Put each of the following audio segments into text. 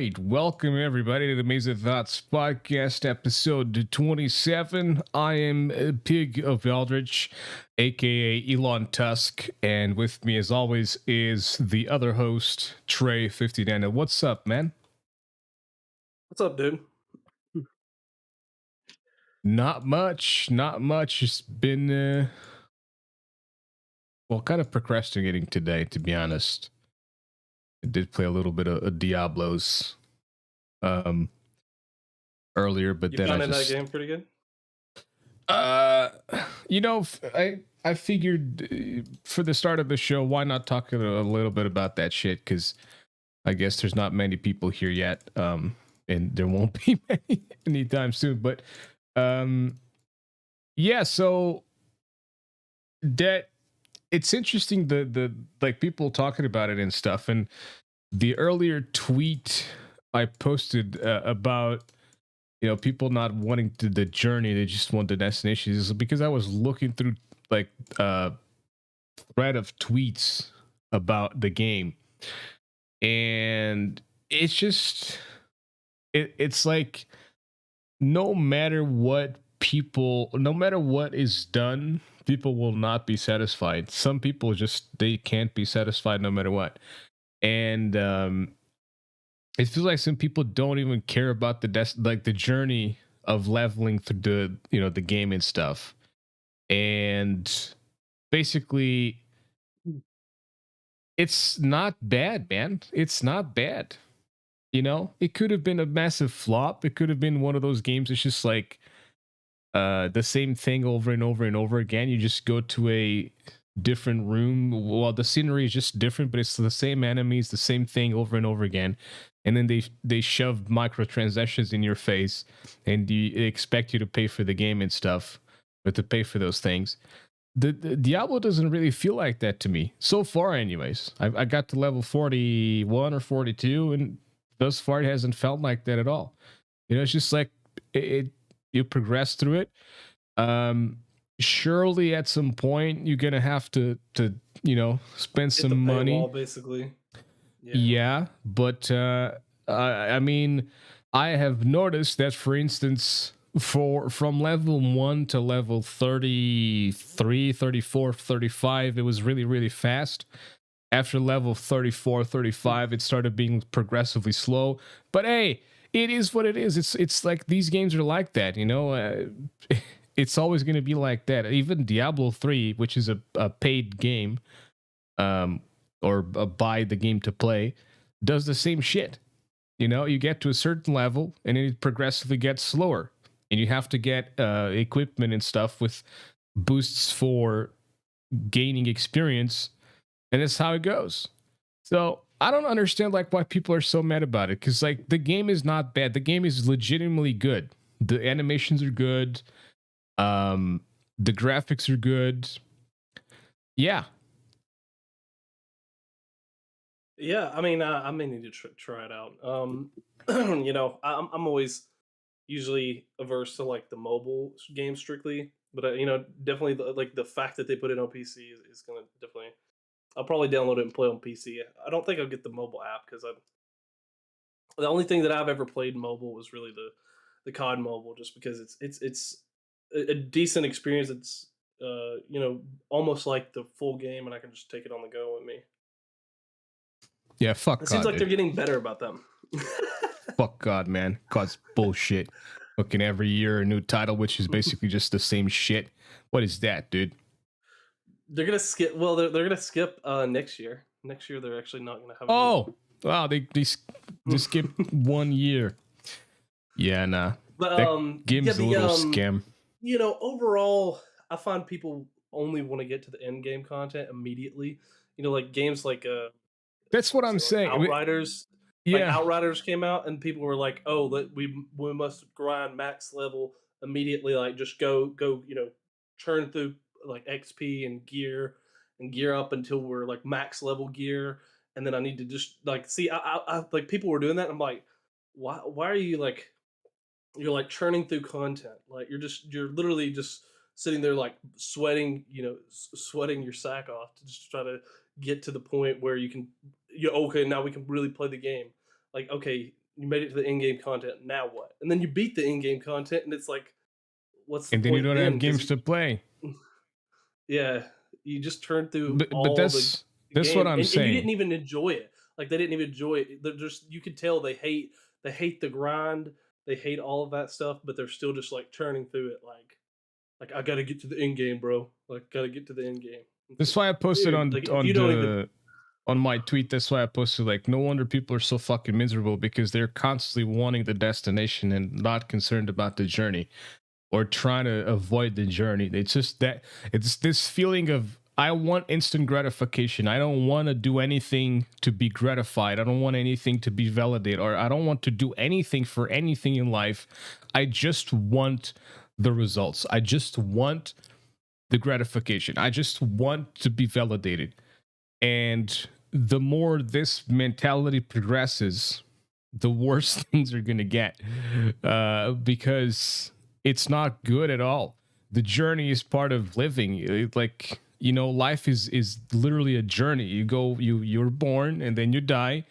right. Welcome, everybody, to the Amazing Thoughts Podcast, episode 27. I am Pig of Eldritch, aka Elon Tusk, and with me, as always, is the other host, Trey50Daniel. What's up, man? What's up, dude? Not much. Not much. It's been, kind of procrastinating today, to be honest. I did play a little bit of Diablos earlier, but You then I found that just game pretty good? Uh, I figured for the start of the show, why not talk a little bit about that shit? Because I guess there's not many people here yet, and there won't be many anytime soon. But yeah. So that it's interesting the like people talking about it and stuff. And the earlier tweet I posted about people not wanting to the journey, they just want the destination, is because I was looking through like thread of tweets about the game, and it's just it's like no matter what is done, people will not be satisfied. Some people just they can't be satisfied no matter what. And it feels like some people don't even care about the journey of leveling through the game and stuff. And basically, it's not bad, man. It's not bad. It could have been a massive flop. It could have been one of those games that's just like the same thing over and over and over again. You just go to a different room. Well, the scenery is just different, but it's the same enemies, the same thing over and over again. And then they shove microtransactions in your face, and they expect you to pay for the game and stuff, or to pay for those things. The Diablo doesn't really feel like that to me so far. Anyways, I got to level 41 or 42, and thus far it hasn't felt like that at all. It's just like you progress through it. Surely at some point you're gonna have to spend some money, paywall, basically. yeah, but I mean, I have noticed that, for instance, from level 1 to level 33, 34, 35, it was really, really fast. After level 34, 35, it started being progressively slow. But hey, it is what it is. It's like these games are like that, it's always going to be like that. Even Diablo 3, which is a paid game, or buy the game to play, does the same shit. You get to a certain level and it progressively gets slower, and you have to get equipment and stuff with boosts for gaining experience, and that's how it goes. So I don't understand like why people are so mad about it, because like the game is not bad. The game is legitimately good. The animations are good. The graphics are good. Yeah. Yeah, I mean, I may need to try it out. I'm always usually averse to like the mobile game strictly, but definitely like the fact that they put it on PC is gonna definitely. I'll probably download it and play on PC. I don't think I'll get the mobile app because the only thing that I've ever played mobile was really the COD mobile, just because it's a decent experience. It's almost like the full game, and I can just take it on the go with me. Yeah, fuck It God, seems like dude. they're getting better about them. Fuck God, man. God's bullshit. Fucking every year a new title, which is basically just the same shit. What is that, dude? They're gonna skip. Well, they're gonna skip next year. Next year, they're actually not gonna have. Oh, wow, they skipped 1 year. Yeah, nah. But That game's a little scam. Overall, I find people only want to get to the end game content immediately. Like games like That's what I'm like saying. Outriders. Like Yeah. Outriders came out, and people were like, "Oh, we must grind max level immediately. Like just go, churn through like XP and gear up until we're like max level gear, and then I need to just like see. I like people were doing that. And I'm like, why are you like you're like churning through content? Like you're literally just sitting there like sweating, sweating your sack off to just try to get to the point where you can, okay, now we can really play the game. Like, okay, you made it to the in-game content. Now what? And then you beat the in-game content, and it's like, what's the And then you point don't then? have Because games to play. yeah, you just turned through But all the that's what game, I'm and you saying. didn't even enjoy it. Like they didn't even enjoy it. They're just you could tell they hate the grind. They hate all of that stuff, but they're still just like churning through it. Like I gotta get to the end game, bro. Like gotta get to the end game. It's That's like why I posted dude, like if you don't even on my tweet. That's why I posted like, no wonder people are so fucking miserable because they're constantly wanting the destination and not concerned about the journey or trying to avoid the journey. It's just that it's this feeling of I want instant gratification. I don't want to do anything to be gratified. I don't want anything to be validated, or I don't want to do anything for anything in life. I just want the results. I just want the gratification. I just want to be validated. And the more this mentality progresses, the worse things are going to get, because it's not good at all. The journey is part of living. Like, you know, life is literally a journey. You're born and then you die,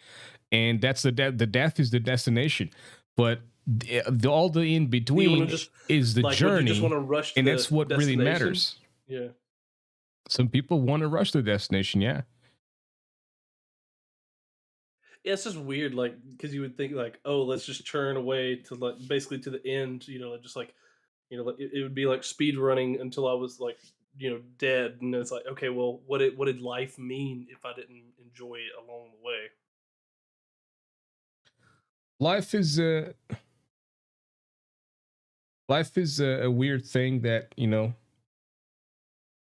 and that's the death is the destination. But all the in you want to between just is the would you just want journey, to rush to and the that's what really destination? matters. Yeah. Some people want to rush to the destination, yeah. Yeah, it's just weird, like because you would think like, oh, let's just churn away to like basically to the end, just like like, it would be like speed running until I was like, dead, and it's like, okay, well, what did life mean if I didn't enjoy it along the way? Life is a life is a weird thing that, you know,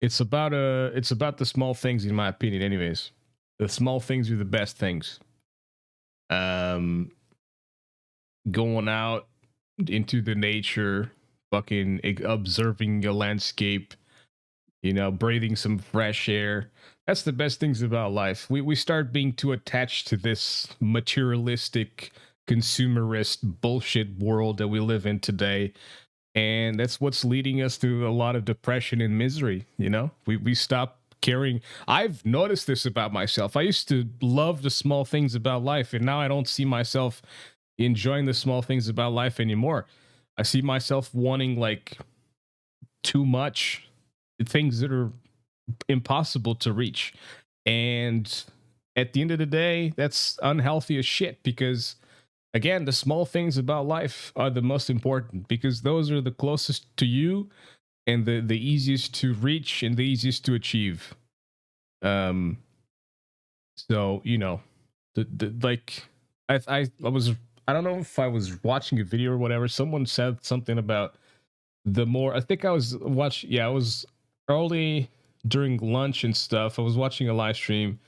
it's about the small things, in my opinion. Anyways, the small things are the best things. Um, Going out into the nature, fucking observing a landscape, you know, breathing some fresh air. That's the best things about life. We start being too attached to this materialistic, consumerist bullshit world that we live in today, and that's what's leading us to a lot of depression and misery. You know, we stop caring. I've noticed this about myself. I used to love the small things about life, and now I don't see myself enjoying the small things about life anymore. I see myself wanting like too much, things that are impossible to reach. And at the end of the day, that's unhealthy as shit, because again, the small things about life are the most important, because those are the closest to you and the easiest to reach and the easiest to achieve. Um so, you know, the like I was, I don't know if I was watching a video or whatever. Someone said something about the more, I think I was I was early during lunch and stuff. I was watching a live stream,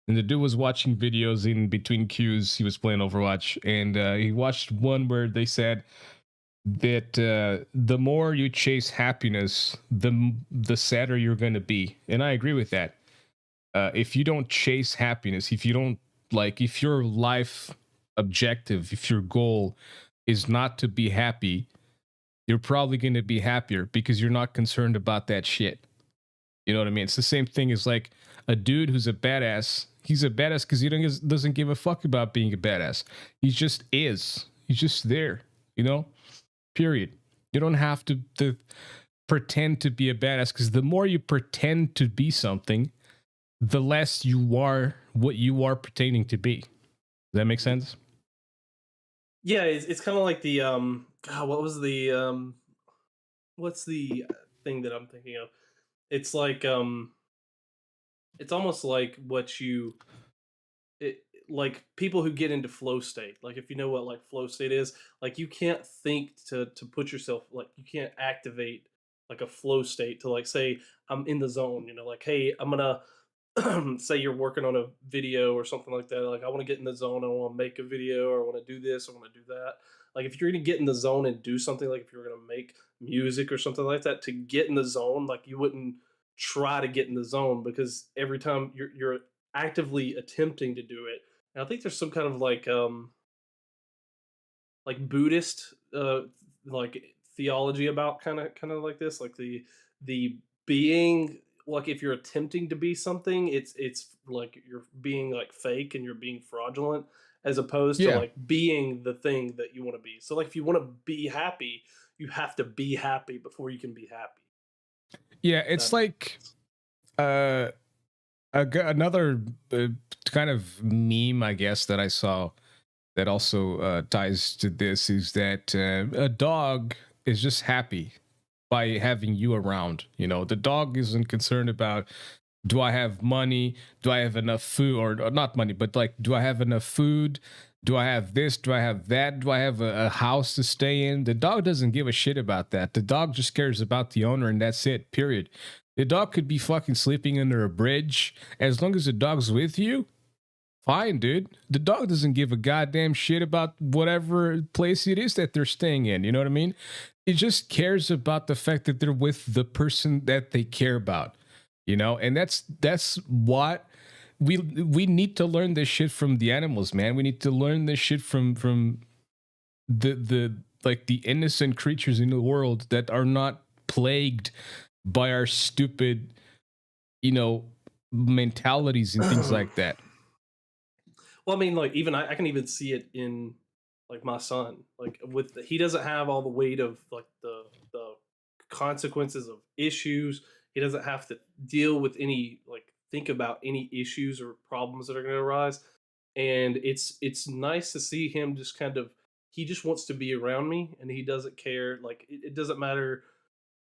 and the dude was watching videos in between queues. He was playing Overwatch, and he watched one where they said that the more you chase happiness, the sadder you're going to be. And I agree with that. If you don't chase happiness, if you don't, like, if your life objective, if your goal is not to be happy, you're probably going to be happier because you're not concerned about that shit. You know what I mean? It's the same thing as like a dude who's a badass. He's a badass because he doesn't give a fuck about being a badass. He just is. He's just there. You know. Period. You don't have to pretend to be a badass, because the more you pretend to be something, the less you are what you are pretending to be. Does that make sense? Yeah, it's kind of like the God, what was the what's the thing that I'm thinking of? It's like it's almost like what you it, like people who get into flow state. Like if you know what like flow state is, like you can't think to put yourself, like you can't activate like a flow state to like say I'm in the zone, like hey, I'm gonna say you're working on a video or something like that. Like I want to get in the zone, I want to make a video, or I want to do this, I want to do that. Like if you're gonna get in the zone and do something, like if you're gonna make music or something like that, to get in the zone, like you wouldn't try to get in the zone, because every time you're actively attempting to do it. And I think there's some kind of like Buddhist like theology about kind of like this, like the being, like if you're attempting to be something, it's like you're being like fake and you're being fraudulent, as opposed to Yeah. like being the thing that you want to be. So like if you want to be happy, you have to be happy before you can be happy. Yeah, If it's that makes like sense. uh another kind of meme, I guess, that I saw that also ties to this is that a dog is just happy by having you around. You know, the dog isn't concerned about, do I have money? Do I have enough food? Or not money, but like, do I have enough food? Do I have this? Do I have that? Do I have a house to stay in? The dog doesn't give a shit about that. The dog just cares about the owner, and that's it, period. The dog could be fucking sleeping under a bridge. As long as the dog's with you, fine, dude. The dog doesn't give a goddamn shit about whatever place it is that they're staying in. You know what I mean? It just cares about the fact that they're with the person that they care about. You know, and that's what we need to learn this shit from the animals, man. We need to learn this shit from the like the innocent creatures in the world that are not plagued by our stupid, you know, mentalities and things like that. Well, I mean, like even I can even see it in like my son. Like he doesn't have all the weight of like the consequences of issues. He doesn't have to deal with any like think about any issues or problems that are going to arise. And it's nice to see him just kind of he just wants to be around me and he doesn't care. Like it doesn't matter,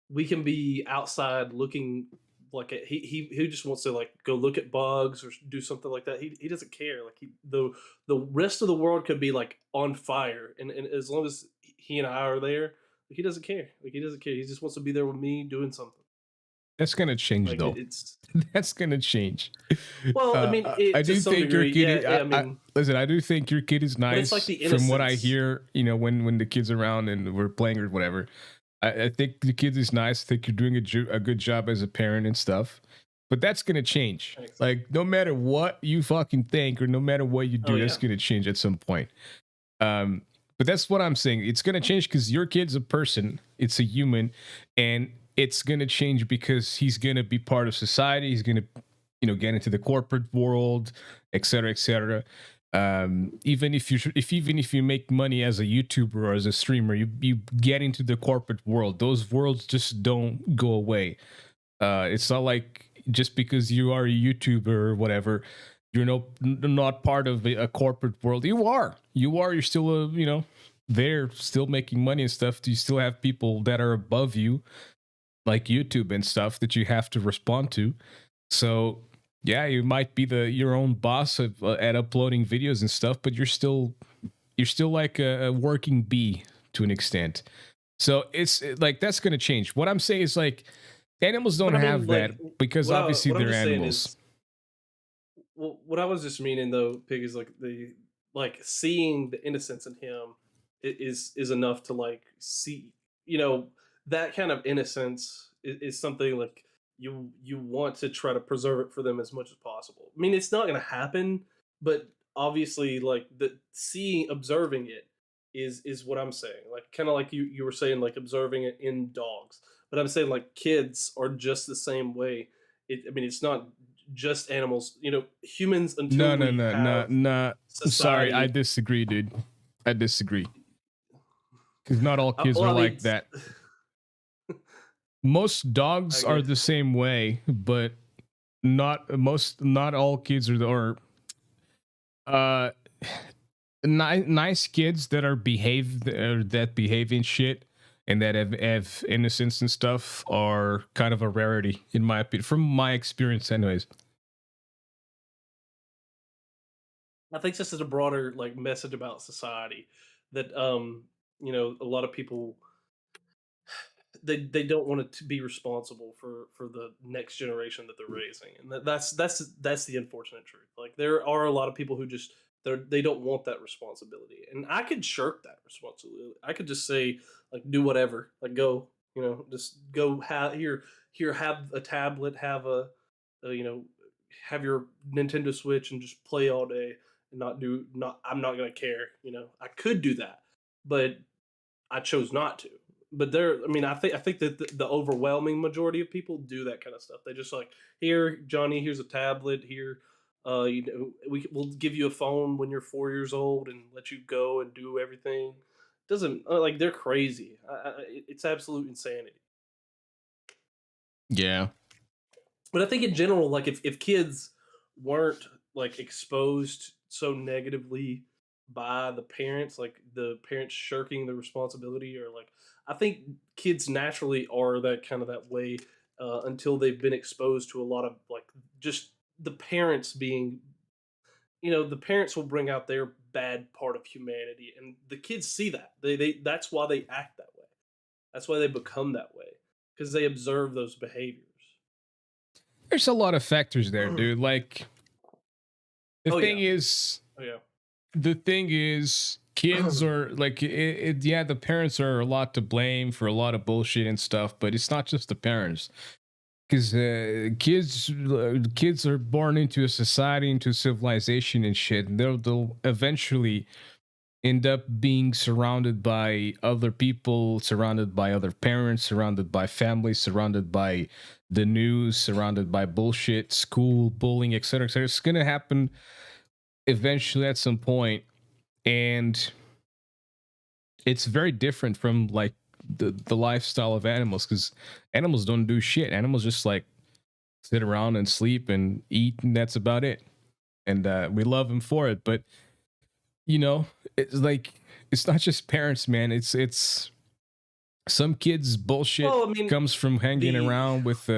we can be outside looking like he just wants to like go look at bugs or do something like that. He doesn't care. Like the rest of the world could be like on fire, and as long as he and I are there, he doesn't care. Like he doesn't care. He just wants to be there with me doing something. That's gonna change Like though. it's That's gonna change. well, I mean, I it to do some think your degree, kid. yeah. I I mean, listen. I do think your kid is but it's like nice. the From what I innocence. hear, you know, when the kid's around and we're playing or whatever, I think the kid is nice. I think you're doing a good job as a parent and stuff. But that's gonna change. Thanks. Like no matter what you fucking think or no matter what you Oh do, that's yeah. gonna change at some point. Um, but that's what I'm saying. It's gonna change because your kid's a person. It's a human, and it's gonna change because he's gonna be part of society. He's gonna, you know, get into the corporate world, et cetera, et cetera. Even if you make money as a YouTuber or as a streamer, you get into the corporate world. Those worlds just don't go away. It's not like just because you are a YouTuber or whatever, you're not part of a corporate world. You are. You're still a, you know, they're still making money and stuff. You still have people that are above you, like YouTube and stuff, that you have to respond to. So yeah, you might be your own boss at uploading videos and stuff, but you're still like a working bee to an extent. So like that's gonna change. What I'm saying is like animals don't But I mean, have like that because obviously what I'm they're just saying animals. is well, what I was just meaning though, Pig, is like the like seeing the innocence in him is enough to like see, you know, that kind of innocence is something like you want to try to preserve it for them as much as possible. I mean, it's not going to happen, but obviously, like the seeing, observing it is what I'm saying. Like kind of like you were saying, like observing it in dogs. But I'm saying like kids are just the same way. I mean, it's not just animals. You know, humans until No, no, we no, no, have no. Sorry, I society. disagree, dude. I disagree because not all kids Well, are I mean, like that. Most dogs I are get. the same way, but not all kids are uh nice kids that are behave or that behave in shit and that have innocence and stuff are kind of a rarity in my opinion, from my experience anyways. I think this is a broader like message about society that you know a lot of people they don't want to be responsible for the next generation that they're raising, and that's the unfortunate truth. Like there are a lot of people who just they don't want that responsibility, and I could shirk that responsibility. I could just say like do whatever, like go, you know, just go have here have a tablet, have a you know have your Nintendo Switch and just play all day and not do not I'm not gonna care, you know. I could do that, but I chose not to. But there, I mean, I think that the overwhelming majority of people do that kind of stuff. They just like, here, Johnny, here's a tablet. Here, We'll give you a phone when you're 4 years old and let you go and do everything. Doesn't like they're crazy. It's absolute insanity. Yeah. But I think in general, like if kids weren't like exposed so negatively by the parents, like the parents shirking the responsibility, or like I think kids naturally are that way until they've been exposed to a lot of like just the parents being, the parents will bring out their bad part of humanity, and the kids see that they that's why they act that way. That's why they become that way because they observe those behaviors. There's a lot of factors there, dude. Like the Oh thing yeah. is, Oh yeah. the thing is, kids are like, yeah, the parents are a lot to blame for a lot of bullshit and stuff, but it's not just the parents. Because kids are born into a society, into civilization and shit, and they'll eventually end up being surrounded by other people, surrounded by other parents, surrounded by families, surrounded by the news, surrounded by bullshit, school, bullying, etc., etc. It's gonna happen eventually at some point, and it's very different from like the lifestyle of animals, because animals don't do shit. Animals just like sit around and sleep and eat, and that's about it. And we love them for it, but you know, it's like it's not just parents, man. It's some kids bullshit Well, I mean, comes from hanging the around with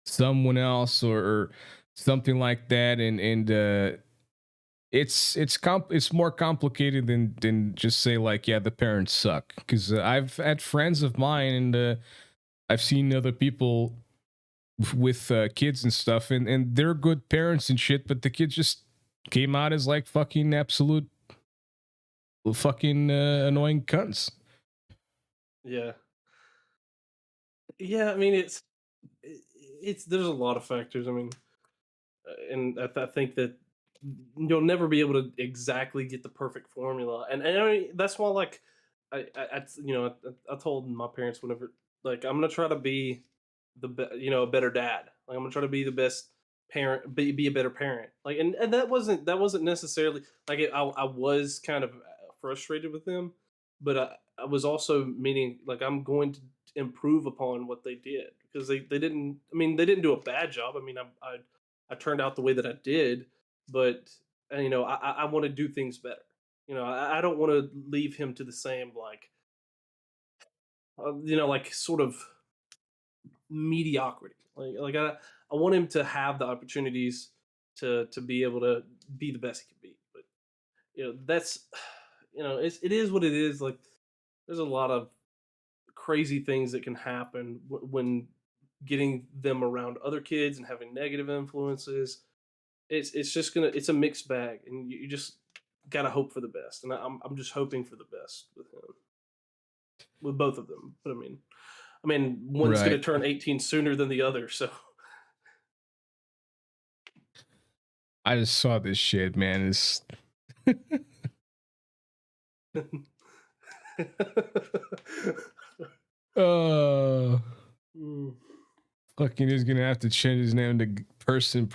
someone else, or something like that, and it's more complicated than just say like, yeah, the parents suck, because I've had friends of mine, and I've seen other people with kids and stuff, and they're good parents and shit, but the kids just came out as like fucking absolute fucking annoying cunts. yeah, yeah. I mean, it's there's a lot of factors. I mean, and I think that you'll never be able to exactly get the perfect formula, and I mean, that's why like I told my parents whenever, like, I'm gonna try to be a better dad. Like I'm gonna try to be the best parent, be a better parent. Like, and that wasn't necessarily like I was kind of frustrated with them, but I was also meaning like I'm going to improve upon what they did, because they didn't. I mean, they didn't do a bad job. I mean, I turned out the way that I did, but I want to do things better. I don't want to leave him to the same like like sort of mediocrity. Like I want him to have the opportunities to be able to be the best he can be. But that's it is what it is. Like there's a lot of crazy things that can happen when getting them around other kids and having negative influences. It's just gonna it's a mixed bag, and you just gotta hope for the best. And I'm just hoping for the best with him, with both of them. But I mean, one's gonna Right. turn 18 sooner than the other, so. I just saw this shit, man. It's uh Mm. fucking is gonna have to change his name to person.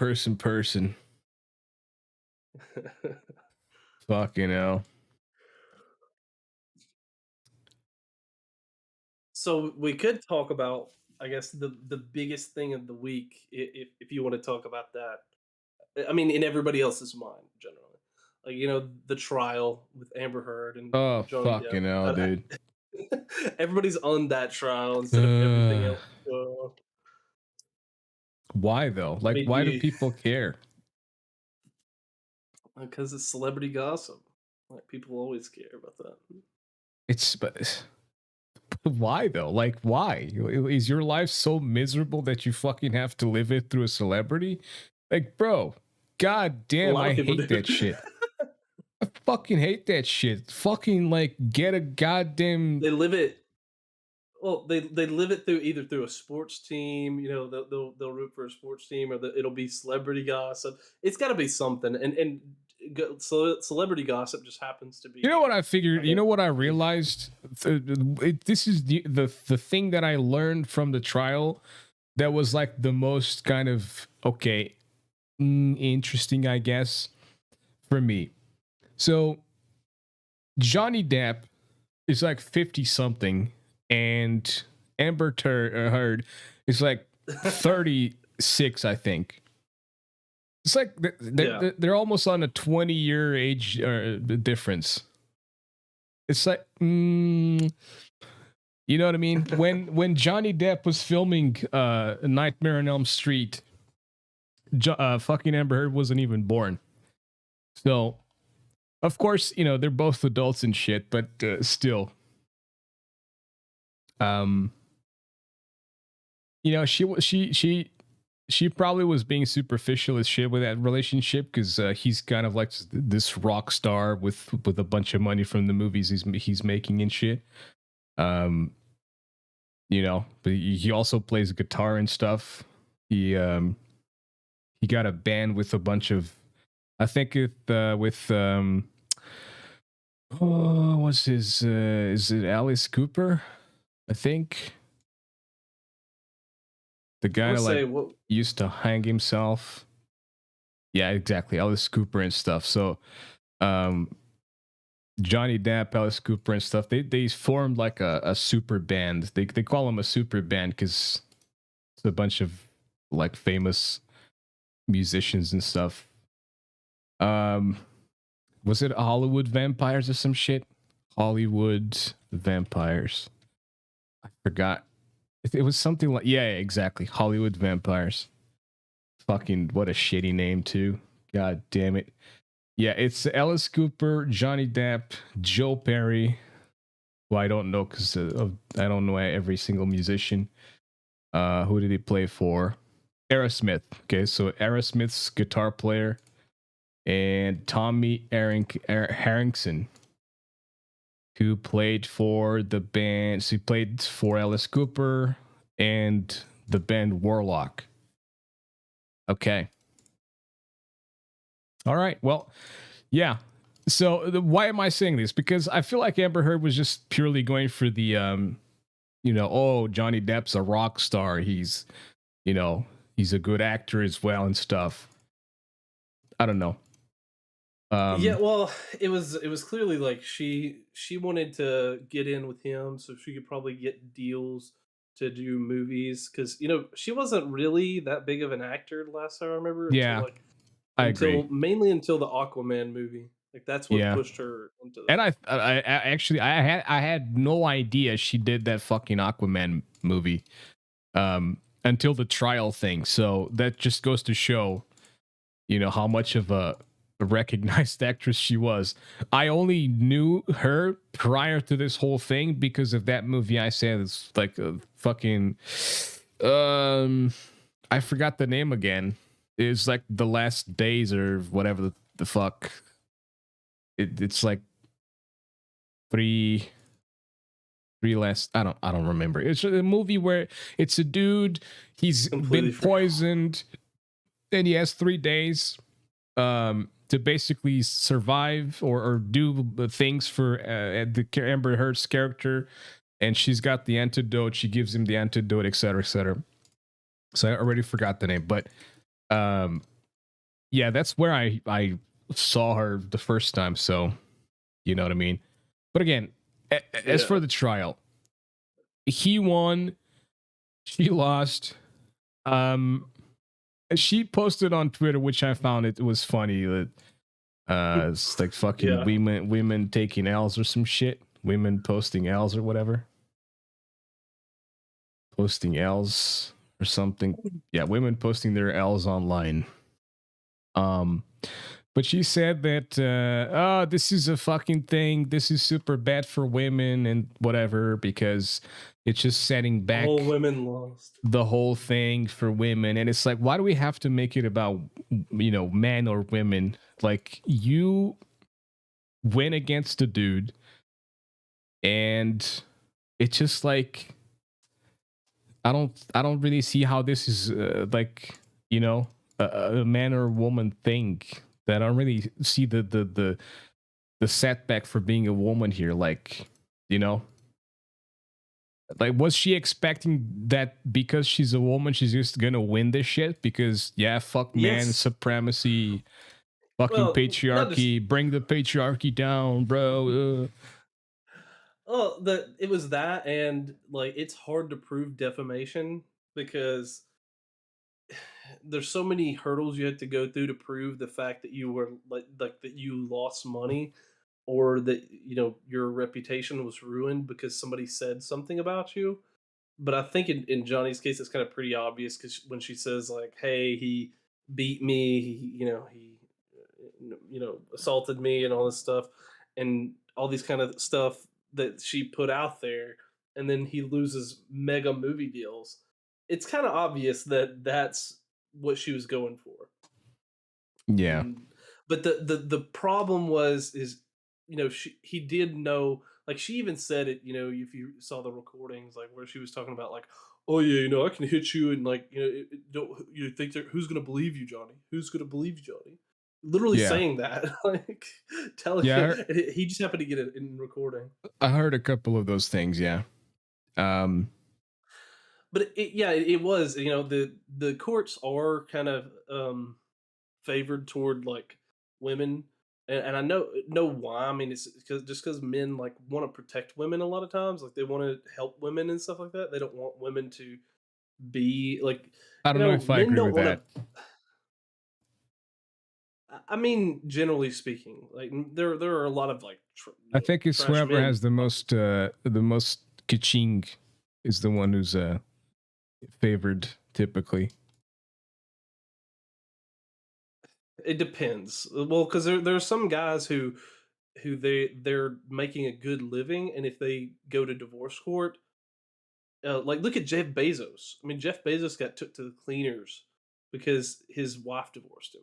Fucking hell. So we could talk about, I guess, the biggest thing of the week, if you want to talk about that. I mean, in everybody else's mind, generally, like the trial with Amber Heard and Oh Johnny fucking hell, Depp. dude. Everybody's on that trial instead of everything Uh, else going on. why though? I Like, mean, why do people care? because it's celebrity gossip. Like people always care about that. It's but why though? Like, why is your life so miserable that you fucking have to live it through a celebrity? Like, bro, god A damn, lot I of people hate do. that shit. I fucking hate that shit. Fucking like get a goddamn They live it. Well, they live it through either through a sports team. They'll root for a sports team, or it'll be celebrity gossip. It's got to be something, and celebrity gossip just happens to You be, know what I figured? I You guess. know what I realized? This is the thing that I learned from the trial that was like the most kind of okay. interesting, I guess, for me. So Johnny Depp is like 50 something, and Amber Heard is like 36, I think. It's like they're almost on a 20-year age difference. It's like, you know what I mean? When Johnny Depp was filming Nightmare on Elm Street, fucking Amber Heard wasn't even born. So, of course, you know, they're both adults and shit, but still. You know, she probably was being superficial as shit with that relationship, because he's kind of like this rock star with a bunch of money from the movies he's making and shit. You know, but he also plays guitar and stuff. He got a band with a bunch of, I think with what's his is it Alice Cooper? I think. The guy that used to hang himself. Yeah, exactly. Alice Cooper and stuff. So Johnny Depp, Alice Cooper and stuff, they formed like a super band. They call them a super band because it's a bunch of like famous musicians and stuff. Was it Hollywood Vampires or some shit? Hollywood Vampires. I forgot. It was something like, yeah, exactly. Hollywood Vampires. Fucking what a shitty name too. God damn it. Yeah, it's Alice Cooper, Johnny Depp, Joe Perry, who I don't know because I don't know every single musician. Who did he play for? Aerosmith. Okay, so Aerosmith's guitar player, and Tommy Harrington, who played for the band. So he played for Alice Cooper and the band Warlock. Okay. All right. Well, yeah. So why am I saying this? Because I feel like Amber Heard was just purely going for the, you know, oh, Johnny Depp's a rock star. He's, you know, he's a good actor as well and stuff. I don't know. Yeah, well, it was clearly like she wanted to get in with him so she could probably get deals to do movies, because you know she wasn't really that big of an actor last time I remember. Yeah, I agree. Mainly until the Aquaman movie. Like that's what pushed her into that. And I actually I had no idea she did that fucking Aquaman movie until the trial thing. So that just goes to show, you know, how much of a recognized actress she was. I only knew her prior to this whole thing because of that movie I said. It's like a fucking I forgot the name again. It's like The Last Days or whatever the fuck. It's like three last, I don't remember. It's a movie where it's a dude, he's been poisoned and he has 3 days to basically survive or do things for the Amber Heard's character, and she's got the antidote. She gives him the antidote, etc., etc. So I already forgot the name, but yeah, that's where I saw her the first time. So you know what I mean. But again, as for the trial, he won, she lost. She posted on Twitter, which I found it was funny that it's like fucking women taking L's or some shit. Women posting L's or whatever. Posting L's or something. Yeah, women posting their L's online. But she said that oh, this is a fucking thing. This is super bad for women and whatever, because it's just setting back all women lost the whole thing for women. And it's like, why do we have to make it about, you know, men or women? Like, you win against a dude, and it's just like, I don't really see how this is like, you know, a man or woman thing. That I don't really see the setback for being a woman here. Like, you know, Like, was she expecting that because she's a woman, she's just gonna win this shit? Because yeah, fuck man, Yes. supremacy, fucking Well, not just. patriarchy, bring the patriarchy down, bro. Oh, it was that, and like it's hard to prove defamation because there's so many hurdles you have to go through to prove the fact that you were like that you lost money, or that your reputation was ruined because somebody said something about you. But I think in Johnny's case, it's kind of pretty obvious because when she says like, "Hey, he beat me," he assaulted me and all this stuff, and all these kind of stuff that she put out there, and then he loses mega movie deals. It's kind of obvious that that's what she was going for. Yeah, And but the problem was is he did know, like she even said it, if you saw the recordings, like where she was talking about like, oh yeah, I can hit you, and like don't you think who's gonna believe you, Johnny, who's gonna believe you, Johnny, literally yeah, saying that, like telling yeah. him, and he just happened to get it in recording. I heard a couple of those things. Yeah. Um. But yeah, it was, the courts are kind of favored toward like women, and I know why. I mean, it's because men like want to protect women a lot of times, like they want to help women and stuff like that. They don't want women to be like, I don't know if I men agree don't with want to. that. I mean, generally speaking, like there are a lot of like I think it's trash whoever men. has the most kaching is the one who's favored typically. It depends. Well, because there are some guys who they're making a good living, and if they go to divorce court, like look at Jeff Bezos. I mean, Jeff Bezos got took to the cleaners because his wife divorced him.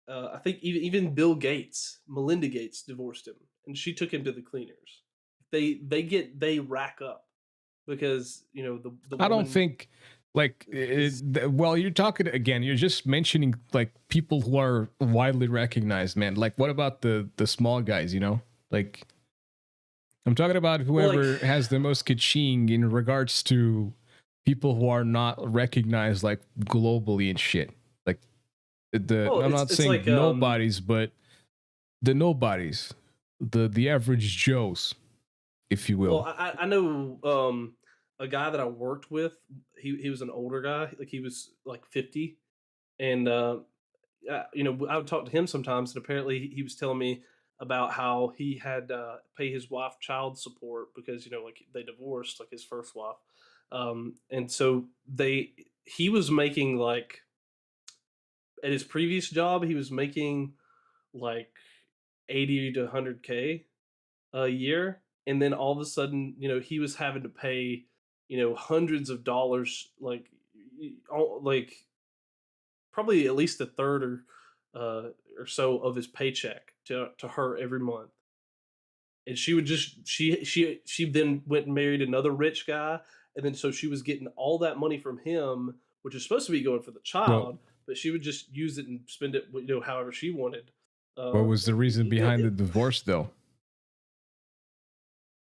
I think even Bill Gates, Melinda Gates divorced him, and she took him to the cleaners. They rack up because the I don't woman think like is. well, you're talking again, you're just mentioning like people who are widely recognized, man. Like what about the small guys, like I'm talking about Well, like, whoever has the most kaching in regards to people who are not recognized like globally and shit. Like well, I'm it's not it's saying like nobodies, but the nobodies, the average Joes, if you well, will. I know a guy that I worked with. He was an older guy, like he was like 50, and I would talk to him sometimes, and apparently he was telling me about how he had pay his wife child support because like they divorced, like his first wife, and so he was making like at his previous job he was making like 80 to 100K a year, and then all of a sudden he was having to pay hundreds of dollars, like probably at least a third or so of his paycheck to her every month. And she would just she then went and married another rich guy, and then so she was getting all that money from him, which is supposed to be going for the Well, child, but she would just use it and spend it however she wanted. what Uh, was the reason behind the divorce though?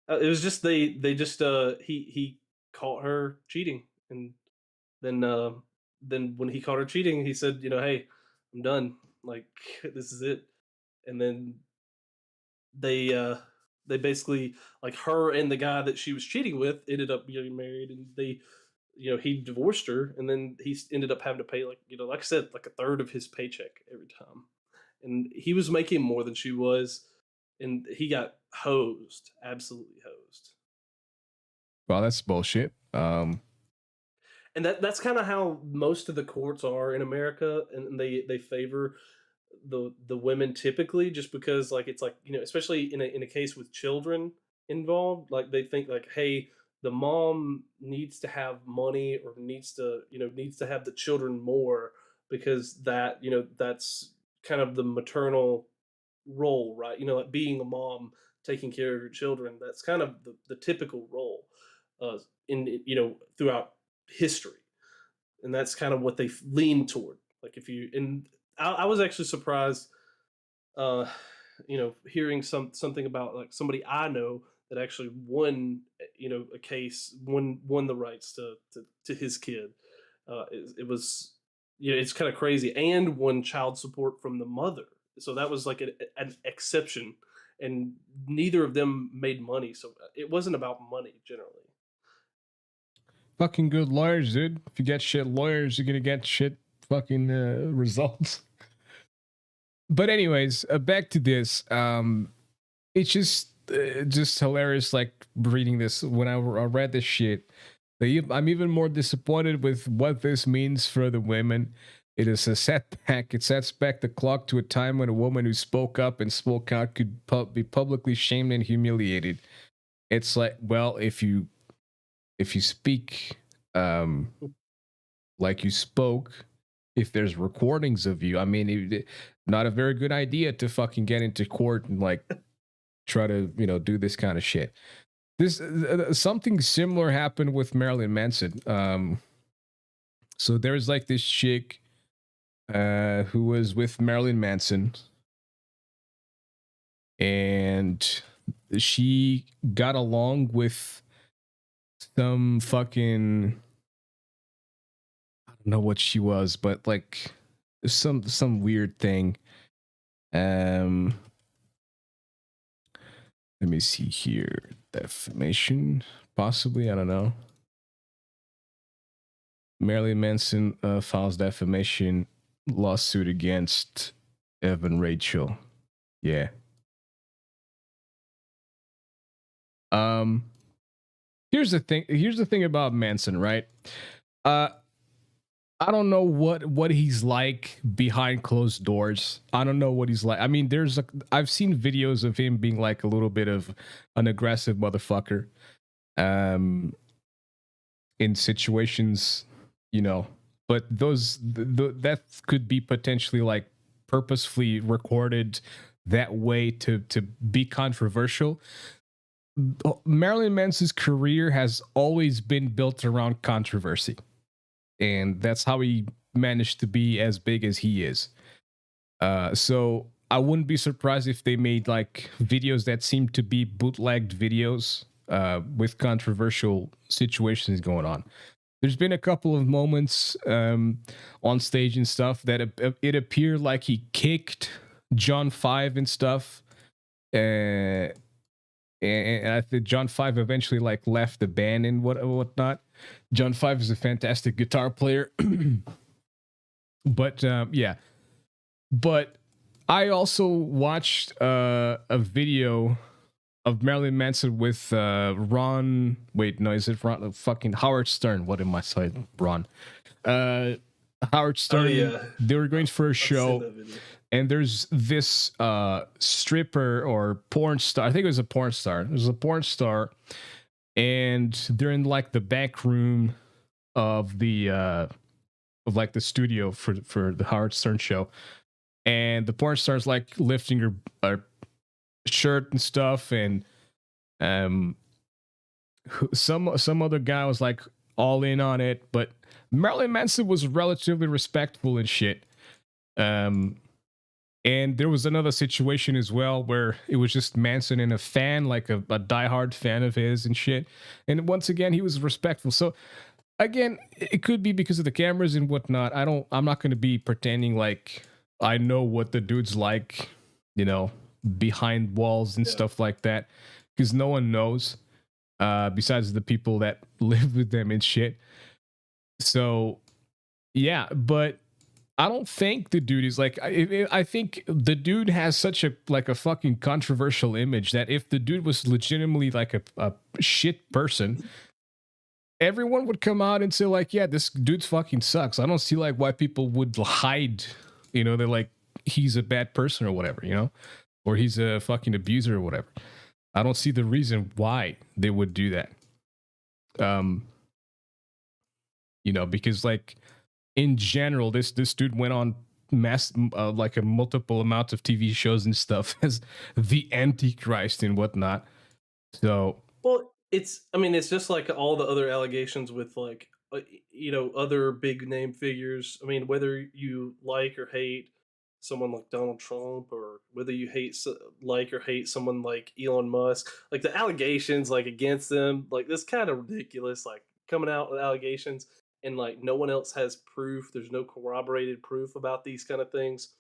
it was just they just he caught her cheating, and then then when he caught her cheating, he said, hey, I'm done, like this is it. And then they uh they basically, like, her and the guy that she was cheating with ended up getting married, and he divorced her, and then ended up having to pay, like, like I said, like a third of his paycheck every time, and he was making more than she was, and he got hosed, absolutely hosed. Well, that's bullshit. And that's kind of how most of the courts are in America, and they favor the women typically, just because, like, it's like, especially in a case with children involved, like they think like, hey, the mom needs to have money, or needs to have the children more, because that's kind of the maternal role, right? Like being a mom, taking care of your children, that's kind of the typical role in throughout history, and that's kind of what they lean toward. Like if you and I was actually surprised, hearing something about like somebody I know that actually won, a case, won the rights to his kid. It was, it's kind of crazy, and won child support from the mother. So that was like an exception, and neither of them made money. So it wasn't about money generally. Fucking good lawyers, dude. If you get shit lawyers, you're gonna get shit fucking results. But anyways, back to this. It's just hilarious. Like reading this when I read this shit. I'm even more disappointed with what this means for the women. It is a setback. It sets back the clock to a time when a woman who spoke up and spoke out could be publicly shamed and humiliated. It's like, well, if you speak like you spoke, if there's recordings of you, I mean, not a very good idea to fucking get into court and like try to do this kind of shit. This something similar happened with Marilyn Manson. So there's like this chick who was with Marilyn Manson, and she got along with some fucking, I don't know what she was, but like some weird thing. Let me see here. Defamation, possibly. I don't know. Marilyn Manson files defamation lawsuit against Evan Rachel. Yeah. Here's the thing about Manson, right? I don't know what he's like behind closed doors. I don't know what he's like. I mean, I've seen videos of him being like a little bit of an aggressive motherfucker. In situations, but that could be potentially like purposefully recorded that way to be controversial. Marilyn Manson's career has always been built around controversy, and that's how he managed to be as big as he is. So I wouldn't be surprised if they made like videos that seem to be bootlegged videos with controversial situations going on. There's been a couple of moments on stage and stuff that it appeared like he kicked John 5 and stuff. And I think John 5 eventually like left the band and whatnot. John 5 is a fantastic guitar player. But yeah. But I also watched a video of Marilyn Manson with Ron. Wait, no, is it Ron? Fucking Howard Stern. What am I saying? Ron. Howard Stern. Oh yeah, They were going for a I've seen show, that video. and there's this stripper or porn star. I think it was a porn star. There's a porn star, and they're in like the back room of the of like the studio for the Howard Stern show, and the porn star's like lifting her shirt and stuff, and some other guy was like all in on it, but Marilyn Manson was relatively respectful and shit. And there was another situation as well where it was just Manson and a fan, like a diehard fan of his and shit. And once again, he was respectful. So again, it could be because of the cameras and whatnot. I'm not going to be pretending like I know what the dude's like, behind walls and stuff like that, because no one knows besides the people that live with them and shit. So yeah, but I don't think the dude is like, I think the dude has such a fucking controversial image that if the dude was legitimately like a shit person, everyone would come out and say like, yeah, this dude's fucking sucks. I don't see like why people would hide, they're like, he's a bad person or whatever, or he's a fucking abuser or whatever. I don't see the reason why they would do that. Because like in general, this dude went on like a multiple amount of TV shows and stuff as the Antichrist and whatnot. So Well, it's just like all the other allegations with like other big name figures. I mean, whether you like or hate someone like Donald Trump, or whether you like or hate someone like Elon Musk, like the allegations like against them, like this kind of ridiculous, like coming out with allegations and like no one else has proof. There's no corroborated proof about these kind of things.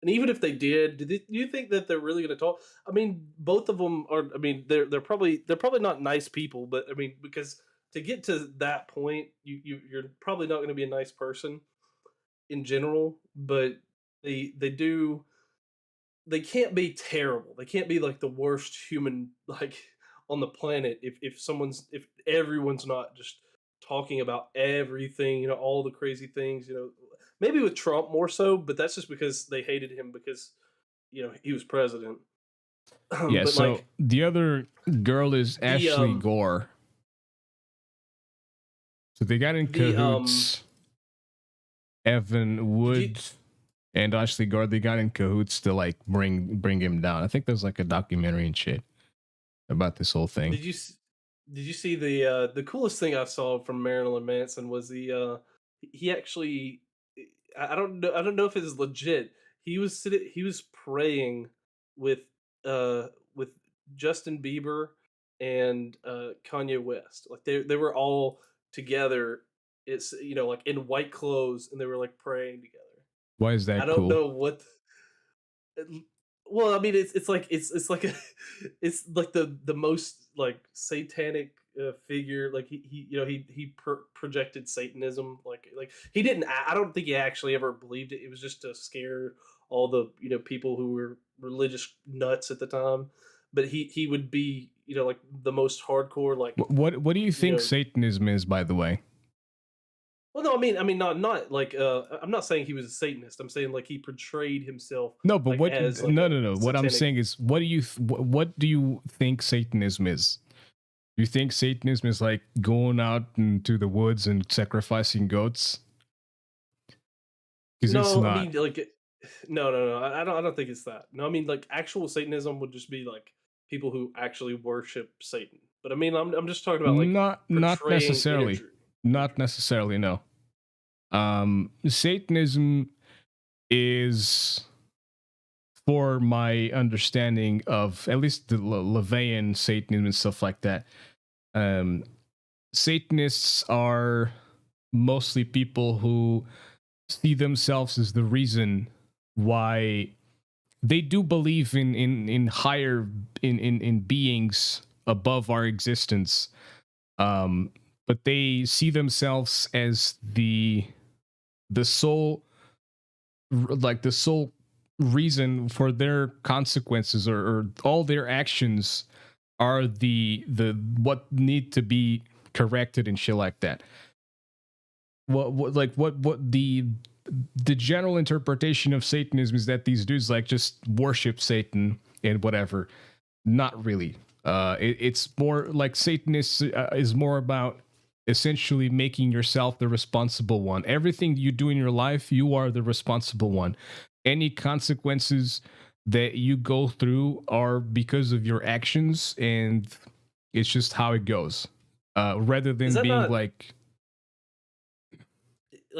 And even if they did, do you think that they're really going to talk? I mean, both of them are. I mean, they're probably not nice people, but I mean, because to get to that point, you're probably not going to be a nice person in general, but they do they can't be terrible. They can't be like the worst human like on the planet if everyone's not just talking about everything, all the crazy things, Maybe with Trump more so, but that's just because they hated him because he was president. Yeah, But so like the other girl is the Ashley Gore. So they got in the cahoots. Evan did you Wood and Ashley Gore, they got in cahoots to like bring him down. I think there's like a documentary and shit about this whole thing. Did you did you see the coolest thing I saw from Marilyn Manson was he actually I don't know if it's legit. He was praying with with Justin Bieber and Kanye West. Like they were all together. It's like in white clothes, and they were like praying together. Why is I that don't cool? know what well, I mean, it's like a it's like the most like satanic figure. Like he projected Satanism. Like he didn't. I don't think he actually ever believed it. It was just to scare all the people who were religious nuts at the time. But he would be like the most hardcore like What do you you think know Satanism is, by the way? well, no, I mean, not like I'm not saying he was a Satanist. I'm saying like he portrayed himself No, but like what? as like No, a no, no. What I'm satanic. saying is, what do you think Satanism is? Do you think Satanism is like going out into the woods and sacrificing goats? Because it's No, I not. mean like no. I don't think it's that. No, I mean like actual Satanism would just be like people who actually worship Satan. But I mean, I'm just talking about like Not portraying necessarily. imagery. Not Imagery. necessarily. No. Satanism is, for my understanding of at least the Levian Satanism and stuff like that. Um, Satanists are mostly people who see themselves as the reason why they do believe in higher in beings above our existence, but they see themselves as the sole like the sole reason for their consequences, or all their actions are the what need to be corrected and shit like that. What the general interpretation of Satanism is that these dudes like just worship Satan and whatever. Not really. It's more like Satanists is more about essentially making yourself the responsible one. Everything you do in your life, you are the responsible one. Any consequences that you go through are because of your actions, and it's just how it goes. Rather Is than that being not like,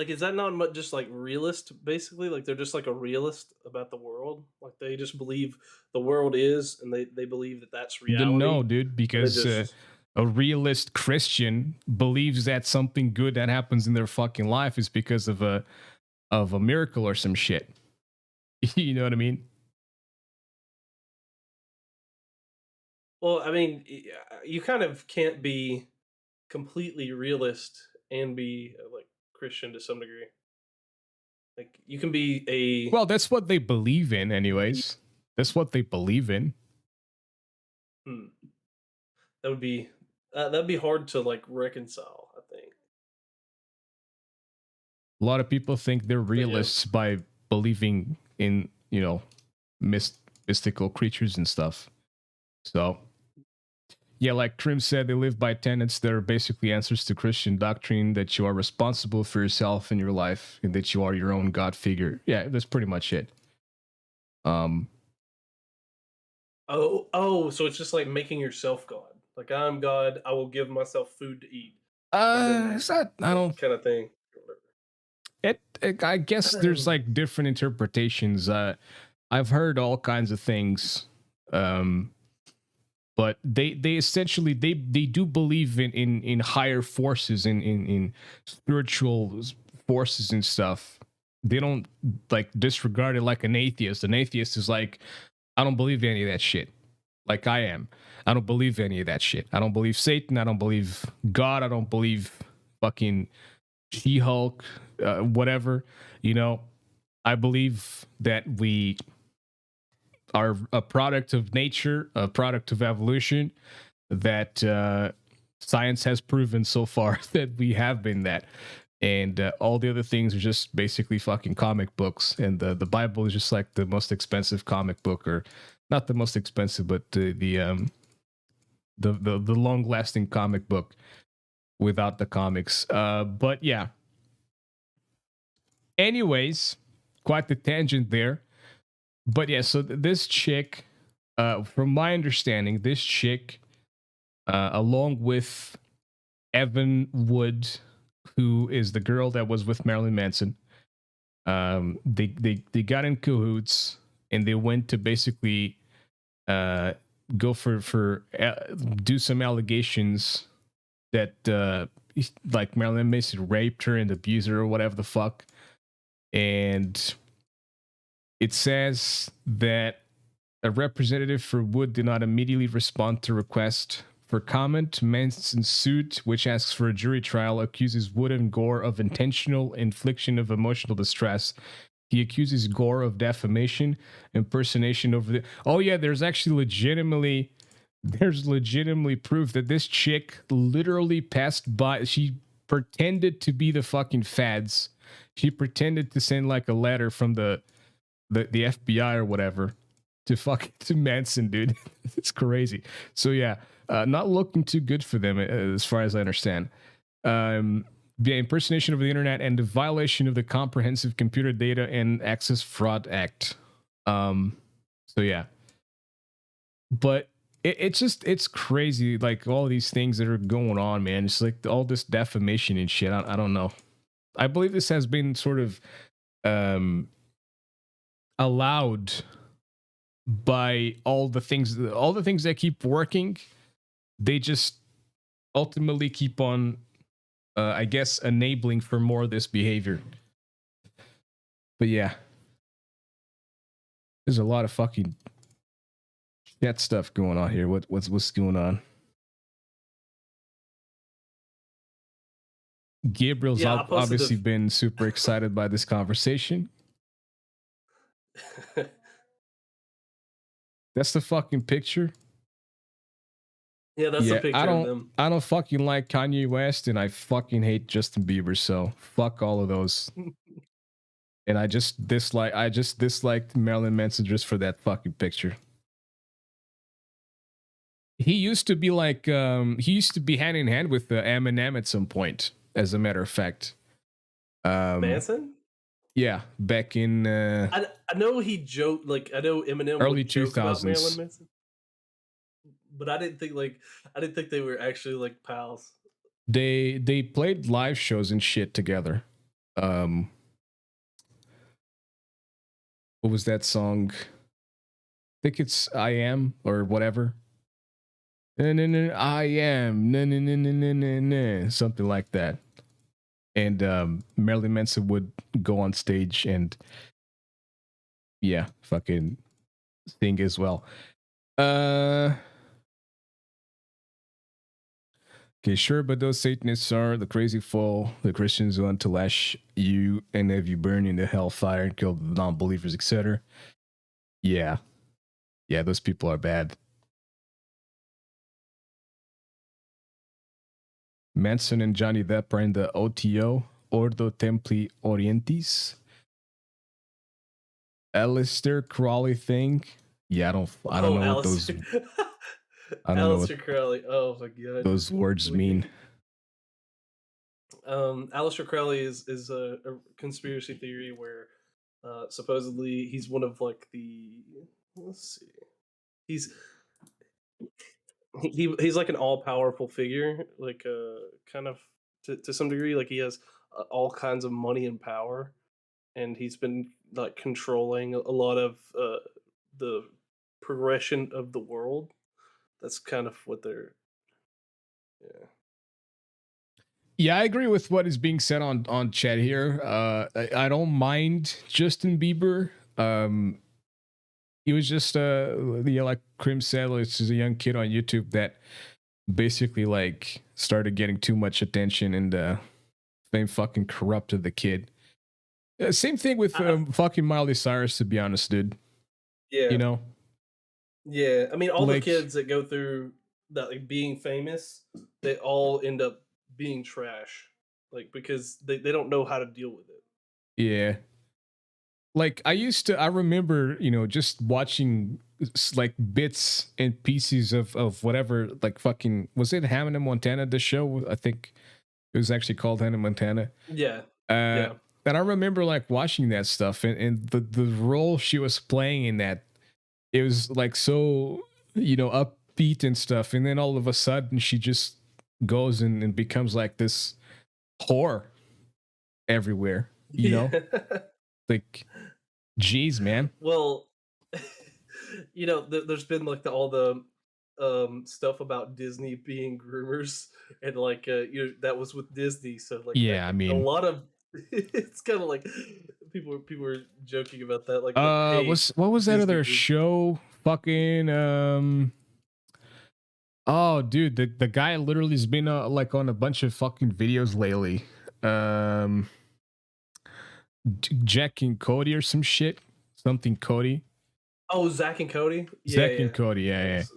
is that not just like realist basically? Like they're just like a realist about the world. Like they just believe the world is, and they believe that that's no, reality, dude, and they because just a realist Christian believes that something good that happens in their fucking life is because of a miracle or some shit. You know what I mean? well, I mean, you kind of can't be completely realist and be like Christian to some degree. Like you can be Well, that's what they believe in, be anyways. That's what they believe in. hmm, that would be that'd be hard to like reconcile, I think. A lot of people think they're But yeah. realists by believing in, mystical creatures and stuff. So, yeah, like Trim said, they live by tenets that are basically answers to Christian doctrine, that you are responsible for yourself and your life, and that you are your own God figure. Yeah, that's pretty much it. Um, So it's just like making yourself God. Like I'm God, I will give myself food to eat, and then it's not, I like don't, kind of thing. it, I guess there's like different interpretations. I've heard all kinds of things, but they essentially they do believe in higher forces, in spiritual forces and stuff. They don't like disregard it like an atheist. An atheist is like, I don't believe any of that shit. Like I am. I don't believe any of that shit. I don't believe Satan. I don't believe God. I don't believe fucking She-Hulk, whatever. You know, I believe that we are a product of nature, a product of evolution, that science has proven so far that we have been that. And all the other things are just basically fucking comic books. And the Bible is just like the most expensive comic book, or not the most expensive, but the long lasting comic book without the comics. But yeah. Anyways, quite the tangent there. But yeah, so this chick, from my understanding, this chick, along with Evan Wood, who is the girl that was with Marilyn Manson, they got in cahoots and they went to basically go for do some allegations that like Marilyn Manson raped her and abused her or whatever the fuck. And it says that a representative for Wood did not immediately respond to request for comment. Manson's suit, which asks for a jury trial, accuses Wood and Gore of intentional infliction of emotional distress. He accuses Gore of defamation, impersonation over the... Oh yeah, there's legitimately proof that this chick literally passed by. She pretended to be the fucking feds. She pretended to send like a letter from the FBI or whatever to Manson, dude. It's crazy. So yeah, not looking too good for them as far as I understand. The impersonation of the internet and the violation of the Comprehensive Computer Data and Access Fraud Act. So yeah, but it's crazy, like all these things that are going on, man. It's like all this defamation and shit. I don't know. I believe this has been sort of allowed by all the things that keep working. They just ultimately keep on, I guess, enabling for more of this behavior. But yeah, there's a lot of fucking that stuff going on here. What's going on? Gabriel's obviously been super excited by this conversation. That's the fucking picture. Yeah, that's a picture of them. I don't fucking like Kanye West, and I fucking hate Justin Bieber, so fuck all of those. And I just disliked Marilyn Manson just for that fucking picture. He used to be like he used to be hand in hand with Eminem at some point, as a matter of fact. Manson? Yeah, back in I know he joked, like I know Eminem early would joke about 2000s. Marilyn Manson. But I didn't think they were actually like pals. They played live shows and shit together. What was that song? I think it's I Am or whatever. I am something like that. And Marilyn Manson would go on stage and fucking sing as well. Okay, sure, but those Satanists are the crazy fool, the Christians who want to lash you and have you burn in the hellfire and kill the non-believers, etc. Yeah, those people are bad. Manson and Johnny Depp are in the OTO, Ordo Templi Orientis. Aleister Crowley thing. Yeah, I don't know what those. I don't know what Crowley. Oh my god, those words mean. Aleister Crowley is a conspiracy theory where supposedly he's one of like the, let's see, he's like an all powerful figure, like kind of to some degree, like he has all kinds of money and power. and he's been like controlling a lot of the progression of the world. That's kind of what they're. Yeah. Yeah, I agree with what is being said on chat here. I don't mind Justin Bieber. He was just like Krim said, it's just a young kid on YouTube that basically like started getting too much attention, and fame fucking corrupted the kid. Same thing with fucking Miley Cyrus, to be honest, dude. Yeah. You know, Yeah. I mean, all the like, kids that go through that, like being famous, they all end up being trash, like because they don't know how to deal with it. yeah. Like I remember, just watching like bits and pieces of whatever, like fucking, was it Hannah Montana, the show? I think it was actually called Hannah Montana. Yeah. Uh, Yeah. and I remember like watching that stuff, and the role she was playing in that, it was like so, upbeat and stuff. And then all of a sudden she just goes and becomes like this whore everywhere, Yeah. like, geez, man. Well, there's been like all the stuff about Disney being groomers, and like that was with Disney, so like Yeah, I a mean, lot of it's kind of like people were joking about that, like hey, what was that Disney other groom. show? Fucking oh, dude, the guy literally has been like on a bunch of fucking videos lately. Um, Jack and Cody or some shit, something Cody. Oh, Zach and Cody. Yeah, Zack yeah. and Cody, yeah, yeah. Yes.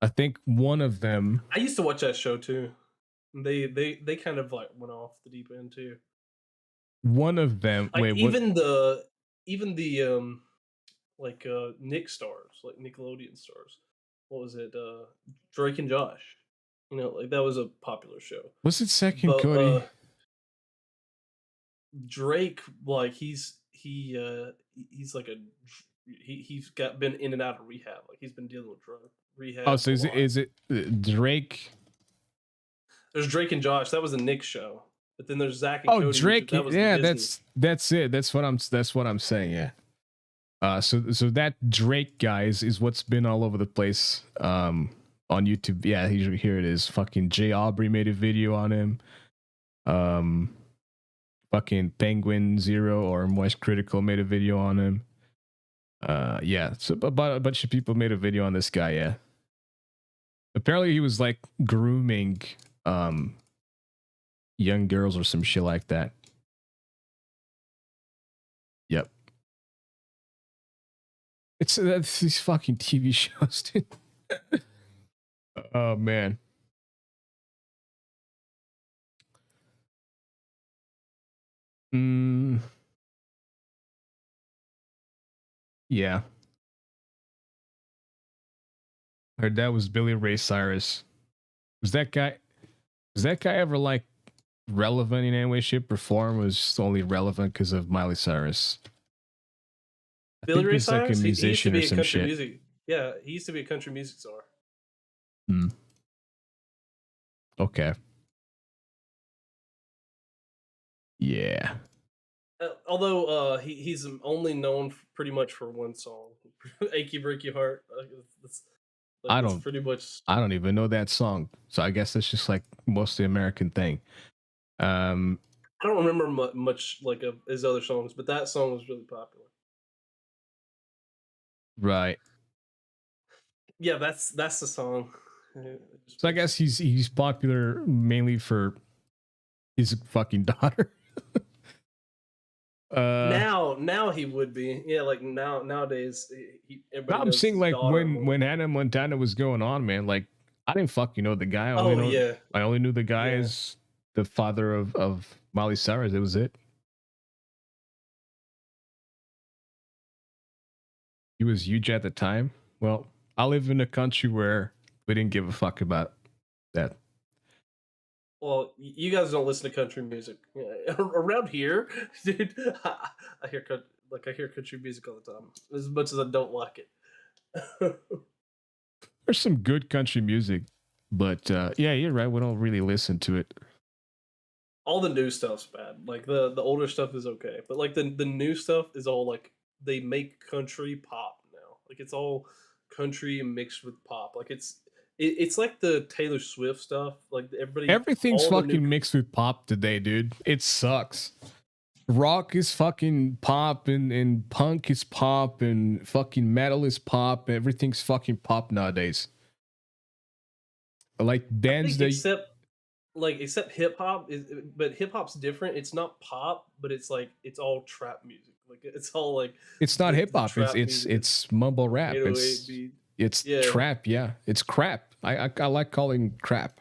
I think one of them. I used to watch that show too. They kind of like went off the deep end too. One of them. Like Wait, what? even the like Nick stars, like Nickelodeon stars. What was it? Drake and Josh. Like that was a popular show. Was it second But Cody? Drake, like he's like he's got been in and out of rehab. Like he's been dealing with drug Oh, rehab so a is it lot. is it Drake? There's Drake and Josh. That was a Nick show. But then there's Zach and Oh, Cody, which Drake. that was the Yeah, Disney. that's it. That's what I'm saying. Yeah. So that Drake guy is what's been all over the place. On YouTube. Yeah, here it is. Fucking Jay Aubrey made a video on him. Um, fucking Penguin Zero or Moist Critical made a video on him. Yeah. So about a bunch of people made a video on this guy. Yeah. Apparently he was like grooming young girls or some shit like that. Yep. That's these fucking TV shows, dude. Oh man. Yeah. Heard that was Billy Ray Cyrus. Was that guy? Was that guy ever like relevant in any way, shape, or form? Was only relevant because of Miley Cyrus? I Billy think Ray he's like a Cyrus. He used to musician or be a some country shit. music. Yeah, he used to be a country music star. Hmm. Okay. Yeah. Although he's only known pretty much for one song, "Achy Breaky Heart." That's, I that's don't. pretty much. I don't even know that song. So I guess that's just like mostly American thing. I don't remember much like of his other songs, but that song was really popular. Right. Yeah, that's the song. So I guess he's popular mainly for his fucking daughter. Now he would be. Yeah, like nowadays everybody I'm knows saying his like daughter when more. when Hannah Montana was going on, man. Like I didn't fucking know the guy. Oh yeah, I only knew the guy yeah. as the father of Miley Cyrus. It was it. He was huge at the time. Well, I live in a country where we didn't give a fuck about that. Well, you guys don't listen to country music. Yeah, around here, dude. I hear I hear country music all the time, as much as I don't like it. There's some good country music, but yeah, you're right. We don't really listen to it. all the new stuff's bad. Like the older stuff is okay, but like the new stuff is all like they make country pop now. Like it's all country mixed with pop. Like it's like the Taylor Swift stuff. Like everybody, Everything's all the new fucking mixed with pop today, dude. It sucks. Rock is fucking pop, and punk is pop, and fucking metal is pop. Everything's fucking pop nowadays. Like I bands think that except hip hop is, but hip hop's different. It's not pop, but it's like it's all trap music. Like it's all like it's not hip the hop. It's trap it's music, it's mumble rap. 808 beat. It's Yeah, trap. Yeah, it's crap. I like calling crap.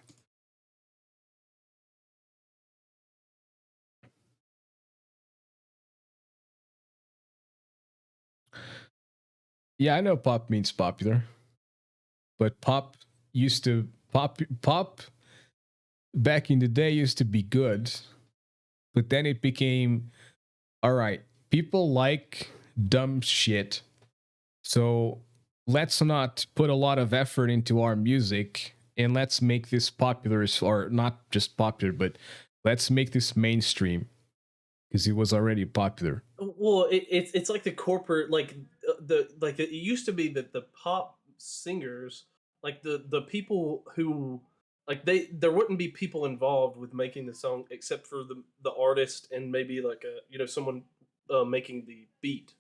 Yeah, I know pop means popular, but pop back in the day used to be good, but then it became all right. People like dumb shit, so let's not put a lot of effort into our music and let's make this popular, or not just popular, but let's make this mainstream because it was already popular. well, it's like the corporate the like it used to be that the pop singers, like the people who like there wouldn't be people involved with making the song except for the artist and maybe like a someone making the beat,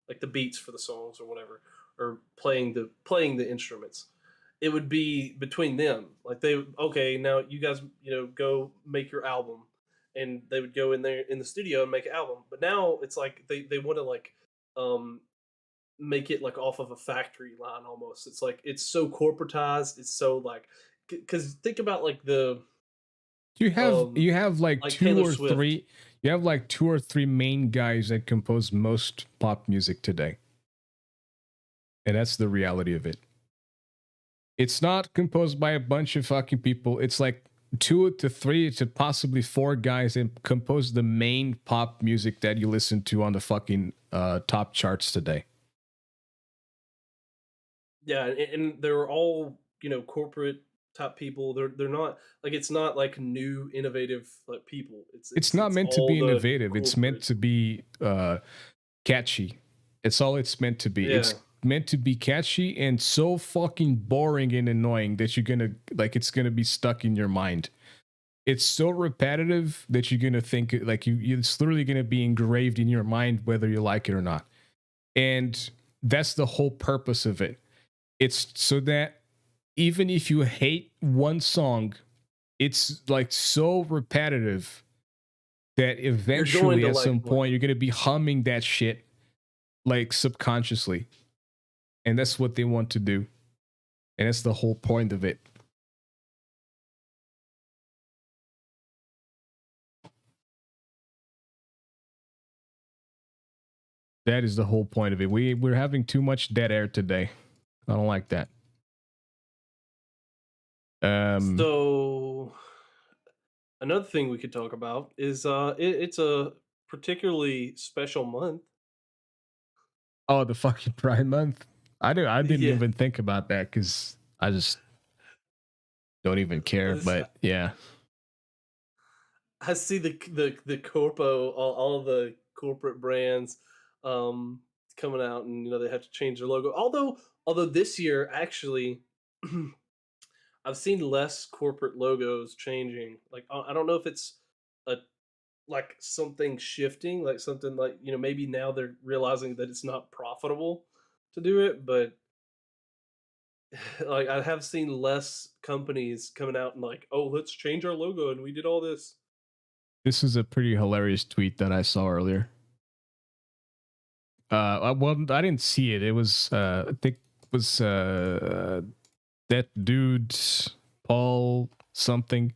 like the beats for the songs or whatever, or playing the instruments. It would be between them. Like okay, now you guys go make your album, and they would go in there in the studio and make an album. But now it's like they want to like um make it like off of a factory line almost. It's like it's so corporatized. It's so like because think about like the You have like like Taylor Swift. you have like two or three main guys that compose most pop music today. And that's the reality of it. It's not composed by a bunch of fucking people. It's like two to three to possibly four guys that compose the main pop music that you listen to on the fucking top charts today. Yeah, and they're all corporate type people. They're not like it's not like new innovative like people. It's not It's meant to all be the innovative. It's meant corporate. to be catchy. It's all it's meant to be. It's Yeah, meant to be catchy and so fucking boring and annoying that you're gonna like it's gonna be stuck in your mind. It's so repetitive that you're gonna think like it's literally gonna be engraved in your mind whether you like it or not. And that's the whole purpose of it. It's so that even if you hate one song, it's like so repetitive that you're going eventually to at like some one. point you're gonna be humming that shit like subconsciously. And that's what they want to do. And that's the whole point of it. That is the whole point of it. We're having too much dead air today. I don't like that. Um So another thing we could talk about is it's a particularly special month. oh, the fucking Pride Month. I didn't Yeah, even think about that cuz I just don't even care, this, but yeah. I see the corpo all the corporate brands coming out, and they have to change their logo. Although this year actually I've seen less corporate logos changing. Like I don't know if it's a like something shifting, like something like maybe now they're realizing that it's not profitable to do it, but like I have seen less companies coming out and like, oh, let's change our logo, and we did all this. This is a pretty hilarious tweet that I saw earlier. Well, I didn't see it. It was I think it was that dude Paul something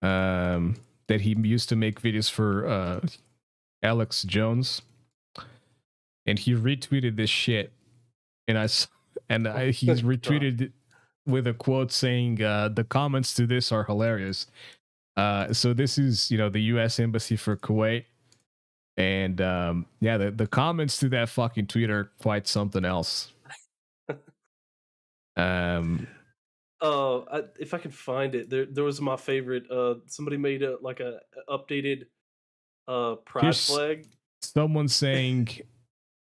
that he used to make videos for Alex Jones, and he retweeted this shit, and he's Oh god. retweeted it with a quote saying the comments to this are hilarious. So this is the U.S. Embassy for Kuwait, and yeah, the comments to that fucking tweet are quite something else. Um, If I can find it, there was my favorite. Somebody made a updated pride Here's flag. someone saying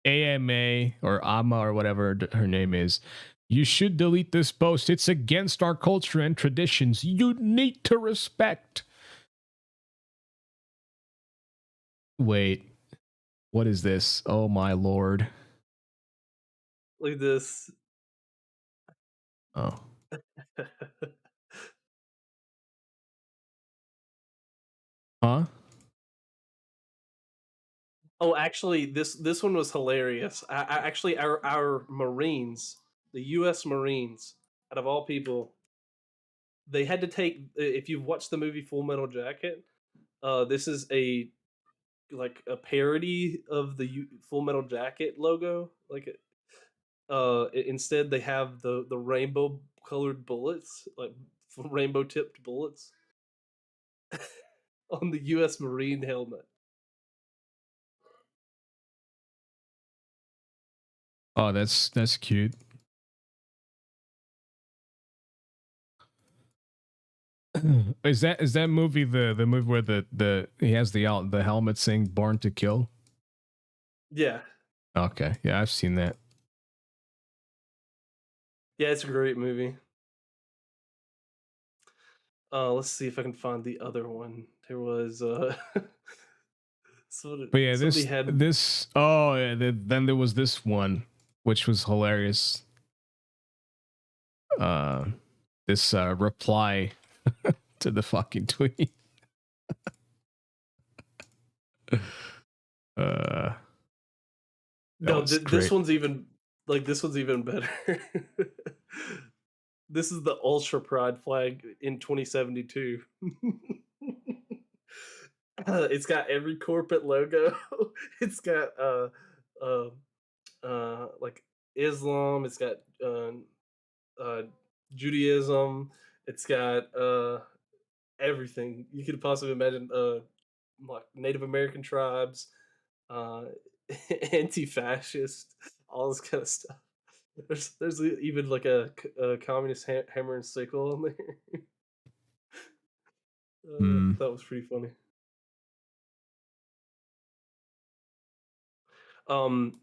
AMA or AMA or whatever her name is. You should delete this post. It's against our culture and traditions. You need to respect. Wait, what is this? Oh my lord. Look at this. Oh. Huh? Oh, actually, this one was hilarious. Actually, our Marines, the U.S. Marines, out of all people, they had to take. If you've watched the movie Full Metal Jacket, this is a parody of the Full Metal Jacket logo. Instead they have the rainbow colored bullets, like rainbow tipped bullets, on the U.S. Marine helmet. Oh, that's cute. Is that movie the movie where the he has the helmet saying "Born to Kill"? Yeah, Okay, yeah, I've seen that. yeah, it's a great movie. Let's see if I can find the other one. There was But yeah, somebody this had. this oh yeah, then there was this one which was hilarious. Uh, this reply to the fucking tweet. That No, was this great. one's even this one's even better. This is the Ultra Pride flag in 2072. It's got every corporate logo. It's got uh, like Islam. It's got uh, Judaism. It's got everything you could possibly imagine. Like Native American tribes, uh, anti-fascist, all this kind of stuff. There's even like a communist hammer and sickle on there. Mm, That was pretty funny. Um,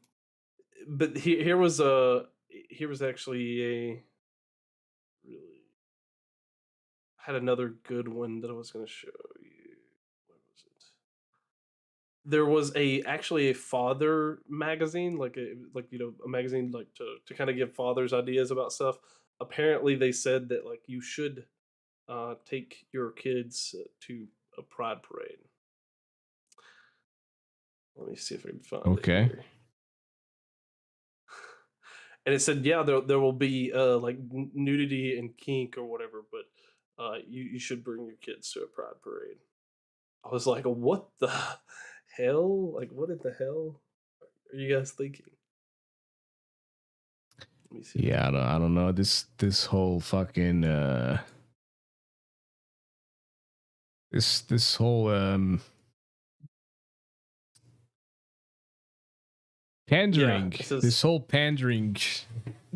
but here was actually a really had another good one that I was going to show you. What was it? There was actually a father magazine, a magazine like to kind of give fathers ideas about stuff. Apparently, they said that like you should take your kids to a pride parade. Let me see if I can find it okay. here. And it said, yeah, there will be like nudity and kink or whatever, but you should bring your kids to a pride parade. I was like, what the hell? Like, what in the hell are you guys thinking? Let me see if I Yeah, can. I don't know. This whole fucking this whole Yeah, pandering, it says this whole pandering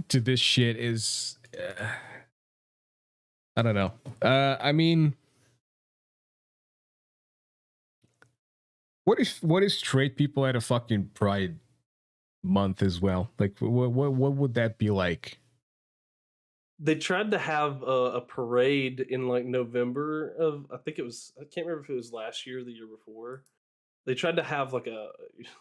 to this shit is I don't know. I mean, what if straight people had a fucking pride month as well? Like what would that be like? they tried to have a parade in like November of, I think it was, I can't remember if it was last year or the year before. They tried to have like a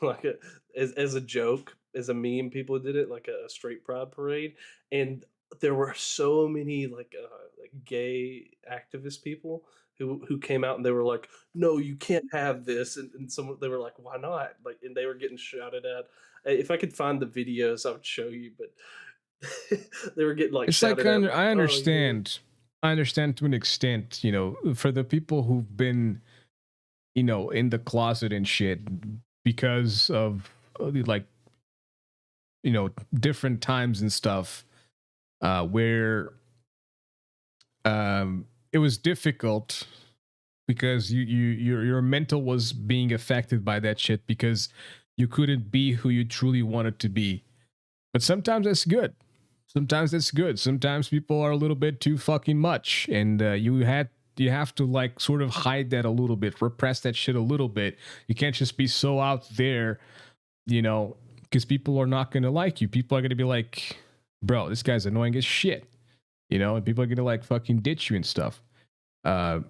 like a as a joke, as a meme, people did it like a straight pride parade, and there were so many like gay activist people who came out and they were like, "No, you can't have this," and some they were like, "Why not?" Like, and they were getting shouted at. If I could find the videos, I would show you, but they were getting like It's like shouted at, like, I "Oh yeah." understand. I understand to an extent, for the people who've been, in the closet and shit because of like, different times and stuff, where it was difficult because your mental was being affected by that shit because you couldn't be who you truly wanted to be. But sometimes that's good. Sometimes it's good. Sometimes people are a little bit too fucking much, and you have to like sort of hide that a little bit, repress that shit a little bit. You can't just be so out there, you know, because people are not gonna like you. People are gonna be like, bro, this guy's annoying as shit, you know, and people are gonna like fucking ditch you and stuff. Uh,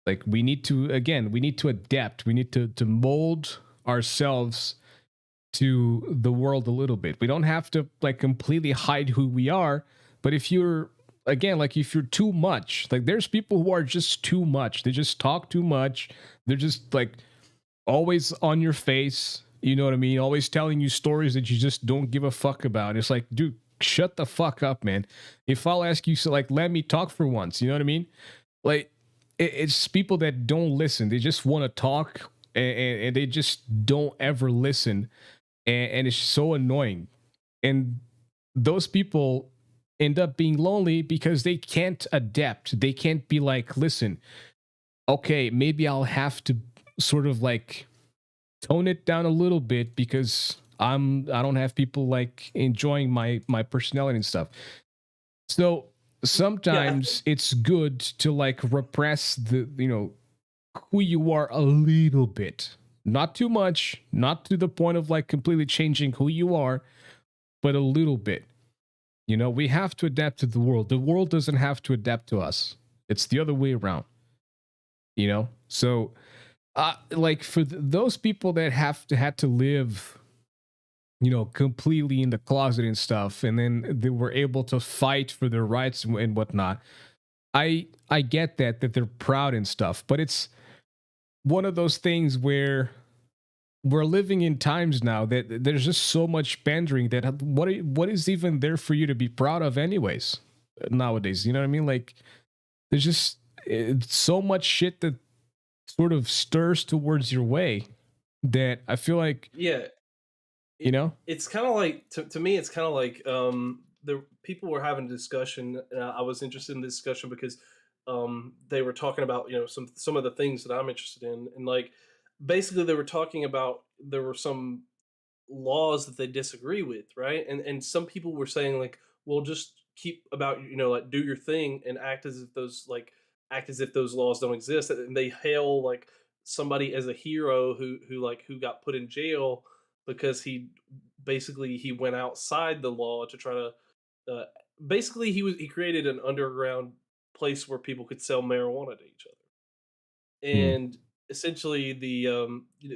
like we need to adapt. We need to mold ourselves to the world a little bit. We don't have to like completely hide who we are, but if you're again like if you're too much, like there's people who are just too much. They just talk too much. They're just like always on your face, you know what I mean? Always telling you stories that you just don't give a fuck about. It's like, dude, shut the fuck up, man. If I'll ask you, so like, let me talk for once, you know what I mean? Like, it's people that don't listen. They just want to talk and they just don't ever listen. And it's so annoying. And those people end up being lonely because they can't adapt. They can't be like, listen, okay, maybe I'll have to sort of like tone it down a little bit because I don't have people like enjoying my personality and stuff. So Yeah, sometimes it's good to like repress the, you know, who you are a little bit. Not too much, not to the point of like completely changing who you are, but a little bit. You know, we have to adapt to the world. The world doesn't have to adapt to us. It's the other way around. You know? So like for those people that had to live, you know, completely in the closet and stuff, and then they were able to fight for their rights and whatnot. I get that they're proud and stuff, but it's one of those things where we're living in times now that there's just so much pandering that what is even there for you to be proud of anyways nowadays, you know what I mean? Like there's just so much shit that sort of stirs towards your way that I feel like, yeah. you know, It's kind of like to me. It's kind of like the people were having a discussion. I was interested in this discussion because they were talking about some of the things that I'm interested in, and like basically they were talking about there were some laws that they disagree with, right? And some people were saying like, well, just keep about like do your thing and act as if those laws don't exist. And they hail like somebody as a hero who got put in jail because he went outside the law to try to basically he created an underground place where people could sell marijuana to each other. mm, And essentially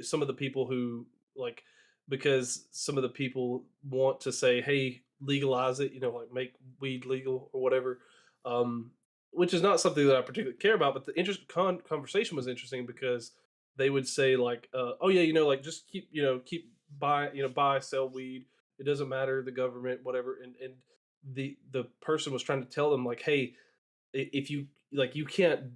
some of the people who like because some of the people want to say, hey, legalize it, like make weed legal or whatever, um which is not something that I particularly care about, but the conversation was interesting because they would say like, oh yeah, like just keep buy sell weed, it doesn't matter the government whatever. And the person was trying to tell them like, hey, if you like you can't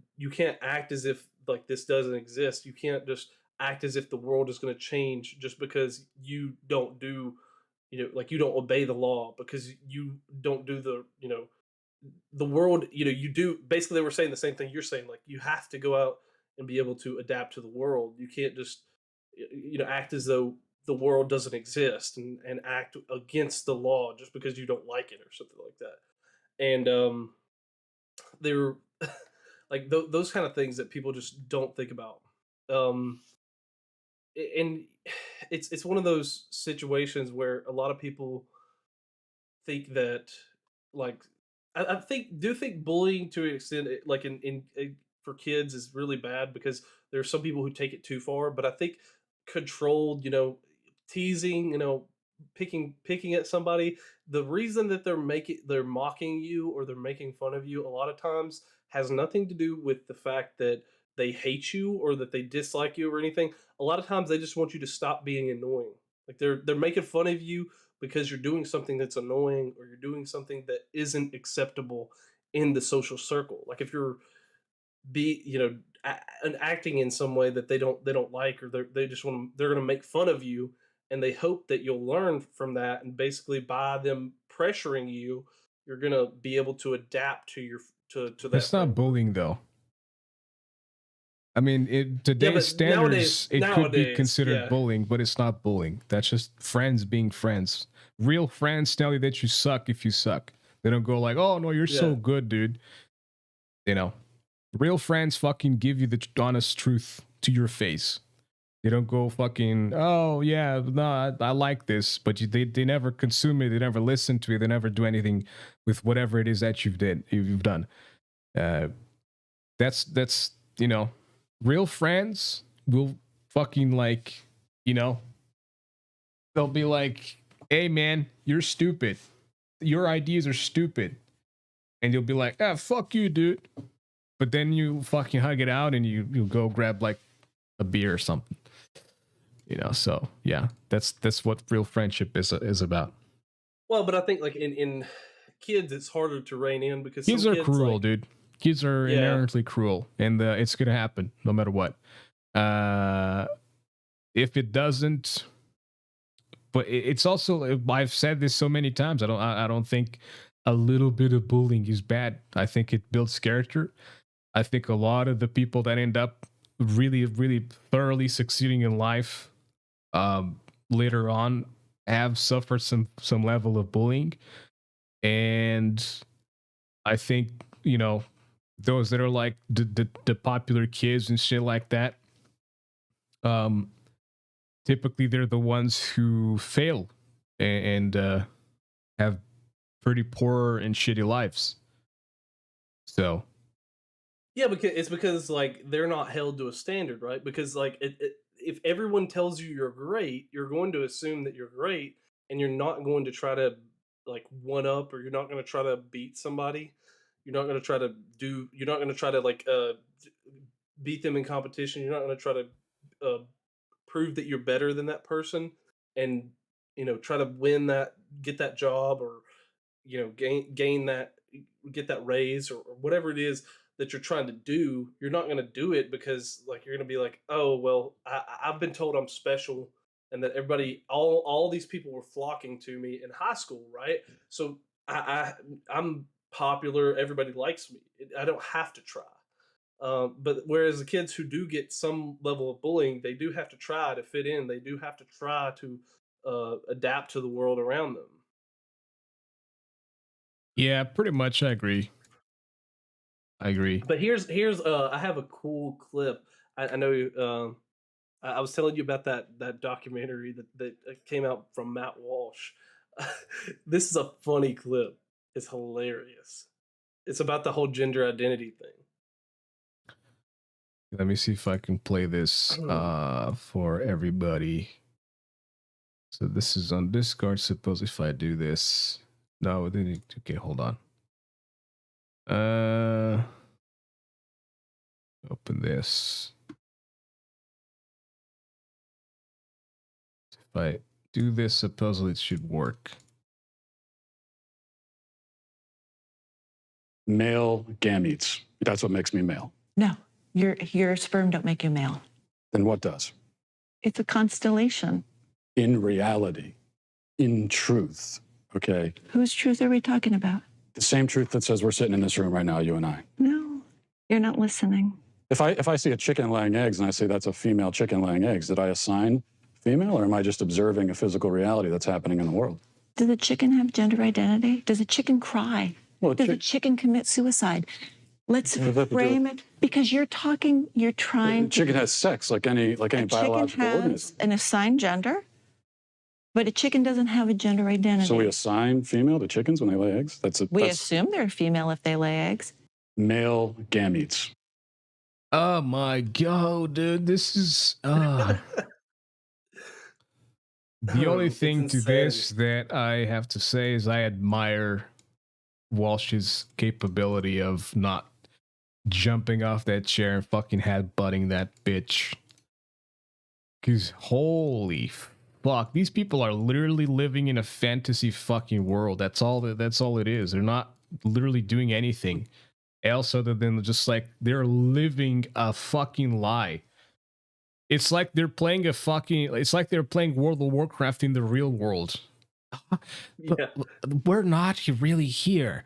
act as if like this doesn't exist. You can't just act as if the world is going to change just because you don't do like you don't obey the law, because you don't do the world, you do. Basically they were saying the same thing you're saying, like you have to go out and be able to adapt to the world. You can't just act as though the world doesn't exist and act against the law just because you don't like it or something like that. And they were like those kind of things that people just don't think about. Um, and it's one of those situations where a lot of people think that like I think bullying to an extent, like for kids is really bad because there are some people who take it too far. But I think controlled, teasing, picking at somebody, the reason that they're mocking you or they're making fun of you a lot of times has nothing to do with the fact that they hate you or that they dislike you or anything. A lot of times they just want you to stop being annoying. Like they're making fun of you because you're doing something that's annoying or you're doing something that isn't acceptable in the social circle. Like if you're be you know and acting in some way that they don't like, or they just they're going to make fun of you, and they hope that you'll learn from that, and basically by them pressuring you, you're going to be able to adapt to that it's not framework. bullying though. I mean, Yeah, today's but standards, it could be considered yeah. bullying, but it's not bullying. That's just friends being friends. Real friends tell you that you suck if you suck. They don't go like, "Oh no, you're so Yeah. good, dude." You know, real friends fucking give you the honest truth to your face. They don't go fucking, "Oh yeah, no, I like this," but they never consume it. They never listen to it. They never do anything with whatever it is that you've done. Uh, that's real friends will fucking like, you know, they'll be like, "Hey man, you're stupid. Your ideas are stupid," and you'll be like, "Ah, fuck you, dude." But then you fucking hug it out and you go grab like a beer or something. So yeah, that's what real friendship is about. Well, but I think like in kids, it's harder to rein in because some Kids are kids cruel, like, dude. Kids are yeah, inherently cruel, and it's gonna happen no matter what. Uh, if it doesn't, but it's also, I've said this so many times. I don't think a little bit of bullying is bad. I think it builds character. I think a lot of the people that end up really, really thoroughly succeeding in life, later on, have suffered some level of bullying, and I think those that are like the popular kids and shit like that, um, typically they're the ones who fail and have pretty poor and shitty lives. So yeah, because like they're not held to a standard, right? Because like if everyone tells you you're great, you're going to assume that you're great, and you're not going to try to like one up, or you're not going to try to beat somebody. You're not going to try to do. You're not going to try to like beat them in competition. You're not going to try to uh, prove that you're better than that person, and try to win that, get that job, or gain that, get that raise, or whatever it is that you're trying to do. You're not going to do it because like you're going to be like, oh well, I've been told I'm special, and that everybody, all these people were flocking to me in high school, right? So I'm popular, everybody likes me, I don't have to try. But whereas the kids who do get some level of bullying, they do have to try to fit in. They do have to try to adapt to the world around them. yeah, pretty much, I agree. I agree. But here's I have a cool clip. I know I was telling you about that documentary that came out from Matt Walsh. This is a funny clip. It's hilarious. It's about the whole gender identity thing. Let me see if I can play this for everybody. So this is on Discord. Suppose if I do this, no, okay, hold on. Open this. If I do this, supposedly it should work. Male gametes. That's what makes me male. No, your sperm don't make you male. Then what does? It's a constellation. In reality, in truth, okay? Whose truth are we talking about? The same truth that says we're sitting in this room right now, you and I. No, you're not listening. If I see a chicken laying eggs and I say that's a female chicken laying eggs, did I assign female, or am I just observing a physical reality that's happening in the world? Does a chicken have gender identity? Does a chicken cry? Well, Does a chicken commit suicide? Let's What does that have to do frame with- it, because you're trying chicken has sex like any a biological chicken has organism. an assigned gender, but a chicken doesn't have a gender identity. So we assign female to chickens when they lay eggs? That's assume they're female if they lay eggs. male gametes. Oh my god, dude, this is the only It's thing to insanity. this that I have to say is I admire Walsh's capability of not jumping off that chair and fucking headbutting that bitch. Cause holy fuck, these people are literally living in a fantasy fucking world. That's all it is. They're not literally doing anything else other than just like they're living a fucking lie. It's like they're playing World of Warcraft in the real world. Yeah. We're not really here.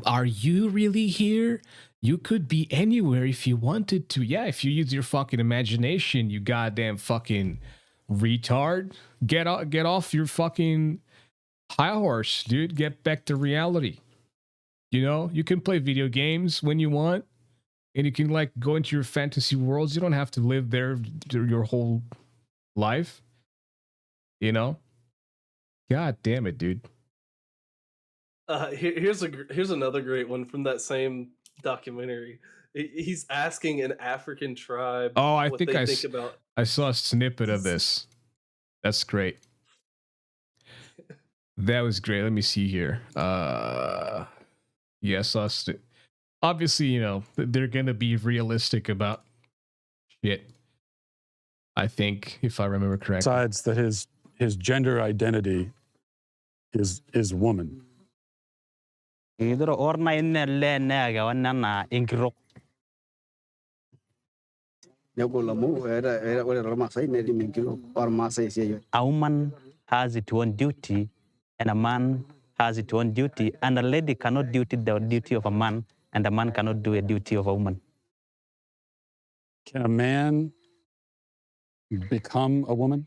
Are you really here? You could be anywhere if you wanted to. Yeah, if you use your fucking imagination, you goddamn fucking retard. Get off your fucking High horse, dude. Get back to reality. You know, you can play video games when you want, and you can like go into your fantasy worlds. You don't have to live there your whole life. You know? God damn it, dude. Here's another great one from that same documentary. He's asking an African tribe Oh, I what think they think about. I saw a snippet of this. That's great. That was great. Let me see here. Yes, obviously, you know, they're gonna be realistic about shit. I think, if I remember correctly. Decides that his gender identity is woman. Idro orna inne le nega wanana inkiro. A woman has its own duty, and a man has its own duty, and a lady cannot do the duty of a man, and a man cannot do a duty of a woman. Can a man become a woman?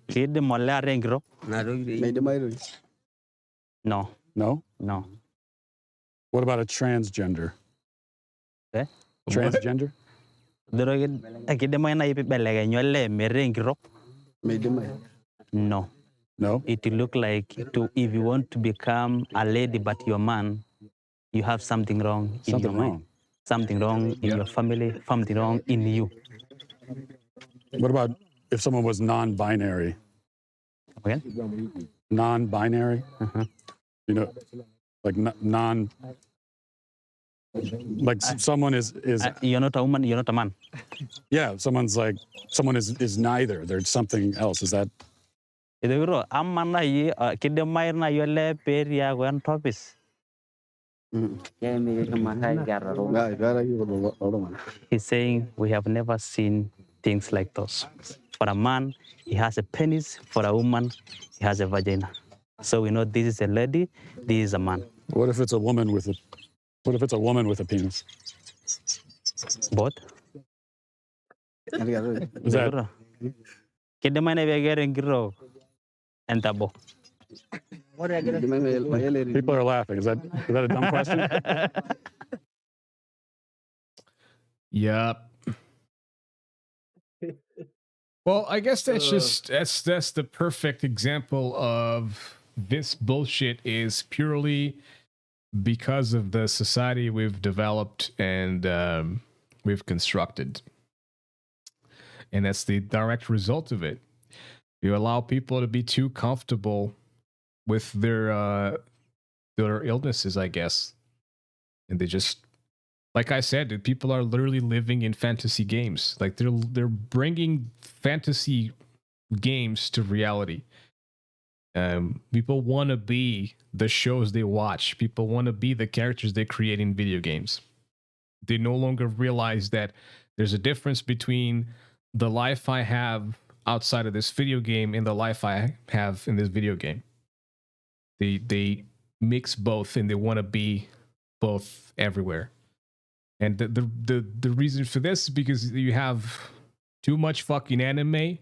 Kid molla rengro? No, No. no. What about a transgender? Eh? Transgender? Kid mo na ipibelega nyole merengro? No. No. It look like if you want to become a lady but you're a man, you have something wrong in Something your mind. wrong. Something wrong in your family, something wrong in you. What about if someone was non-binary? Okay? Non-binary? You know, like someone is you're not a woman, you're not a man. yeah, someone is neither. There's something else. Is that Idugro amana yi kidemair na yole peria gwan topis. He's saying we have never seen things like those. For a man, he has a penis. For a woman, he has a vagina. So we know this is a lady, this is a man. what if it's a woman with a penis? Both. Is that Kidemaina vegering gro and tabo. people are laughing? Is that a dumb question? Yep. Well, I guess that's the perfect example of this bullshit is purely because of the society we've developed and we've constructed. And that's the direct result of it. You allow people to be too comfortable with their illnesses, I guess. And they just, like I said, people are literally living in fantasy games. Like they're bringing fantasy games to reality. People want to be the shows they watch. People want to be the characters they create in video games. They no longer realize that there's a difference between the life I have outside of this video game and the life I have in this video game. They mix both and they want to be both everywhere. And the reason for this is because you have too much fucking anime,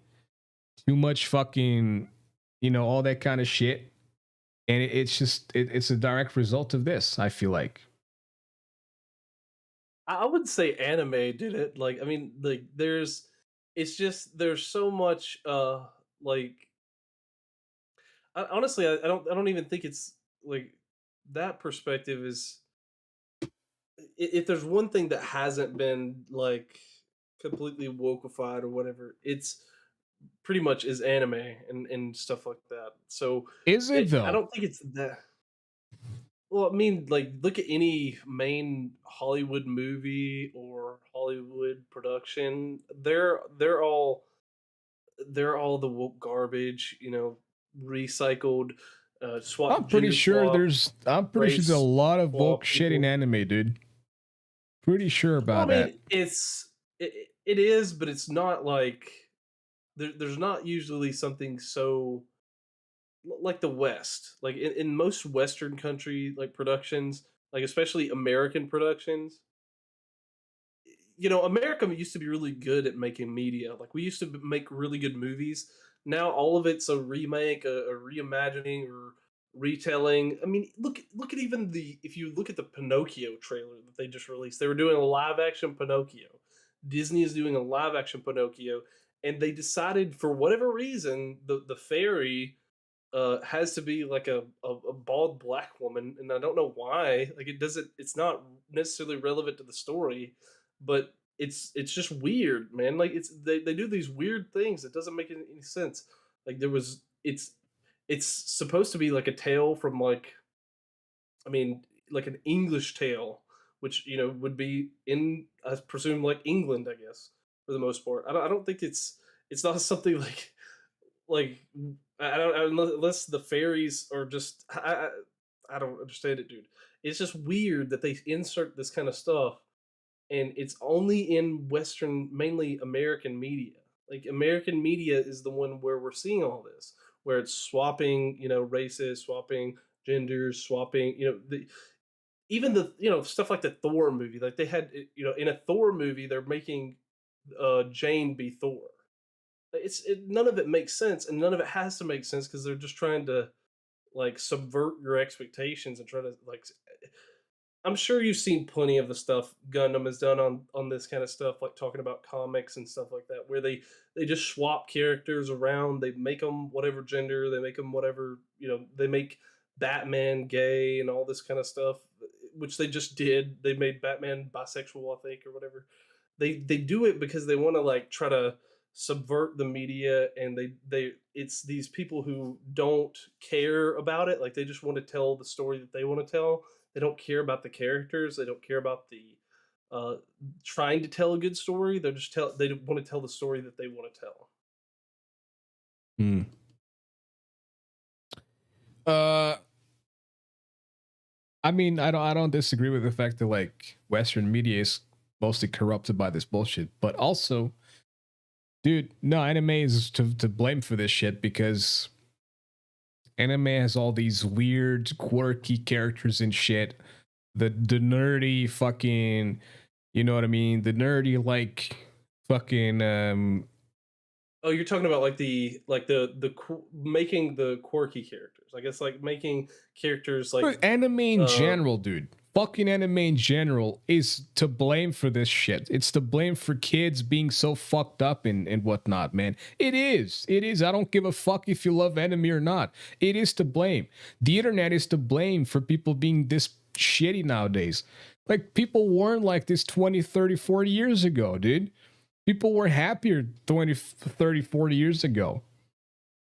too much fucking, you know, all that kind of shit. And it's a direct result of this, I feel like. I would say anime did it. Like, I mean, like there's so much like honestly, I don't even think it's like that perspective is if there's one thing that hasn't been like completely wokeified or whatever, it's pretty much is anime and stuff like that. So Is it though? I don't think it's that. Well, I mean, like, look at any main Hollywood movie or Hollywood production. They're all the woke garbage, you know, recycled. Swap. I'm pretty sure there's a lot of woke swap shit in people. anime, dude. Pretty sure about Well, I mean, that. it is, but it's not like there's not usually something so like the West. Like in most Western country like productions, like especially American productions, you know, America used to be really good at making media. Like we used to make really good movies. Now all of it's a remake, a reimagining, or retelling. I mean, look at even if you look at the Pinocchio trailer that they just released, they were doing a live action Pinocchio. Disney is doing a live action Pinocchio, and they decided for whatever reason the fairy has to be like a bald black woman, and I don't know why. Like it's not necessarily relevant to the story, but it's just weird, man. Like they do these weird things. It doesn't make any sense. Like it's supposed to be like a tale from like, I mean, like an English tale, which would be in, I presume, like England, I guess, for the most part. I don't think it's not something like I don't, unless the fairies are just I don't understand it, dude. It's just weird that they insert this kind of stuff, and it's only in Western, mainly American media. Like American media is the one where we're seeing all this, where it's swapping, races, swapping genders, swapping, even the stuff like the Thor movie. Like they had, in a Thor movie, they're making Jane be Thor. None of it makes sense, and none of it has to make sense because they're just trying to like subvert your expectations and try to like. I'm sure you've seen plenty of the stuff Gundam has done on this kind of stuff, like talking about comics and stuff like that, where they just swap characters around. They make them whatever gender, they make them whatever, they make Batman gay and all this kind of stuff, which they just did. They made Batman bisexual, I think, or whatever. They do it because they want to like try to subvert the media, and they it's these people who don't care about it. Like they just want to tell the story that they want to tell. They don't care about the characters. They don't care about the uh, trying to tell a good story. They want to tell the story that they want to tell. Hmm. I mean, I don't disagree with the fact that like Western media is mostly corrupted by this bullshit, but also, dude, no, anime is to blame for this shit because anime has all these weird, quirky characters and shit. The nerdy fucking, you know what I mean? The nerdy like fucking Oh, you're talking about like making the quirky characters. I guess like making characters like anime in uh general, dude. Fucking anime in general is to blame for this shit. It's to blame for kids being so fucked up and whatnot, man. It is. It is. I don't give a fuck if you love anime or not. It is to blame. The internet is to blame for people being this shitty nowadays. Like, people weren't like this 20, 30, 40 years ago, dude. People were happier 20, 30, 40 years ago.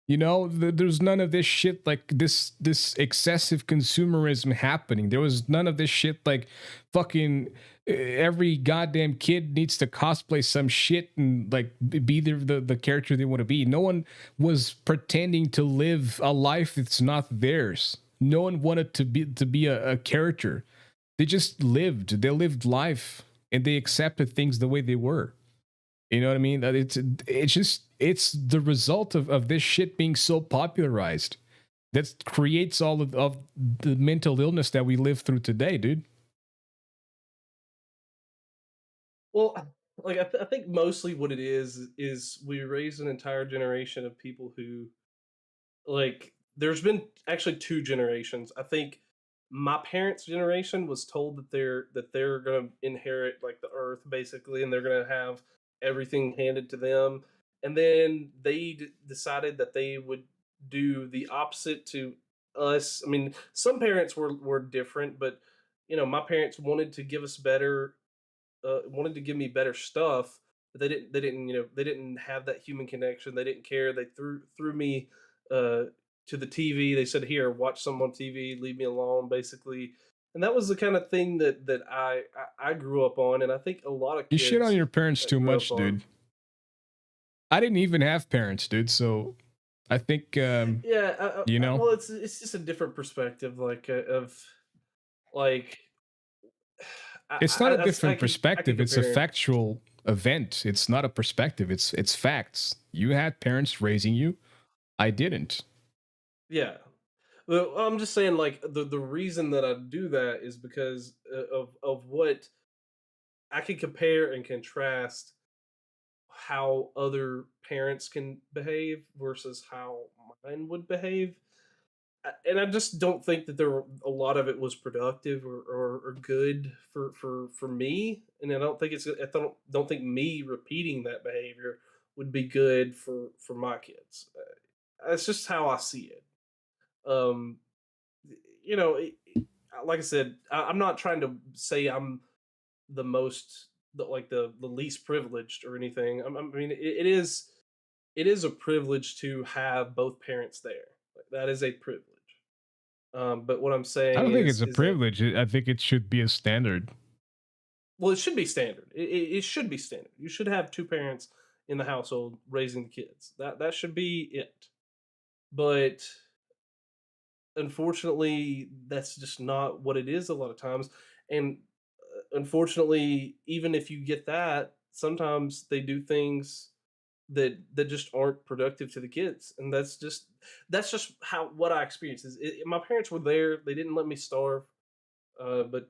You know, there's none of this shit like this excessive consumerism happening. There was none of this shit like fucking every goddamn kid needs to cosplay some shit and like be the character they want to be. No one was pretending to live a life that's not theirs. No one wanted to be a character. They just lived. They lived life and they accepted things the way they were. You know what I mean? That it's the result of this shit being so popularized that creates all of the mental illness that we live through today, dude. well, like I think mostly what it is we raise an entire generation of people who, like, there's been actually two generations. I think my parents' generation was told that they're going to inherit like the earth basically, and they're going to have everything handed to them. And then they decided that they would do the opposite to us. I mean, some parents were different, but my parents wanted to give me better stuff, but they didn't have that human connection. They didn't care. They threw me uh, to the TV. They said, "Here, watch some on TV. Leave me alone," basically. And that was the kind of thing that I grew up on, and I think a lot of You shit on kids your parents too grew up much, on. dude. I didn't even have parents, dude. So I think Yeah, you know, well, it's just a different perspective, like of like it's not a I different can perspective. It's a compare. factual event. It's not a perspective. It's facts. You had parents raising you. I didn't. Yeah. Well, I'm just saying, like the reason that I do that is because of what I can compare and contrast how other parents can behave versus how mine would behave. and I just don't think that a lot of it was productive or good for me, and I don't think me repeating that behavior would be good for my kids. That's just how I see it. Um, you know, like I said, I'm not trying to say I'm the most the least privileged or anything. I mean, it is a privilege to have both parents there. Like, that is a privilege. But what I'm I saying don't think it's a is that, privilege. I think it should be a standard. well, it should be standard. It should be standard. You should have two parents in the household raising the kids. That should be it. But unfortunately, that's just not what it is a lot of times. And unfortunately, even if you get that, sometimes they do things that just aren't productive to the kids, and that's just how what I experienced. My parents were there; they didn't let me starve, but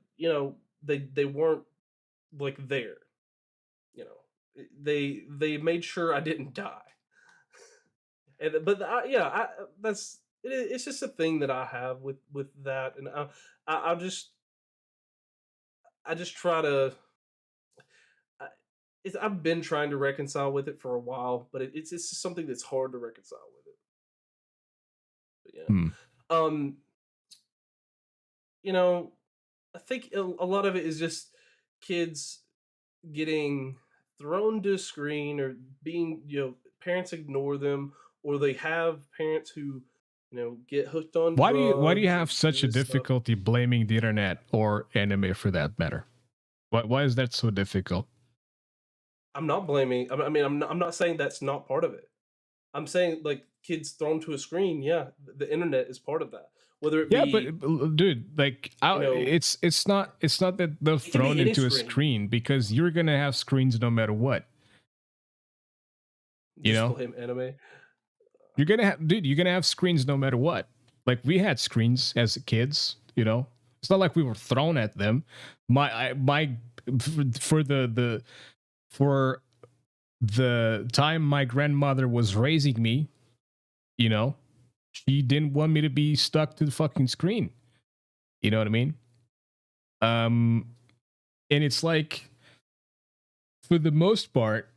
they weren't like there. You know, they made sure I didn't die. And but yeah, it's just a thing that I have with that, and I I just try to. I, I've been trying to reconcile with it for a while, but it's just something that's hard to reconcile with it. But yeah, Hmm. um, you know, I think a lot of it is just kids getting thrown to a screen or being, parents ignore them, or they have parents who, get hooked on Why do you drugs or have such do a this stuff. difficulty blaming the internet or anime for that matter? Why is that so difficult? I'm not blaming. I'm not saying that's not part of it. I'm saying like kids thrown to a screen. Yeah, the internet is part of that. Whether it Yeah, but be, dude, like, you know, it's not that they're it can thrown be any into a screen. screen because you're gonna have screens no matter what. You Just know, blame anime. you're gonna have screens no matter what. Like we had screens as kids. You know, it's not like we were thrown at them. My for for the time my grandmother was raising me, you know, she didn't want me to be stuck to the fucking screen. You know what I mean? Um, and it's like, for the most part,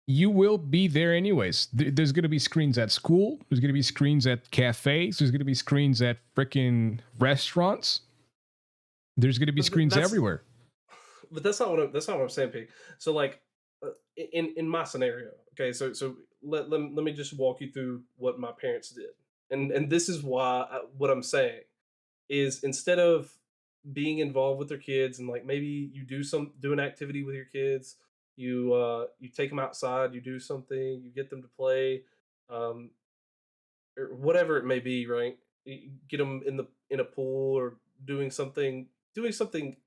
you will be there anyways. There's going to be screens at school. There's going to be screens at cafes. There's going to be screens at freaking restaurants. There's going to be But screens everywhere. that's not that's not what I'm saying, Pig. So like, in my scenario, okay. So let me just walk you through what my parents did, and this is why what I'm saying is, instead of being involved with their kids, and like maybe you do an activity with your kids, you take them outside, you do something, you get them to play, um, or whatever it may be, right? You get them in a pool, or doing something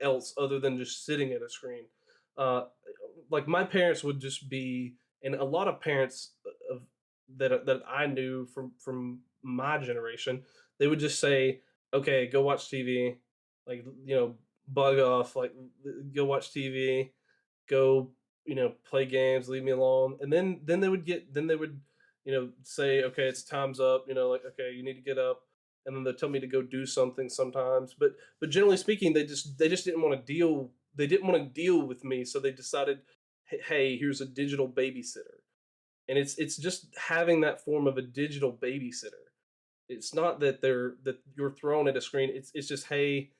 else other than just sitting at a screen. Uh, like my parents would just be, and a lot of parents of that I knew from my generation, they would just say, "Okay, go watch TV," like, bug off, like, go watch TV, go, play games, leave me alone. And then they would, say, okay, it's time's up, like, okay, you need to get up. And then they tell me to go do something sometimes. But generally speaking, they just didn't want to deal with me. So they decided, hey, here's a digital babysitter. And it's just having that form of a digital babysitter. It's not that you're thrown at a screen. It's just, hey,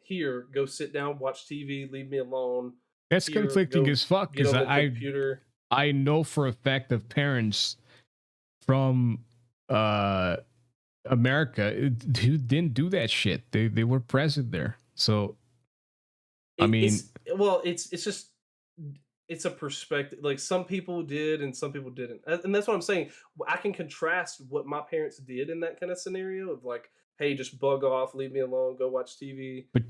here, go sit down, watch TV, leave me alone. That's Here, conflicting go as fuck get because on the I computer. I know for a fact of parents from America who didn't do that shit. They were present there. So I mean, It's just, it's a perspective. Like, some people did and some people didn't, and that's what I'm saying. I can contrast what my parents did in that kind of scenario of like, hey, just bug off, leave me alone, go watch TV, but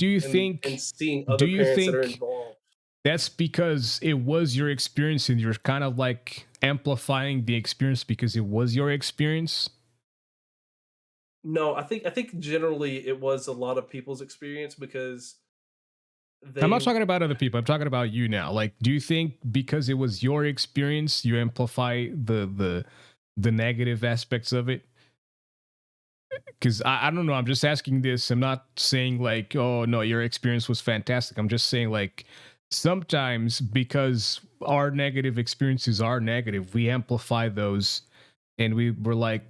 and seeing do other you parents that are think involved. that's because it was your experience and you're kind of like amplifying the experience because it was your experience? No, I think generally it was a lot of people's experience, because I'm not they talking about other people. I'm talking about you now. Like, do you think because it was your experience, you amplify the negative aspects of it? because I don't know, I'm just asking this. I'm not saying like, oh no, your experience was fantastic. I'm just saying like sometimes because our negative experiences are negative, we amplify those and we're like,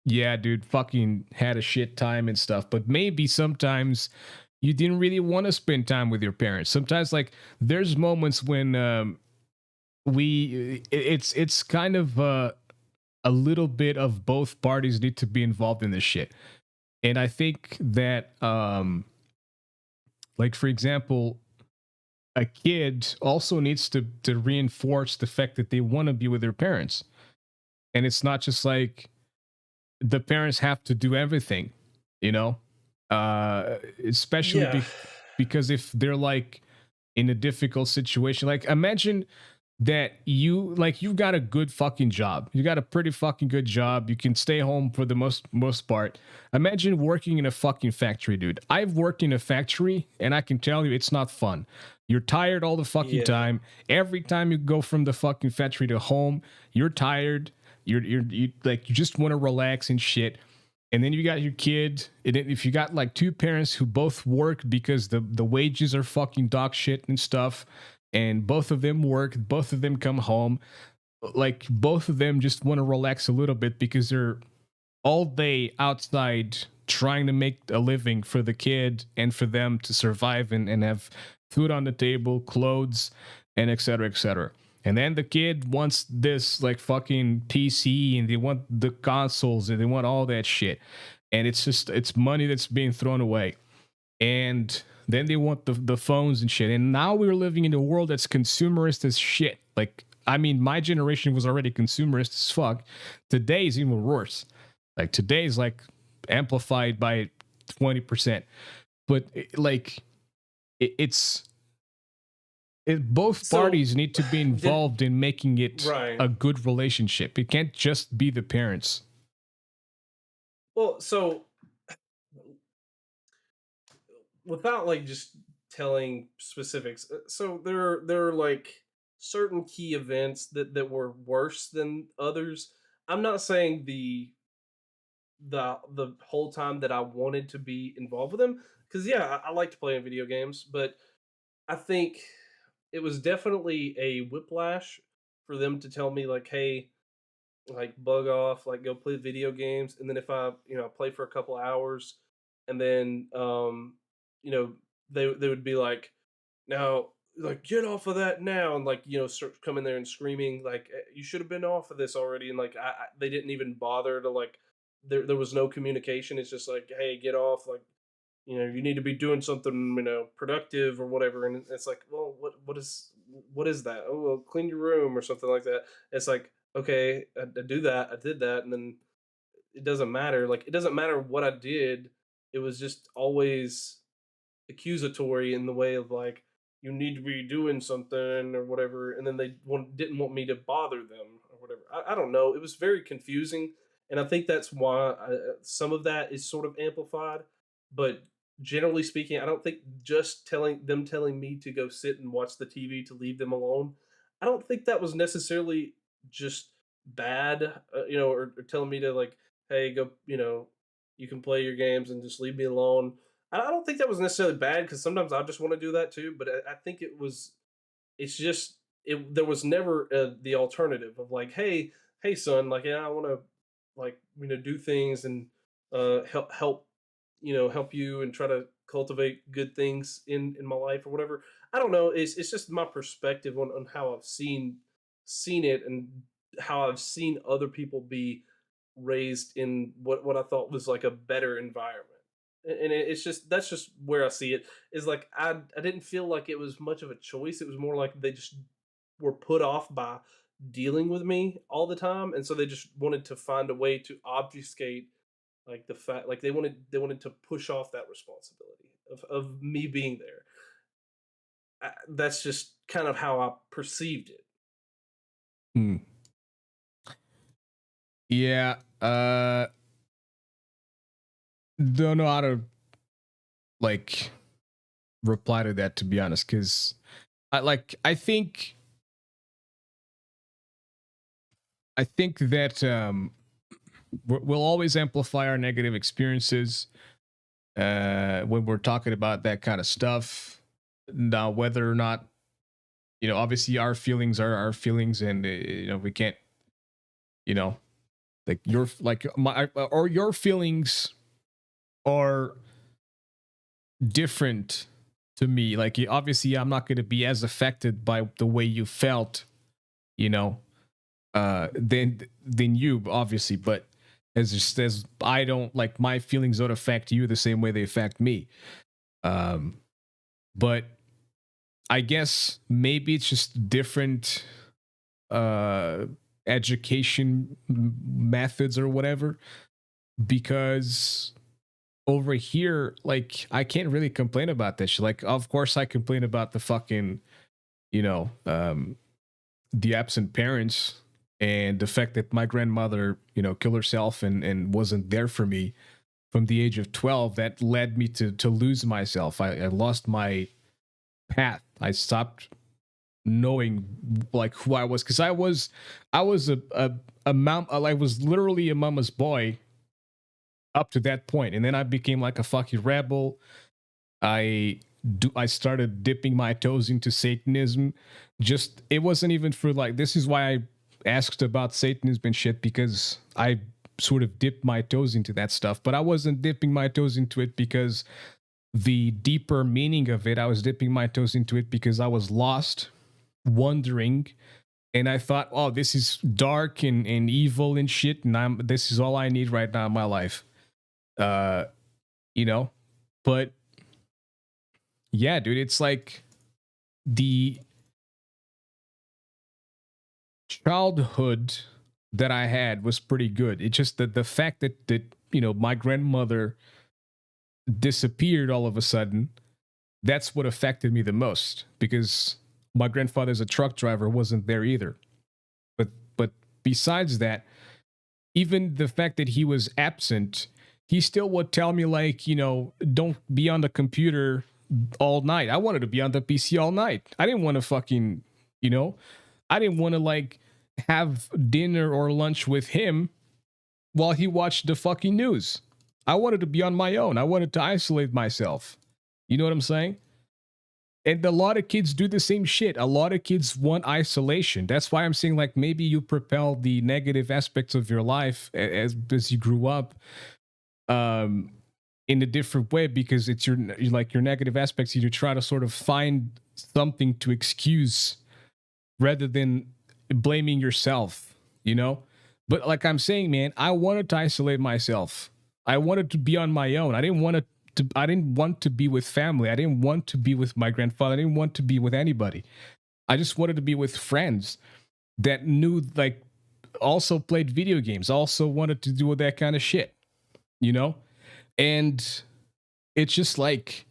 yeah, dude, fucking had a shit time and stuff. But maybe sometimes you didn't really want to spend time with your parents. Sometimes like there's moments when it's kind of a little bit of both parties need to be involved in this shit. And I think that like for example, a kid also needs to reinforce the fact that they want to be with their parents. And it's not just like the parents have to do everything, you know? Especially Yeah. because if they're like in a difficult situation, like imagine that you've got a good fucking job. You got a pretty fucking good job. You can stay home for the most part. Imagine working in a fucking factory, dude. I've worked in a factory and I can tell you it's not fun. You're tired all the fucking Yeah. time. Every time you go from the fucking factory to home, you're tired. You like you just want to relax and shit. And then you got your kid. And if you got like two parents who both work because the wages are fucking dog shit and stuff, and both of them work, both of them come home, like both of them just want to relax a little bit because they're all day outside trying to make a living for the kid and for them to survive and have food on the table, clothes, and etc. etc. And then the kid wants this like fucking PC and they want the consoles and they want all that shit. And it's money that's being thrown away. And then they want the phones and shit. And now we're living in a world that's consumerist as shit. Like, I mean, my generation was already consumerist as fuck. Today's even worse. Like today's like amplified by 20%. But both So, parties need to be involved in making it Right. a good relationship. It can't just be the parents. Well, so without like just telling specifics, so there are like certain key events that were worse than others. I'm not saying the whole time that I wanted to be involved with them, because yeah, I liked playing video games, but I think it was definitely a whiplash for them to tell me like, hey, like bug off, like go play video games, and then if I play for a couple hours, and then they would be like, now like get off of that now, and like start coming there and screaming like you should have been off of this already, and like they didn't even bother to like there was no communication. It's just like, hey, get off, like you need to be doing something productive or whatever, and it's like, well, what is that? Oh, well, clean your room or something like that. It's like, okay, I do that, I did that, and then it doesn't matter. Like, it doesn't matter what I did. It was just always accusatory in the way of like, you need to be doing something or whatever, and then didn't want me to bother them or whatever. I don't know. It was very confusing, and I think that's why some of that is sort of amplified. But generally speaking, I don't think just telling me to go sit and watch the TV to leave them alone. I don't think that was necessarily just bad, or telling me to like, hey, go, you can play your games and just leave me alone. I don't think that was necessarily bad, because sometimes I just want to do that too. But I think it's just there was never the alternative of like, hey, son, like, yeah, I want to like do things and help you and try to cultivate good things in my life or whatever. I don't know. It's just my perspective on how I've seen it, and how I've seen other people be raised in what I thought was like a better environment. And it's just, that's just where I see it, is like I didn't feel like it was much of a choice. It was more like they just were put off by dealing with me all the time, and so they just wanted to find a way to obfuscate like the fact, like they wanted to push off that responsibility of me being there. That's just kind of how I perceived it. Hmm. Yeah. Don't know how to like reply to that, to be honest, because I think that we'll always amplify our negative experiences when we're talking about that kind of stuff. Now, whether or not, obviously our feelings are our feelings, and we can't, like your feelings are different to me. Like, obviously I'm not going to be as affected by the way you felt, than you, obviously. But as I don't, like, my feelings don't affect you the same way they affect me. But I guess maybe it's just different education methods or whatever, because over here, like, I can't really complain about this shit. Like, of course I complain about the fucking, the absent parents and the fact that my grandmother, killed herself and wasn't there for me from the age of 12. That led me to lose myself. I lost my path. I stopped knowing, like, who I was, because I was a mom. I was literally a mama's boy up to that point, and then I became like a fucking rebel. I started dipping my toes into Satanism. It wasn't even for, like, this is why I asked about Satanism and shit, because I sort of dipped my toes into that stuff. But I wasn't dipping my toes into it because the deeper meaning of it. I was dipping my toes into it because I was lost, wondering, and I thought, oh, this is dark and evil and shit, and this is all I need right now in my life. But yeah, dude, it's like the childhood that I had was pretty good. It's just that the fact that my grandmother disappeared all of a sudden, that's what affected me the most, because my grandfather's a truck driver, wasn't there either. But besides that, even the fact that he was absent, he still would tell me, like, don't be on the computer all night. I wanted to be on the PC all night. I didn't want to fucking, I didn't want to, like, have dinner or lunch with him while he watched the fucking news. I wanted to be on my own. I wanted to isolate myself. You know what I'm saying? And a lot of kids do the same shit. A lot of kids want isolation. That's why I'm saying, like, maybe you propel the negative aspects of your life as you grew up in a different way, because it's your negative aspects. You try to sort of find something to excuse rather than blaming yourself, But like I'm saying, man, I wanted to isolate myself. I wanted to be on my own. I didn't want to be with family. I didn't want to be with my grandfather. I didn't want to be with anybody. I just wanted to be with friends that knew, like, also played video games, also wanted to do that kind of shit, And it's just like,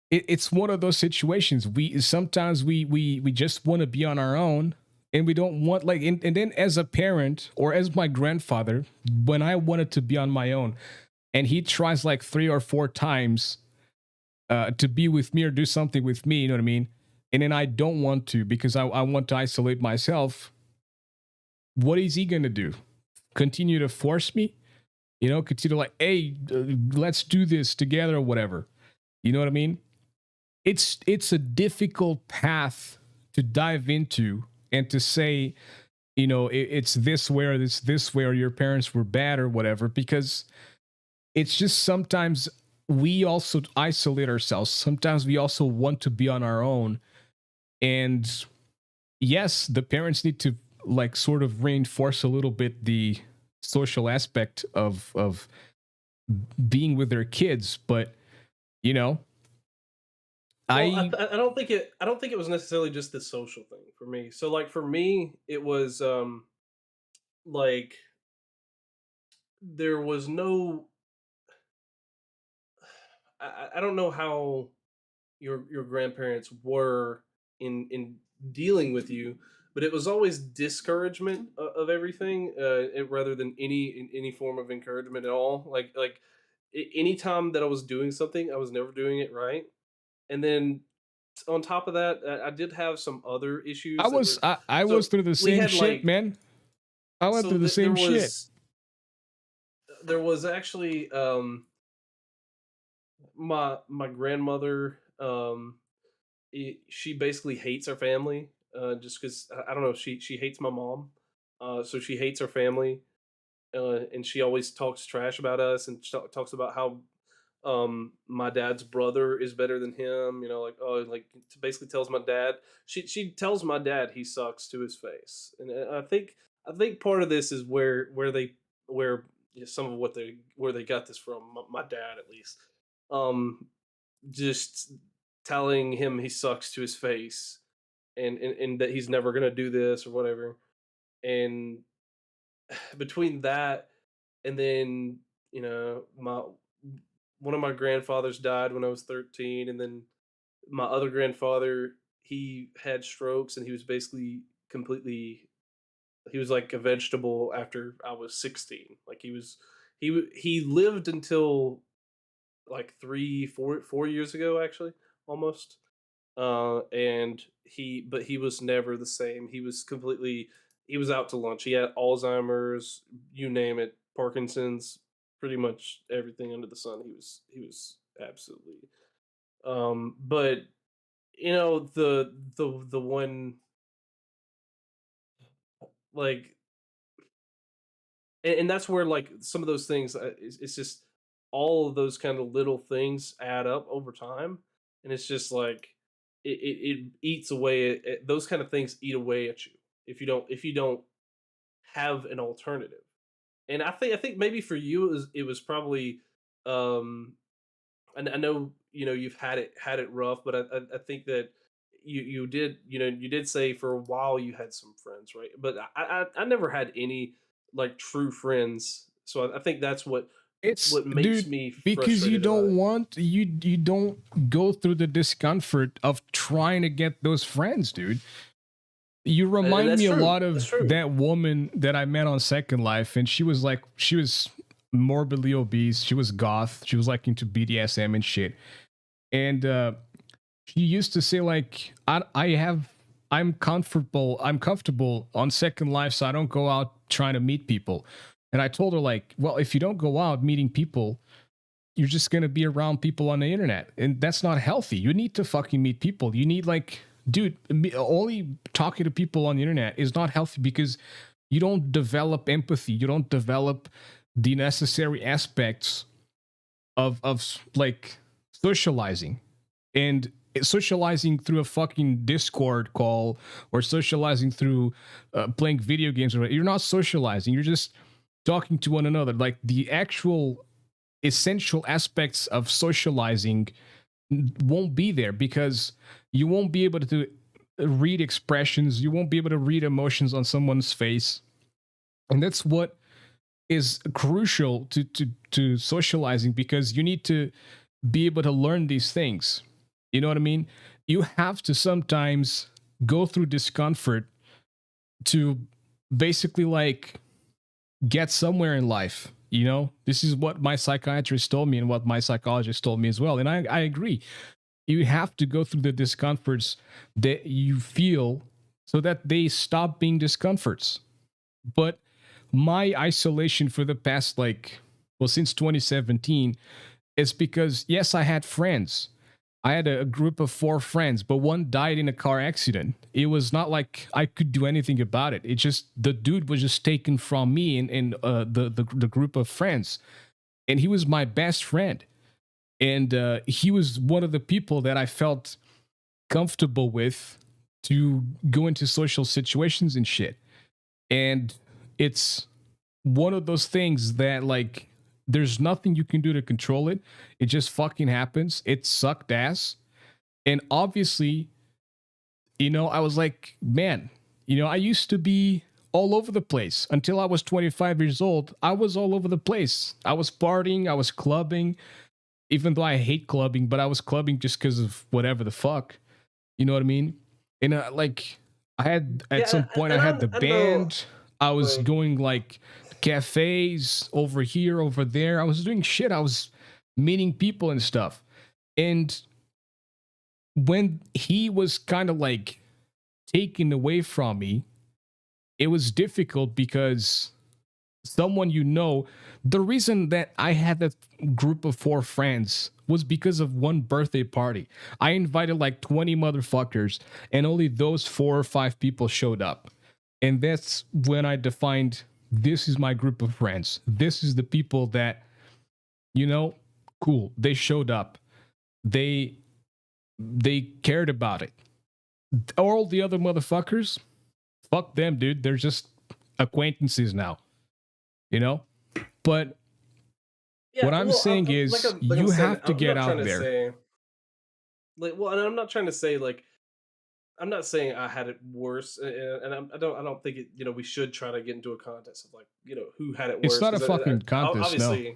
it's one of those situations. Sometimes we just want to be on our own, and we don't want, like, and then as a parent, or as my grandfather, when I wanted to be on my own, and he tries like 3 or 4 times to be with me or do something with me, you know what I mean? And then I don't want to, because I want to isolate myself. What is he going to do? Continue to force me? Continue, like, hey, let's do this together or whatever. You know what I mean? It's a difficult path to dive into and to say, it's this way or it's this way, or your parents were bad or whatever, because it's just sometimes we also isolate ourselves. Sometimes we also want to be on our own. And yes, the parents need to, like, sort of reinforce a little bit the social aspect of being with their kids, but I don't think it was necessarily just the social thing for me. So, like, for me, it was like, there was no, I don't know how your grandparents were in dealing with you, but it was always discouragement of everything, rather than any form of encouragement at all. Like anytime that I was doing something, I was never doing it right. And then on top of that, I did have some other issues. I was through the same shit, like, man. I went through the same shit. there was actually my grandmother. She basically hates our family, just because I don't know. She hates my mom, so she hates our family, and she always talks trash about us and talks about how my dad's brother is better than him. You know, like, oh, like, basically tells my dad. She tells my dad he sucks to his face, and I think part of this is where some of what they where they got this from. My dad, at least, um, just telling him he sucks to his face, and that he's never gonna do this or whatever. And between that and then, my one of my grandfathers died when I was 13, and then my other grandfather, he had strokes, and he was basically completely, he was like a vegetable after I was 16. Like, he lived until like 4 years ago, actually, almost. And he was never the same. He was out to lunch. He had Alzheimer's, you name it, Parkinson's, pretty much everything under the sun. He was absolutely. But the one, like, and that's where, like, some of those things, it's just all of those kind of little things add up over time, and it's just like it eats away those kind of things eat away at you if you don't have an alternative. And I think maybe for you it was probably, um and I know, you've had it rough, but I think that you did say for a while you had some friends, right? But I never had any, like, true friends, so I think that's what It's, makes dude, me because you frustrated about don't it. want you don't go through the discomfort of trying to get those friends, dude. You And remind that's me a true. lot That's of true. that woman that I met on Second Life, and she was morbidly obese. She was goth. She was like into BDSM and shit. And she used to say like, I'm comfortable on Second Life, so I don't go out trying to meet people. And I told her like, well, if you don't go out meeting people, you're just gonna be around people on the internet, and that's not healthy. You need to fucking meet people. You need, like, dude, only talking to people on the internet is not healthy because you don't develop empathy. You don't develop the necessary aspects of like socializing, and socializing through a fucking Discord call or socializing through playing video games. Or whatever. You're not socializing. You're just talking to one another. Like, the actual essential aspects of socializing won't be there because you won't be able to read expressions, you won't be able to read emotions on someone's face. And that's what is crucial to socializing, because you need to be able to learn these things. You know what I mean? You have to sometimes go through discomfort to basically, like, get somewhere in life. This is what my psychiatrist told me and what my psychologist told me as well. And I agree. You have to go through the discomforts that you feel so that they stop being discomforts. But my isolation for the past, like, well, since 2017, is because, yes, I had friends. I had a group of 4 friends, but one died in a car accident. It was not like I could do anything about it. It just, the dude was just taken from me and the group of friends, and he was my best friend, and he was one of the people that I felt comfortable with to go into social situations and shit. And it's one of those things that, like, there's nothing you can do to control it. It just fucking happens. It sucked ass. And obviously, I was like, man, I used to be all over the place until I was 25 years old. I was all over the place. I was partying, I was clubbing, even though I hate clubbing, but I was clubbing just because of whatever the fuck. You know what I mean? And like, I had, at some Yeah, point, I and had the I know. band. I was Right. going, like, cafes over here, over there. I was doing shit. I was meeting people and stuff. And when he was kind of, like, taken away from me, it was difficult because someone you know. The reason that I had that group of 4 friends was because of one birthday party. I invited like 20 motherfuckers, and only those 4 or 5 people showed up. And that's when I defined, this is my group of friends. This is the people that, you know, cool. They showed up. They cared about it. All the other motherfuckers, fuck them, dude. They're just acquaintances now, you know? But Yeah, what I'm saying is, you have to get out there. And I'm not trying to say like, I'm not saying I had it worse, and I don't think it. We should try to get into a contest of like, who had it worse. It's not a fucking contest, obviously, no.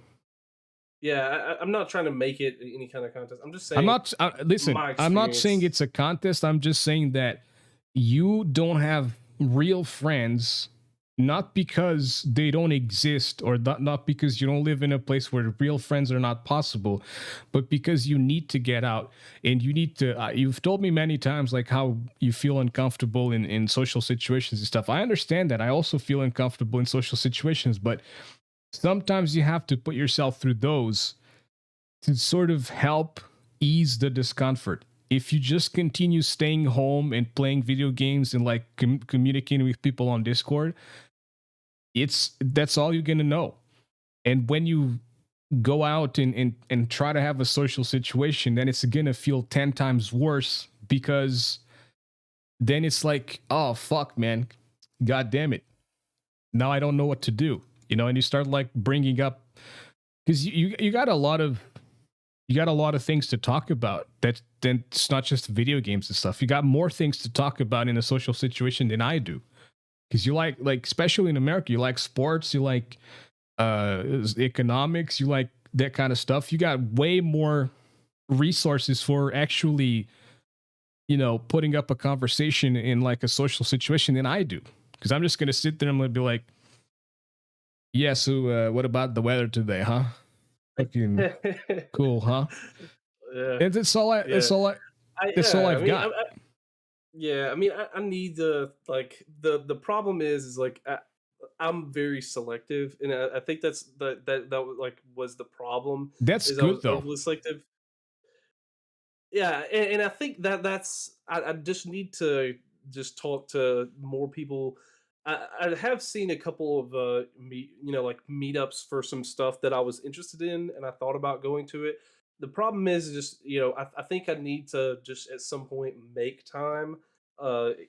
Yeah, I'm not trying to make it any kind of contest. I'm just saying. Listen, I'm not saying it's a contest. I'm just saying that you don't have real friends, not because they don't exist, or not because you don't live in a place where real friends are not possible, but because you need to get out, and you need to, you've told me many times like how you feel uncomfortable in social situations and stuff. I understand that. I also feel uncomfortable in social situations, but sometimes you have to put yourself through those to sort of help ease the discomfort. If you just continue staying home and playing video games and like communicating with people on Discord, that's all you're gonna know. And when you go out and try to have a social situation, then it's gonna feel 10 times worse, because then it's like, oh fuck, man, god damn it, now I don't know what to do. And you start like bringing up, because you got a lot of things to talk about. Then it's not just video games and stuff. You got more things to talk about in a social situation than I do, because you like especially in America, you like sports, you like economics, you like that kind of stuff. You got way more resources for actually putting up a conversation in like a social situation than I do, because I'm just gonna sit there and I'm gonna be like, yeah, so what about the weather today, huh? Fucking cool, huh? Yeah. And that's all I've got. I need the like the problem is like I'm very selective, and I think that's that like was the problem. That's I good was though. overly selective. Yeah, and I think that's I just need to just talk to more people. I have seen a couple of like meetups for some stuff that I was interested in, and I thought about going to it. The problem is just I think I need to just at some point make time,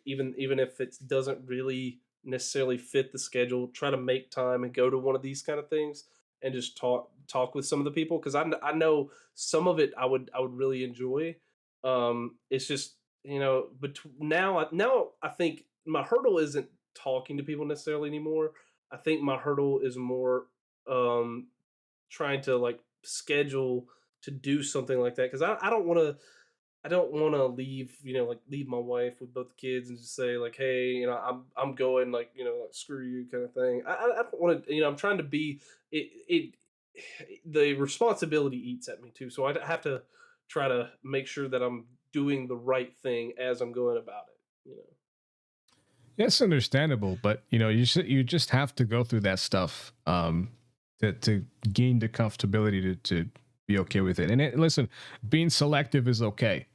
even if it doesn't really necessarily fit the schedule. Try to make time and go to one of these kind of things and just talk with some of the people, because I know some of it I would really enjoy. It's just but now I think my hurdle isn't talking to people necessarily anymore. I think my hurdle is more um trying to like schedule to do something like that, because I don't want to leave leave my wife with both the kids and just say like, hey, I'm going, like like, screw you kind of thing. I don't want to, I'm trying to be it the responsibility eats at me too, so I have to try to make sure that I'm doing the right thing as I'm going about it. That's understandable, but you just have to go through that stuff to gain the comfortability to be okay with it. And listen, being selective is okay,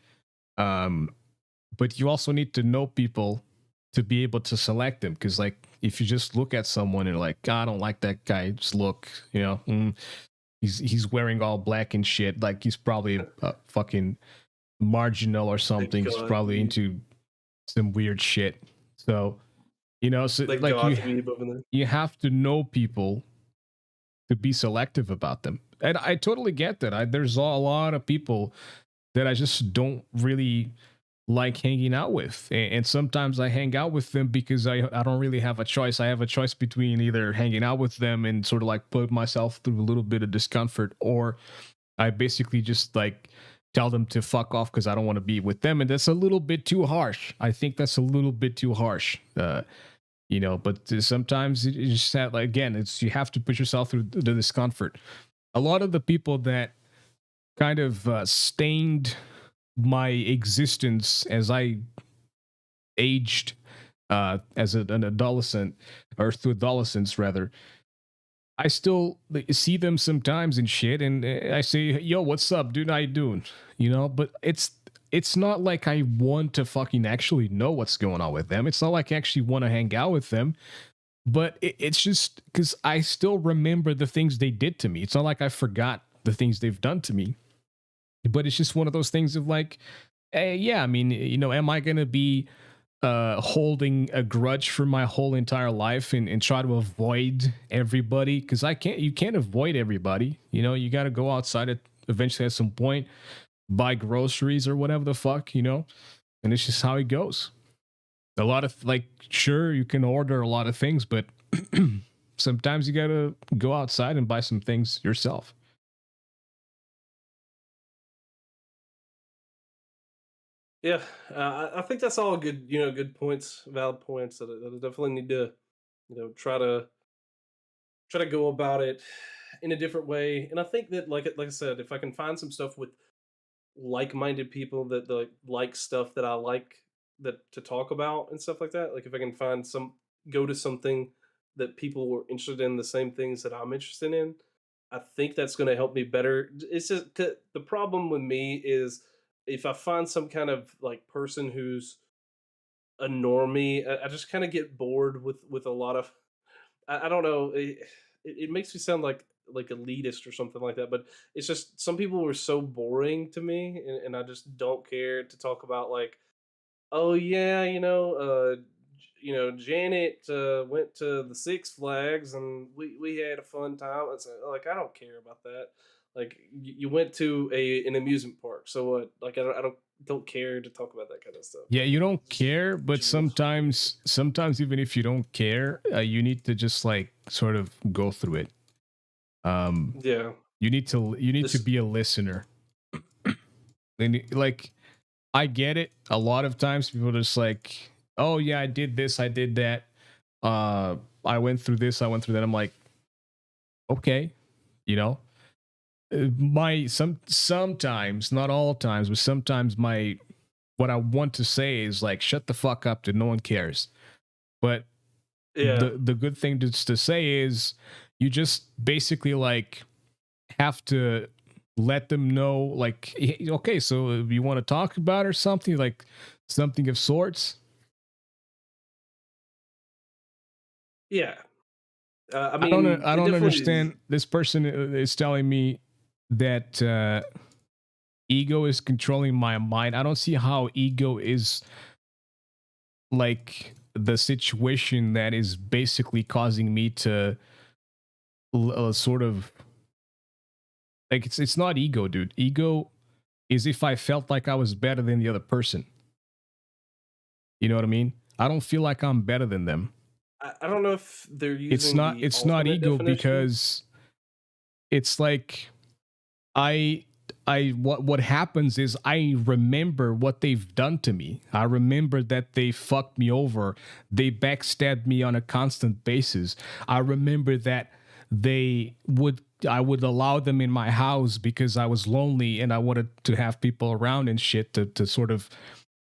but you also need to know people to be able to select them. Because like, if you just look at someone and like, I don't like that guy's look, he's wearing all black and shit, like he's probably a fucking marginal or something. He's probably into some weird shit. So you have to know people to be selective about them. And I totally get that. There's a lot of people that I just don't really like hanging out with, and sometimes I hang out with them because I don't really have a choice. I have a choice between either hanging out with them and sort of like put myself through a little bit of discomfort, or I basically just like tell them to fuck off because I don't want to be with them. And that's a little bit too harsh. I think that's a little bit too harsh. But sometimes you just have, like, again, you have to put yourself through the discomfort. A lot of the people that kind of stained my existence as I aged as an adolescent, or through adolescence rather, I still see them sometimes and shit, and I say, "Yo, what's up, dude? How you doing?" You know, but it's not like I want to fucking actually know what's going on with them. It's not like I actually want to hang out with them. But it's just because I still remember the things they did to me. It's not like I forgot the things they've done to me. But it's just one of those things of like, hey, yeah, I mean, you know, am I gonna be holding a grudge for my whole entire life and try to avoid everybody? Because you can't avoid everybody. You know, you got to go outside at eventually at some point, buy groceries or whatever the fuck, you know, and it's just how it goes. A lot of like, sure, you can order a lot of things, but sometimes you got to go outside and buy some things yourself. Yeah, I think that's all good. Good points, valid points that I definitely need to, try to go about it in a different way. And I think that, like I said, if I can find some stuff with like-minded people that like stuff that I like that to talk about and stuff like that. Like if I can go to something that people were interested in the same things that I'm interested in, I think that's going to help me better. It's just the problem with me is if I find some kind of like person who's a normie, I just kind of get bored with a lot of. I don't know. It makes me sound like elitist or something like that, but it's just some people were so boring to me, and I just don't care to talk about like, oh yeah, Janet went to the Six Flags and we had a fun time. It's like I don't care about that. Like you went to an amusement park, so what? Like I don't care to talk about that kind of stuff. Yeah, you don't Just care, but general. sometimes even if you don't care, you need to just like sort of go through it. Yeah. You need to This. be a listener. And like I get it. A lot of times people are just like, "Oh yeah, I did this, I did that. I went through this, I went through that." I'm like, "Okay, you know, my sometimes, not all times, but sometimes my what I want to say is like, shut the fuck up, dude. No one cares." But Yeah. the good thing to say is you just basically like have to let them know like, okay, so you want to talk about or something, like something of sorts. Yeah. I I don't mean, I it don't definitely is. understand. This person is telling me that ego is controlling my mind. I don't see how ego is like the situation that is basically causing me to sort of like, it's not ego, dude. Ego is if I felt like I was better than the other person. You know what I mean? I don't feel like I'm better than them. I don't know if they're It's using not the it's not alternate ego definition. because it's like I what happens is I remember what they've done to me. I remember that they fucked me over. They backstabbed me on a constant basis. I remember that I would allow them in my house because I was lonely and I wanted to have people around and shit to sort of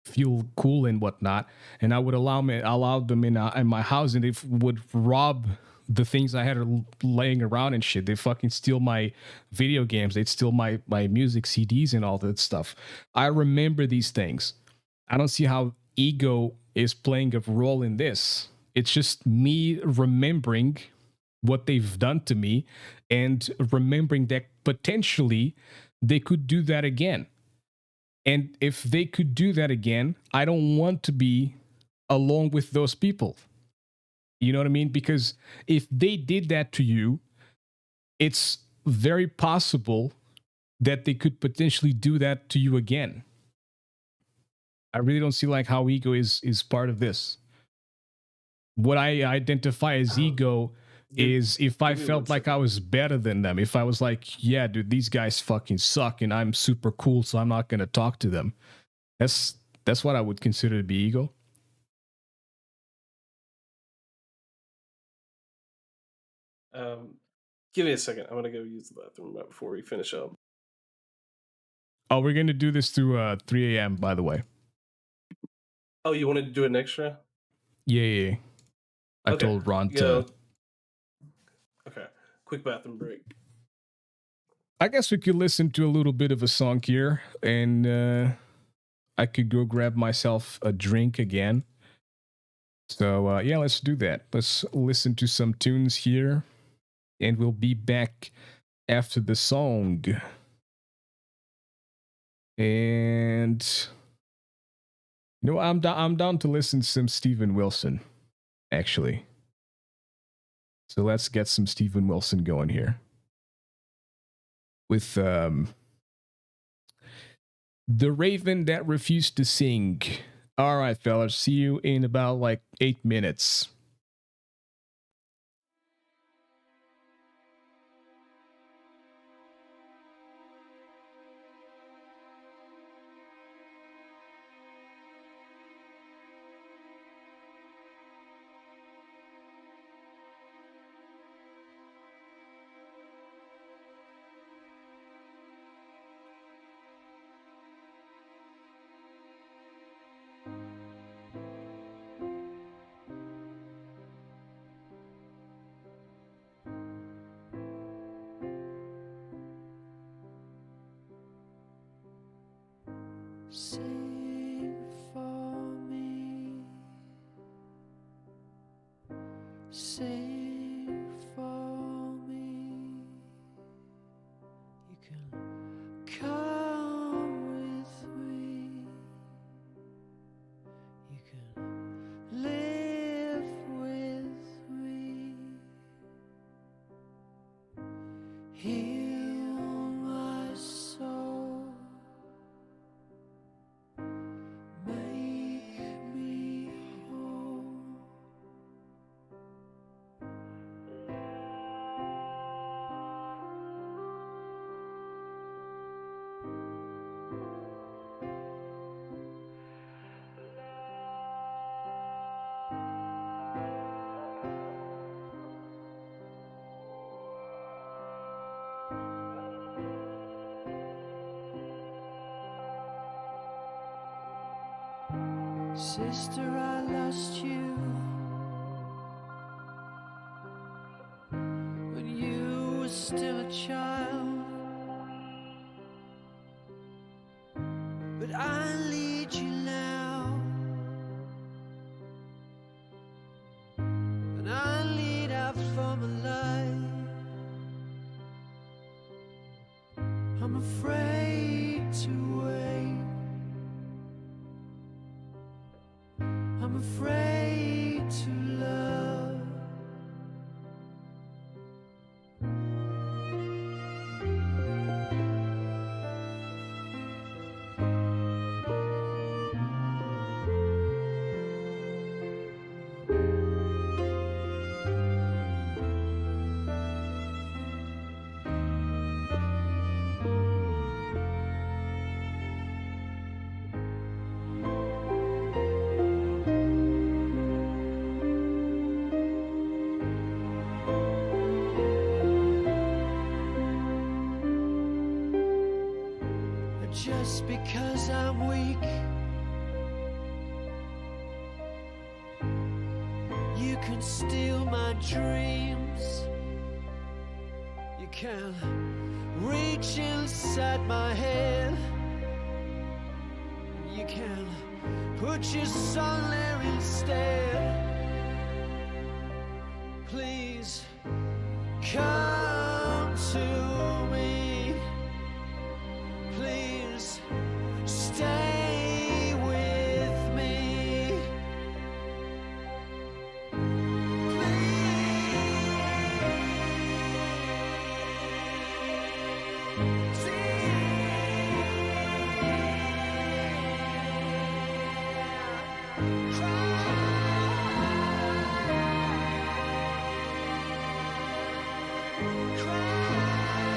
feel cool and whatnot. And I would allow them in my house, and they would rob the things I had laying around and shit. They fucking steal my video games. They'd steal my music CDs and all that stuff. I remember these things. I don't see how ego is playing a role in this. It's just me remembering what they've done to me and remembering that potentially they could do that again. And if they could do that again, I don't want to be along with those people. You know what I mean? Because if they did that to you, it's very possible that they could potentially do that to you again. I really don't see like how ego is part of this. What I identify as Um, ego give is if I give me one felt like I second. was better than them. If I was like, yeah, dude, these guys fucking suck and I'm super cool, so I'm not gonna talk to them. That's what I would consider to be ego. Um, give me a second. I'm gonna go use the bathroom right before we finish up. Oh, we're gonna do this through 3 a.m. by the way. Oh, you wanted to do an extra? Yeah. I Okay. told Ron to. Go. Okay. quick bathroom break. I guess we could listen to a little bit of a song here, and I could go grab myself a drink again. So yeah, let's do that. Let's listen to some tunes here, and we'll be back after the song. And you know, I'm down to listen to some Steven Wilson, actually. So let's get some Steven Wilson going here with The Raven That Refused to Sing. All right, fellas, see you in about like 8 minutes. Sing for me, sing for me. You can come with me, you can live with me, heal my soul. Make me whole. Sister, I lost you when you were still a child, but I lead you now, and I lead out from a light. I'm afraid to wait, I'm afraid to love. Just because I'm weak, you can steal my dreams. You can reach inside my head. You can put your son there instead. Please come to me. Please stay with me. Cry.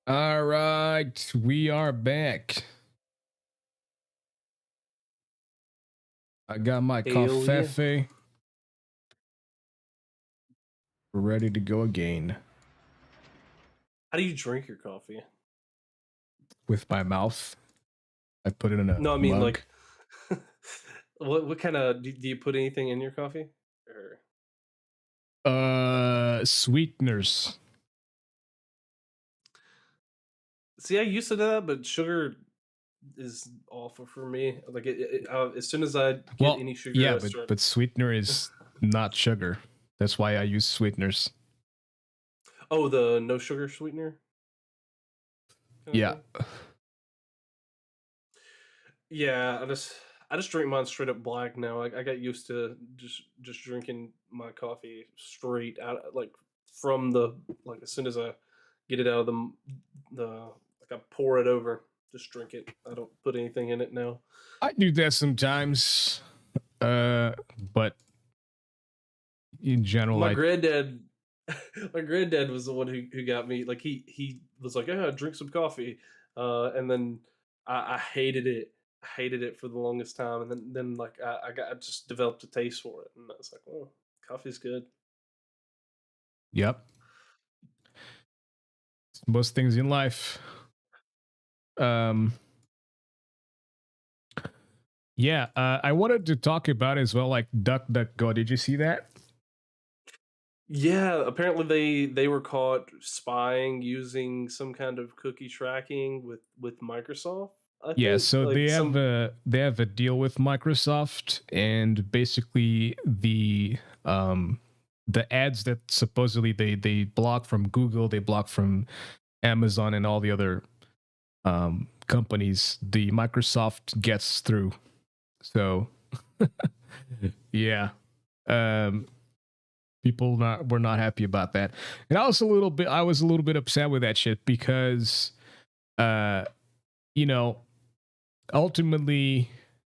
All right, we are back. I got my Hell yeah. coffee ready to go again How do you drink your coffee? with my mouth. I put it in a No, I mean mug. like, what kind of do you put anything in your coffee? Or Sweeteners. see, I used to do that, but sugar is awful for me. Like as soon as I get Well, any sugar, yeah, I start. but sweetener is not sugar. That's why I use sweeteners. Oh, the no sugar sweetener. Kind of Yeah. thing? Yeah, I just drink mine straight up black now. I got used to just drinking my coffee straight out, like from the like as soon as I get it out of the like I pour it over, just drink it. I don't put anything in it now. I do that sometimes. But in general, My granddad, my granddad was the one who got me. Like he was like, "Yeah, drink some coffee," and then I hated it. I hated it for the longest time, and then like I just developed a taste for it, and I was like, "Oh, coffee's good." Yep. Most things in life. Um Yeah, I wanted to talk about as well, like DuckDuckGo. Did you see that? Yeah, apparently they were caught spying using some kind of cookie tracking with Microsoft. I Yeah, think so like some. they have a deal with Microsoft, and basically the ads that supposedly they block from Google, they block from Amazon and all the other companies, the Microsoft gets through. So yeah. Um People were not happy about that. And I was a little bit upset with that shit because uh you know, ultimately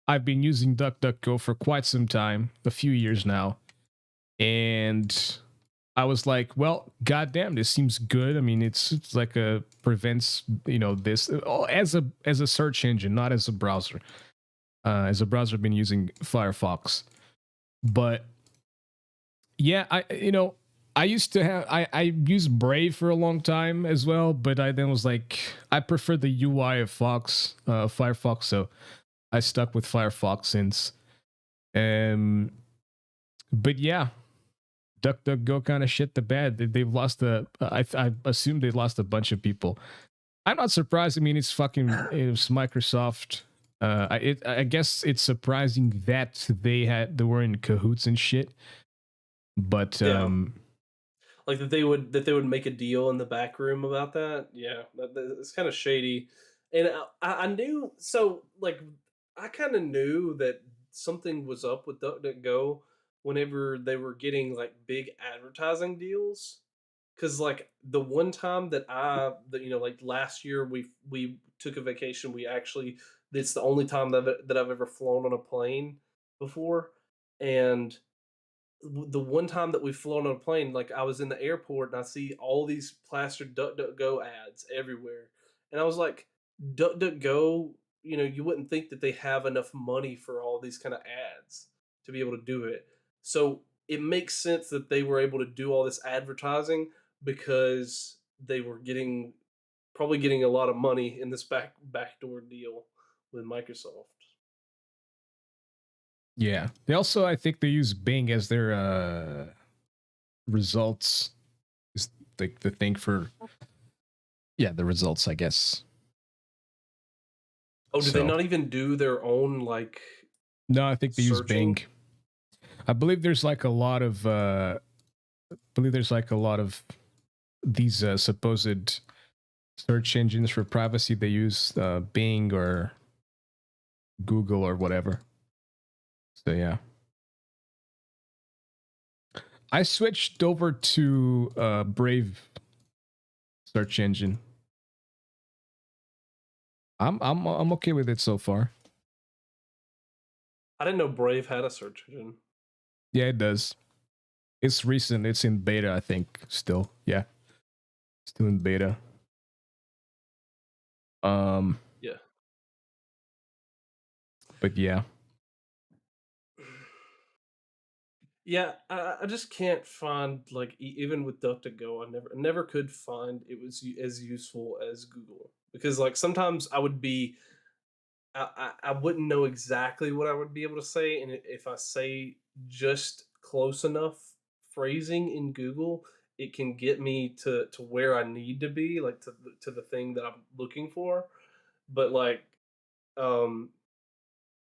I've been using DuckDuckGo for quite some time, a few years now, and I was like, well, goddamn, this seems good. I mean, it's like a prevents, this as a search engine, not as a browser. As a browser, I've been using Firefox, but yeah, I used to have I used Brave for a long time as well, but I then was like, I prefer the UI of Firefox, so I stuck with Firefox since. Um, but yeah, DuckDuckGo kind of shit the bed. They've lost I assume they lost a bunch of people. I'm not surprised. I mean, it's Microsoft. I guess it's surprising that they were in cahoots and shit. But Yeah. Like that they would make a deal in the back room about that. Yeah, it's kind of shady. And I knew so like I kind of knew that something was up with DuckDuckGo whenever they were getting like big advertising deals. Cause like the one time that like last year we took a vacation, we actually it's the only time that I've ever flown on a plane before, and the one time that we've flown on a plane, like I was in the airport and I see all these plastered DuckDuckGo ads everywhere, and I was like, DuckDuckGo, you wouldn't think that they have enough money for all these kind of ads to be able to do it. So it makes sense that they were able to do all this advertising because they were probably getting a lot of money in this backdoor deal with Microsoft. yeah, they also, I think they use Bing as their results, is the thing for, yeah, the results, I guess. Oh, do they So not even do their own like no, I think they use searching? Bing. I believe there's like a lot of these supposed search engines for privacy. They use Bing or Google or whatever. So yeah, I switched over to Brave search engine. I'm okay with it so far. I didn't know Brave had a search engine. Yeah, it does. It's recent. It's in beta, I think. Still, yeah, still in beta. Yeah. But yeah. Yeah, I just can't find like even with DuckDuckGo, I never could find it was as useful as Google because like sometimes I would be I wouldn't know exactly what I would be able to say, and if I say just close enough phrasing in Google, it can get me to where I need to be, like to the thing that I'm looking for. But like um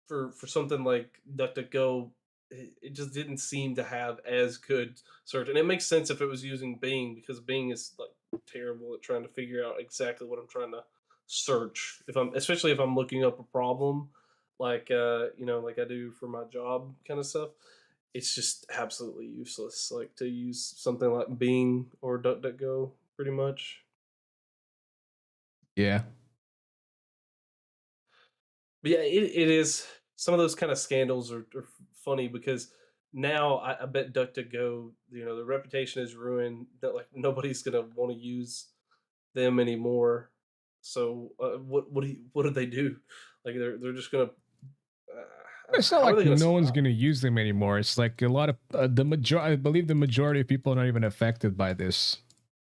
for something like DuckDuckGo, it just didn't seem to have as good search. And it makes sense if it was using Bing because Bing is like terrible at trying to figure out exactly what I'm trying to search. If I'm especially if I'm looking up a problem, like like I do for my job kind of stuff. It's just absolutely useless. Like to use something like Bing or DuckDuckGo, pretty much. Yeah. But yeah, it is some of those kind of scandals are funny because now I bet DuckDuckGo, the reputation is ruined. That like nobody's gonna want to use them anymore. So what do they do? Like they're just gonna. It's not How are like they gonna no one's survive? going to use them anymore. It's like a lot of the majority. I believe the majority of people are not even affected by this.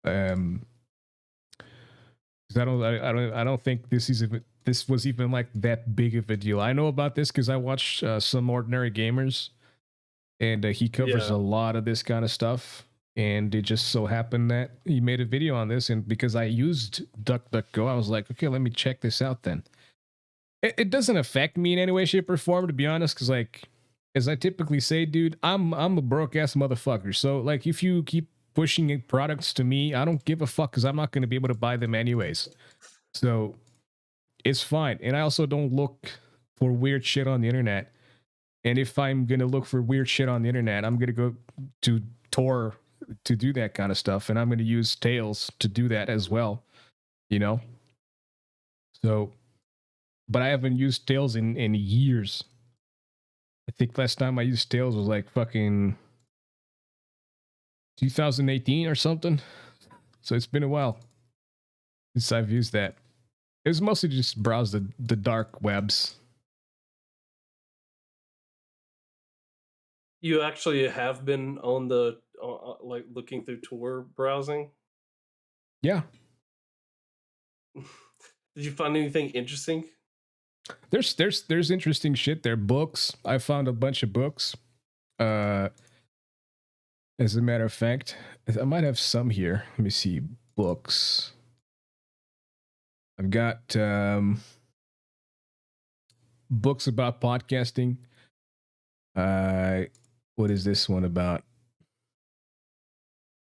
'Cause I don't think this was even like that big of a deal. I know about this because I watch some ordinary gamers, and he covers Yeah. a lot of this kind of stuff. And it just so happened that he made a video on this, and because I used DuckDuckGo, I was like, okay, let me check this out then. It doesn't affect me in any way, shape, or form, to be honest, because like as I typically say, dude, I'm a broke ass motherfucker. So like if you keep pushing products to me, I don't give a fuck because I'm not going to be able to buy them anyways. So it's fine. And I also don't look for weird shit on the internet. And if I'm going to look for weird shit on the internet, I'm going to go to Tor to do that kind of stuff. And I'm going to use Tails to do that as well, you know? So, but I haven't used Tails in years. I think last time I used Tails was like fucking 2018 or something. So it's been a while since I've used that. It was mostly just browse the dark webs. You actually have been on the like looking through Tor browsing. Yeah. Did you find anything interesting? There's interesting shit there. Books. I found a bunch of books. As a matter of fact, I might have some here. Let me see. Books. I've got books about podcasting. What is this one about?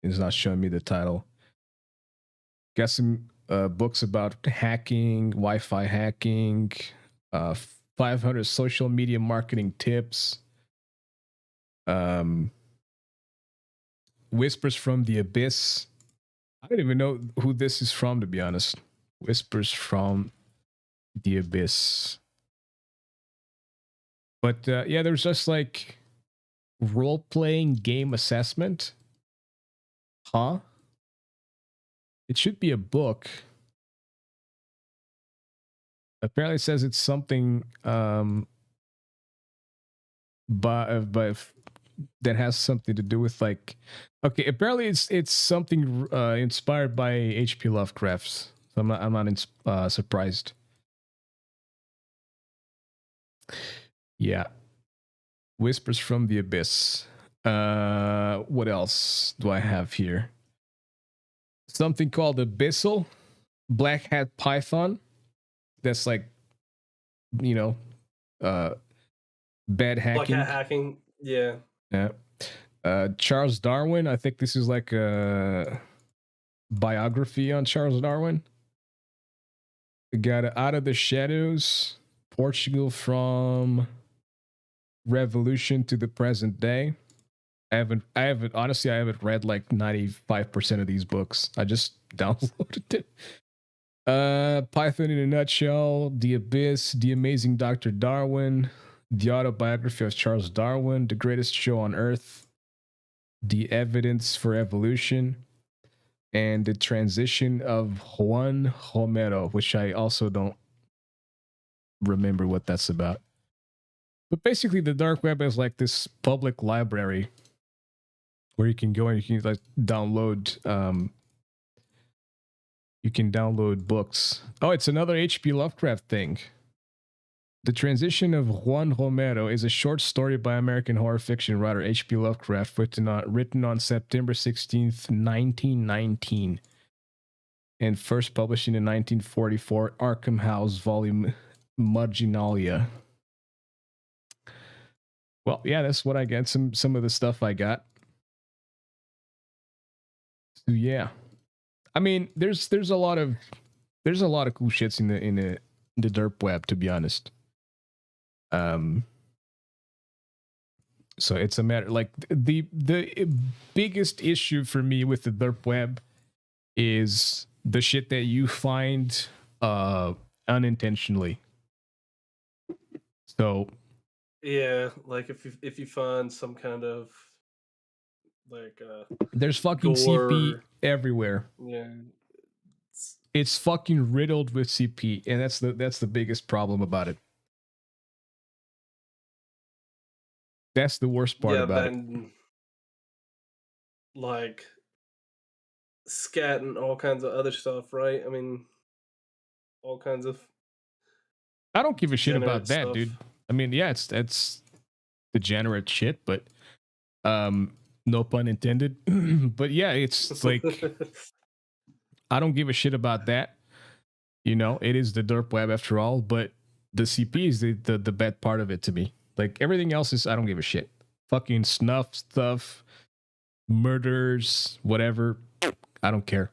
It's not showing me the title. Got some books about hacking, Wi-Fi hacking, 500 social media marketing tips, Whispers from the Abyss. I don't even know who this is from, to be honest. Whispers from the Abyss. But yeah, there's just like role-playing game assessment. Huh? It should be a book. Apparently it says it's something but that has something to do with like, okay, apparently it's something inspired by H.P. Lovecraft. So I'm not surprised. Yeah. Whispers from the Abyss. What else do I have here? Something called Abyssal Black Hat Python. That's like, bad Like hacking. hacking, yeah. Yeah. Charles Darwin. I think this is like a biography on Charles Darwin. We got Out of the Shadows, Portugal from Revolution to the Present Day. I haven't honestly, I haven't read like 95% of these books. I just downloaded it. Python in a Nutshell, The Abyss, The Amazing Dr. Darwin, The Autobiography of Charles Darwin, The Greatest Show on Earth, The Evidence for Evolution, and the transition of Juan Romero, which I also don't remember what that's about. But basically, the dark web is like this public library where you can go and you can like download. You can download books. Oh, it's another H.P. Lovecraft thing. The Transition of Juan Romero is a short story by American horror fiction writer H.P. Lovecraft, written on September 16th, 1919, and first published in the 1944 Arkham House volume Marginalia. Well, yeah, that's what I got. Some of the stuff I got. So yeah, I mean, there's a lot of cool shits in the derp web, to be honest. So it's a matter like the biggest issue for me with the derp web is the shit that you find unintentionally. So Yeah, like if you find some kind of like there's fucking gore, CP everywhere. yeah, It's fucking riddled with CP, and that's the biggest problem about it. That's the worst part about it. Like scat and all kinds of other stuff, right? I mean, all kinds of. I don't give a shit about that, stuff. dude. I mean, yeah, it's degenerate shit, but no pun intended. But yeah, it's like I don't give a shit about that. You know, it is the derp web after all, but the CP is the bad part of it to me. Like everything else is I don't give a shit. Fucking snuff stuff, murders, whatever. I don't care.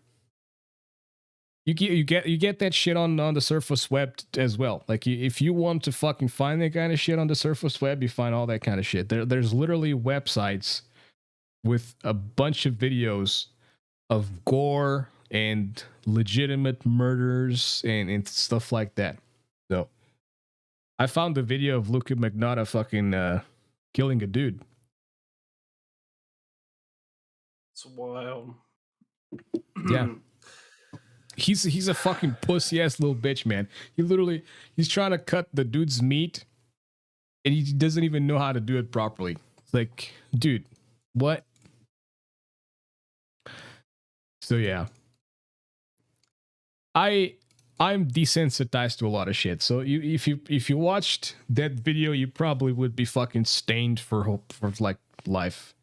You get that shit on the surface web as well. Like if you want to fucking find that kind of shit on the surface web, you find all that kind of shit. There's literally websites with a bunch of videos of gore and legitimate murders and stuff like that. So I found the video of Luca Magnotta fucking killing a dude. It's wild. Yeah. He's a fucking pussy ass little bitch, man. He's trying to cut the dude's meat and he doesn't even know how to do it properly. It's like, dude, what? So yeah. I'm desensitized to a lot of shit. So if you watched that video, you probably would be fucking stained for like life.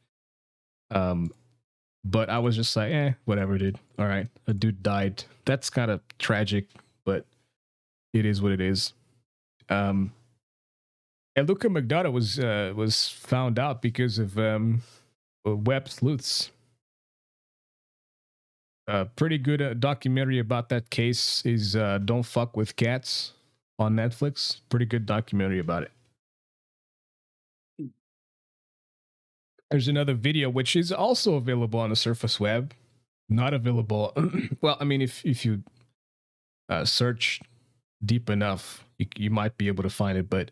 But I was just like, whatever, dude. All right, a dude died. That's kind of tragic, but it is what it is. And Luca Magnotta was found out because of web sleuths. A pretty good documentary about that case is Don't Fuck with Cats on Netflix. Pretty good documentary about it. There's another video which is also available on the surface web. Not available. Well, I mean, if you search deep enough, you might be able to find it. But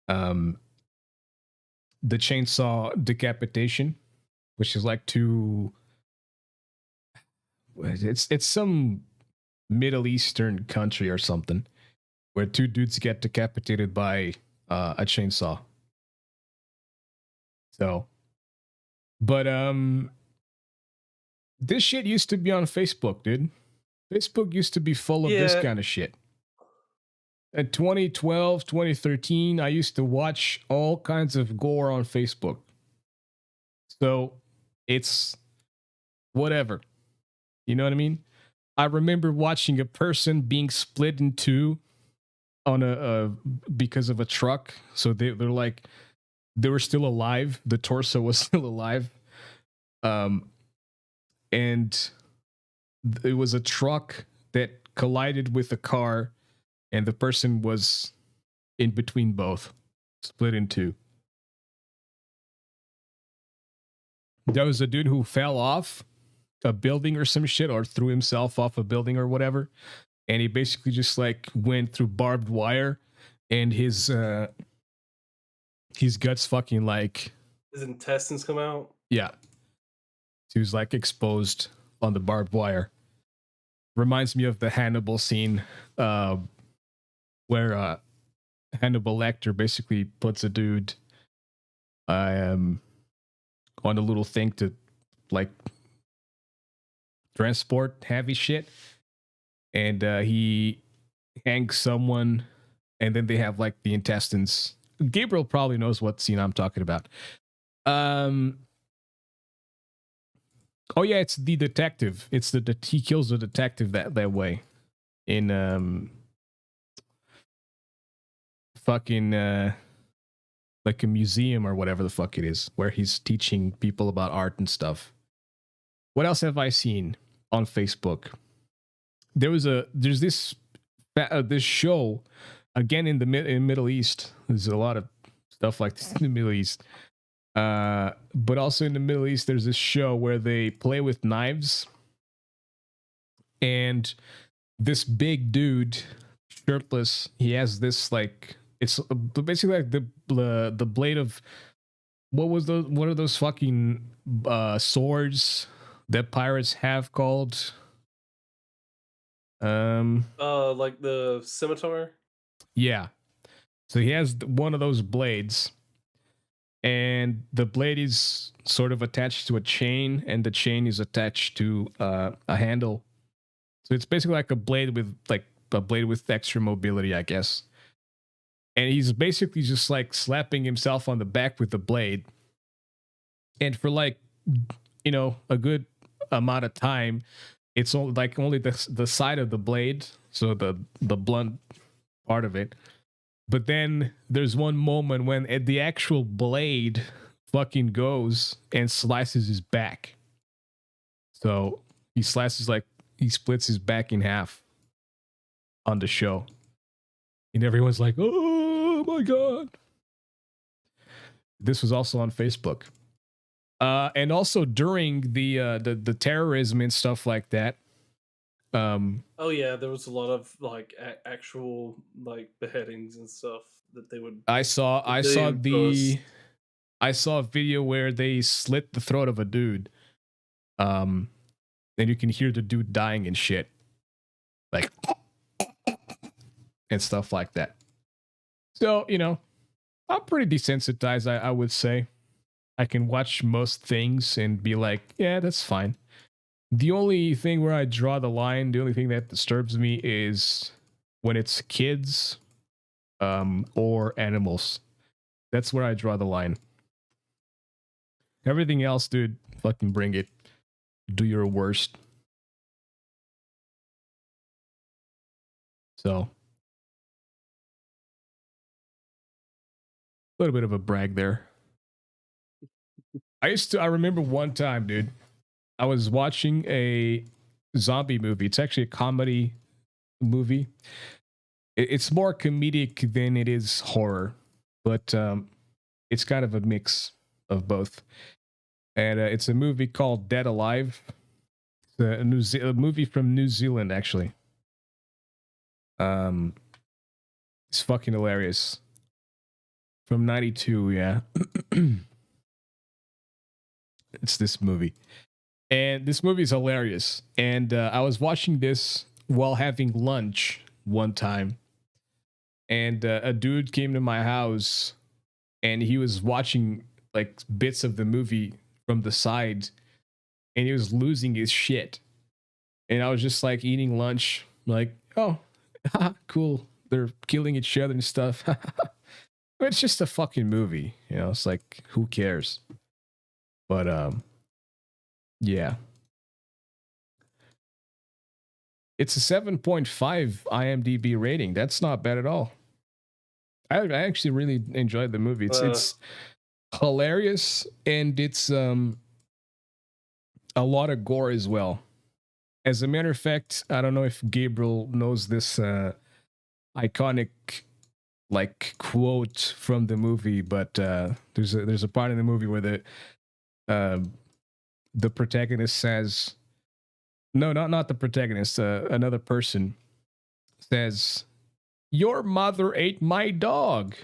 the chainsaw decapitation, which is like it's some Middle Eastern country or something, where two dudes get decapitated by a chainsaw. So. But this shit used to be on Facebook, dude. Facebook used to be full of this kind of shit. In 2012, 2013, I used to watch all kinds of gore on Facebook. So it's whatever. You know what I mean? I remember watching a person being split in two on because of a truck. So they're like, they were still alive. The torso was still alive. And it was a truck that collided with a car, and the person was in between both, split in two. There was a dude who fell off a building or some shit, or threw himself off a building or whatever. And he basically just like went through barbed wire, and his guts fucking like his intestines come out. Yeah. He was like exposed on the barbed wire. Reminds me of the Hannibal scene, where Hannibal Lecter basically puts a dude on a little thing to like transport heavy shit, and he hangs someone, and then they have like the intestines. Gabriel probably knows what scene I'm talking about. Oh yeah, it's the detective. It's he kills the detective that way in fucking like a museum or whatever the fuck it is, where he's teaching people about art and stuff. What else have I seen on Facebook? There's this show again in the Middle East. There's a lot of stuff like this in the Middle East. But also in the Middle East, there's this show where they play with knives, and this big dude, shirtless, he has this like, it's basically like the blade of what are those fucking swords that pirates have called? Like the scimitar. Yeah. So he has one of those blades, and the blade is sort of attached to a chain, and the chain is attached to a handle. So it's basically like a blade with extra mobility, I guess. And he's basically just like slapping himself on the back with the blade. And for like, you know, a good amount of time, it's only the side of the blade, so the blunt part of it. But then there's one moment when the actual blade fucking goes and slices his back. So he splits his back in half on the show. And everyone's like, oh my God. This was also on Facebook. And also during the terrorism and stuff like that. Oh yeah, there was a lot of like actual like beheadings and stuff that they would. I saw a video where they slit the throat of a dude. And you can hear the dude dying and shit. Like and stuff like that. So, you know, I'm pretty desensitized, I would say. I can watch most things and be like, yeah, that's fine. The only thing where I draw the line, the only thing that disturbs me is when it's kids or animals. That's where I draw the line. Everything else, dude, fucking bring it. Do your worst. So, a little bit of a brag there. I remember one time, dude, I was watching a zombie movie. It's actually a comedy movie. It's more comedic than it is horror, but it's kind of a mix of both. And it's a movie called Dead Alive. It's a movie from New Zealand, actually. It's fucking hilarious. From 92, yeah. It's this movie. And this movie is hilarious. And I was watching this while having lunch one time. And a dude came to my house and he was watching like bits of the movie from the side. And he was losing his shit. And I was just like eating lunch. Like, oh, cool. They're killing each other and stuff. But it's just a fucking movie. You know, it's like, who cares? But yeah. It's a 7.5 IMDb rating. That's not bad at all. I actually really enjoyed the movie. It's hilarious, and it's a lot of gore as well. As a matter of fact, I don't know if Gabriel knows this iconic like quote from the movie, but there's a part in the movie where the protagonist says, no, not the protagonist, another person says, "Your mother ate my dog."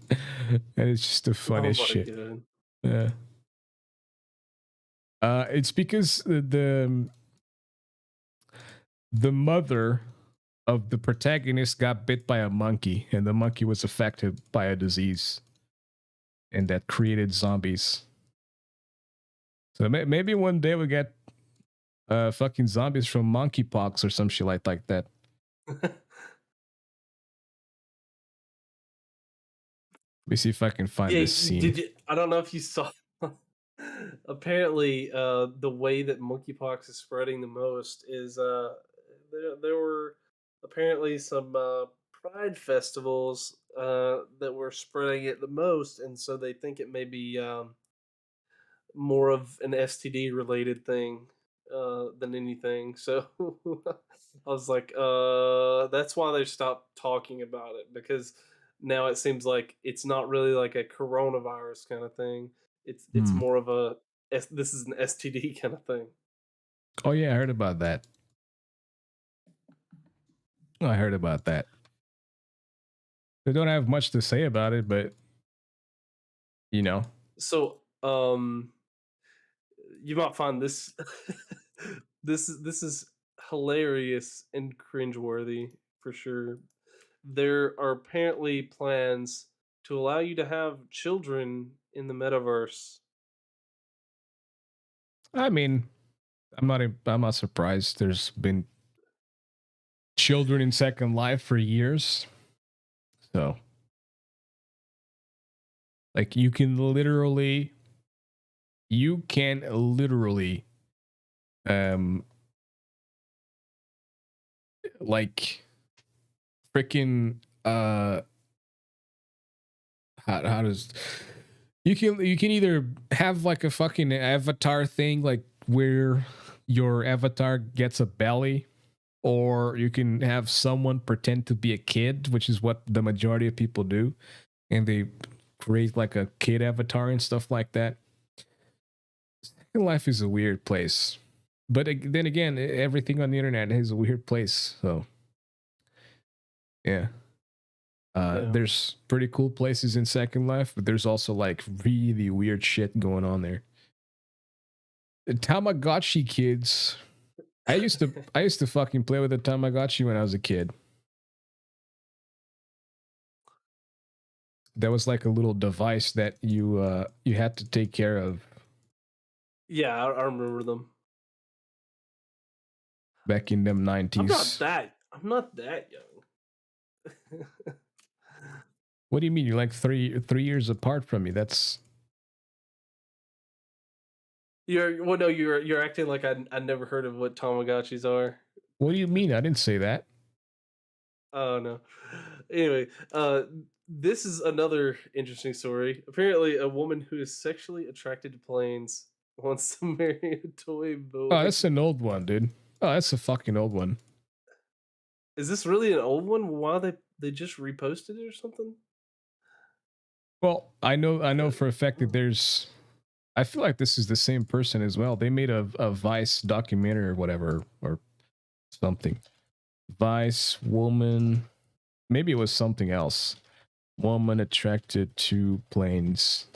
And it's just the funniest shit. God. Yeah. It's because the mother of the protagonist got bit by a monkey, and the monkey was affected by a disease, and that created zombies. So maybe one day we get fucking zombies from monkeypox or some shit like that. Let me see if I can find Yeah, this scene. did you? I don't know if you saw. Apparently, the way that monkeypox is spreading the most is there were apparently some pride festivals that were spreading it the most, and so they think it may be more of an STD related thing than anything. So I was like, that's why they stopped talking about it, because now it seems like it's not really like a coronavirus kind of thing. It's Hmm. more of a this is an STD kind of thing. Oh yeah, I heard about that. I heard about that. They don't have much to say about it, but you know. So you might find this this is hilarious and cringeworthy for sure. There are apparently plans to allow you to have children in the metaverse. I mean, I'm not surprised. There's been children in Second Life for years. So like you can literally like freaking how does you can either have like a fucking avatar thing, like where your avatar gets a belly, or you can have someone pretend to be a kid, which is what the majority of people do, and they create like a kid avatar and stuff like that. Second Life is a weird place, but then again, everything on the internet is a weird place. So yeah. Yeah. There's pretty cool places in Second Life, but there's also like really weird shit going on there. The Tamagotchi kids. I used to fucking play with a Tamagotchi when I was a kid. That was like a little device that you had to take care of Yeah, I remember them. back in them 90s. I'm not that young. What do you mean? You're like three years apart from me. That's You're acting like I never heard of what Tamagotchis are. what do you mean? I didn't say that. Oh no. Anyway, this is another interesting story. Apparently, a woman who is sexually attracted to planes wants to marry a toy boy. Oh, that's an old one, dude. Oh, that's a fucking old one. Is this really an old one? Why they just reposted it or something? Well, I know for a fact that there's. I feel like this is the same person as well. They made a Vice documentary or whatever or something. Vice woman, maybe it was something else. Woman attracted to planes.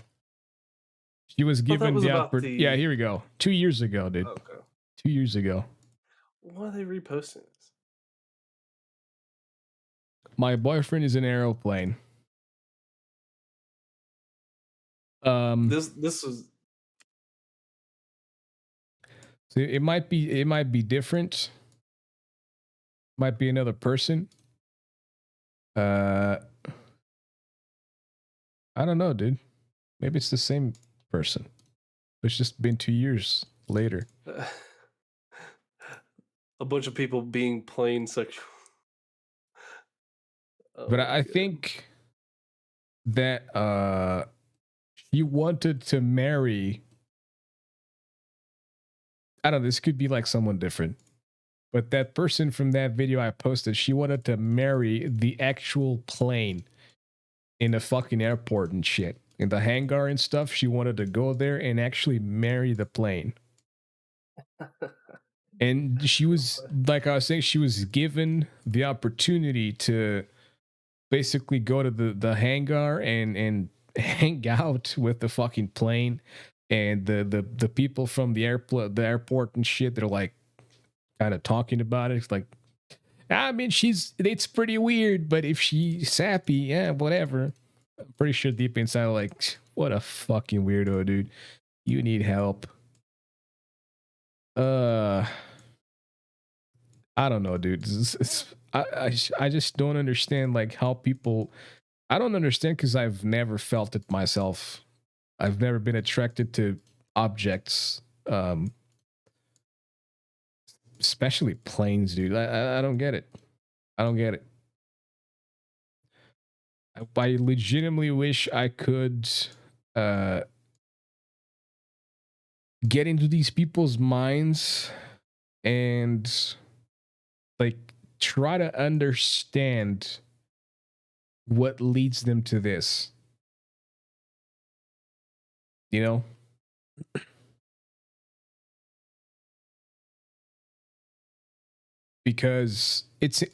She was given was the about opportunity. Yeah, here we go. 2 years ago, dude. Okay. 2 years ago. Why are they reposting this? My boyfriend is an aeroplane. This was. So it might be different. Might be another person. I don't know, dude. Maybe it's the same person. It's just been 2 years later. A bunch of people being plain sexual. Oh But my I God. think that she wanted to marry. I don't know, this could be like someone different. But that person from that video I posted, she wanted to marry the actual plane in the fucking airport and shit. In the hangar and stuff, she wanted to go there and actually marry the plane. And she was, like I was saying, she was given the opportunity to basically go to the hangar and hang out with the fucking plane. And the people from the airport and shit, they're like, kind of talking about it. It's like, I mean, it's pretty weird, but if she's sappy, yeah, whatever. I'm pretty sure deep inside, like, what a fucking weirdo, dude. You need help. I don't know, dude. I just don't understand like how people. I don't understand because I've never felt it myself. I've never been attracted to objects, especially planes, dude. I don't get it. I don't get it. I legitimately wish I could get into these people's minds and like try to understand what leads them to this. You know? Because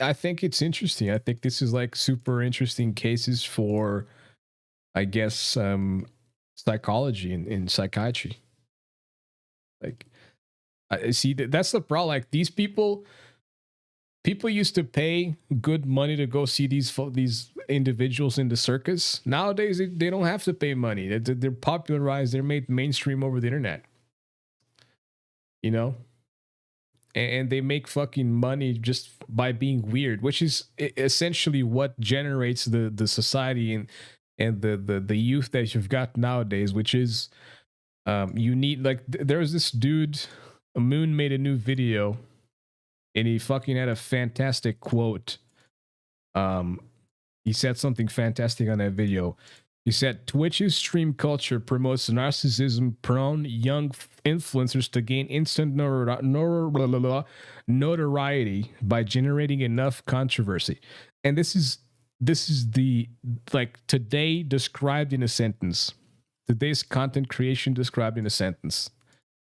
I think it's interesting. I think this is like super interesting cases for, I guess, psychology and psychiatry. Like, I see that's the problem. Like these people used to pay good money to go see these individuals in the circus. Nowadays, they don't have to pay money. They're popularized. They're made mainstream over the internet. You know? And they make fucking money just by being weird, which is essentially what generates the society and the youth that you've got nowadays, which is you need, like, there's this dude, Moon made a new video and he fucking had a fantastic quote. He said something fantastic on that video. He said, Twitch's stream culture promotes narcissism-prone young influencers to gain instant notoriety by generating enough controversy. And this is the, like, today described in a sentence. Today's content creation described in a sentence.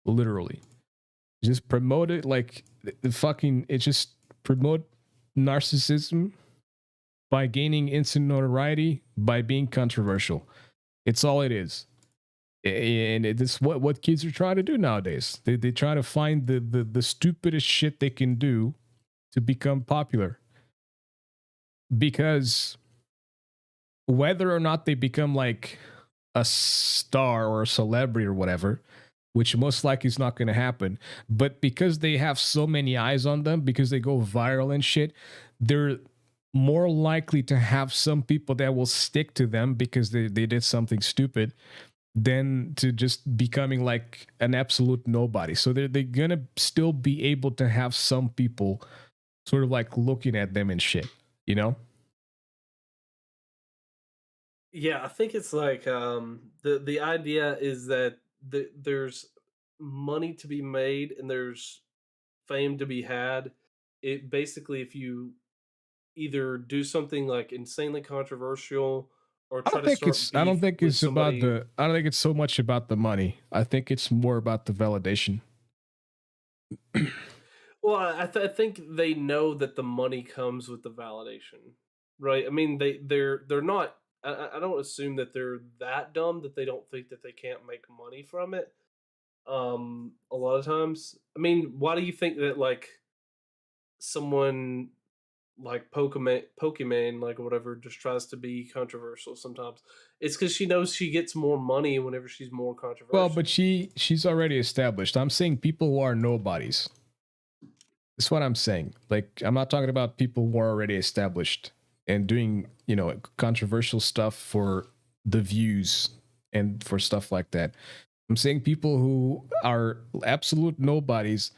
Literally. Just promote it, like, it just promote narcissism by gaining instant notoriety, by being controversial. It's all it is. And it's what kids are trying to do nowadays. They try to find the stupidest shit they can do to become popular. Because whether or not they become like a star or a celebrity or whatever, which most likely is not going to happen, but because they have so many eyes on them, because they go viral and shit, they're more likely to have some people that will stick to them because they did something stupid than to just becoming like an absolute nobody. So they're gonna still be able to have some people sort of like looking at them and shit, you know? Yeah, I think it's like the idea is that there's money to be made and there's fame to be had. It basically, if you either do something like insanely controversial or try to start beef I don't think with it's about somebody. I don't think it's so much about the money. I think it's more about the validation. Well, I think they know that the money comes with the validation, right? I mean, they're not. I don't assume that they're that dumb that they don't think that they can't make money from it. A lot of times, I mean, why do you think that like someone like Pokemon, like whatever, just tries to be controversial sometimes? It's because she knows she gets more money whenever she's more Well, controversial. but she's already established. I'm saying people who are nobodies. That's what I'm saying. Like, I'm not talking about people who are already established and doing, you know, controversial stuff for the views and for stuff like that. I'm saying people who are absolute nobodies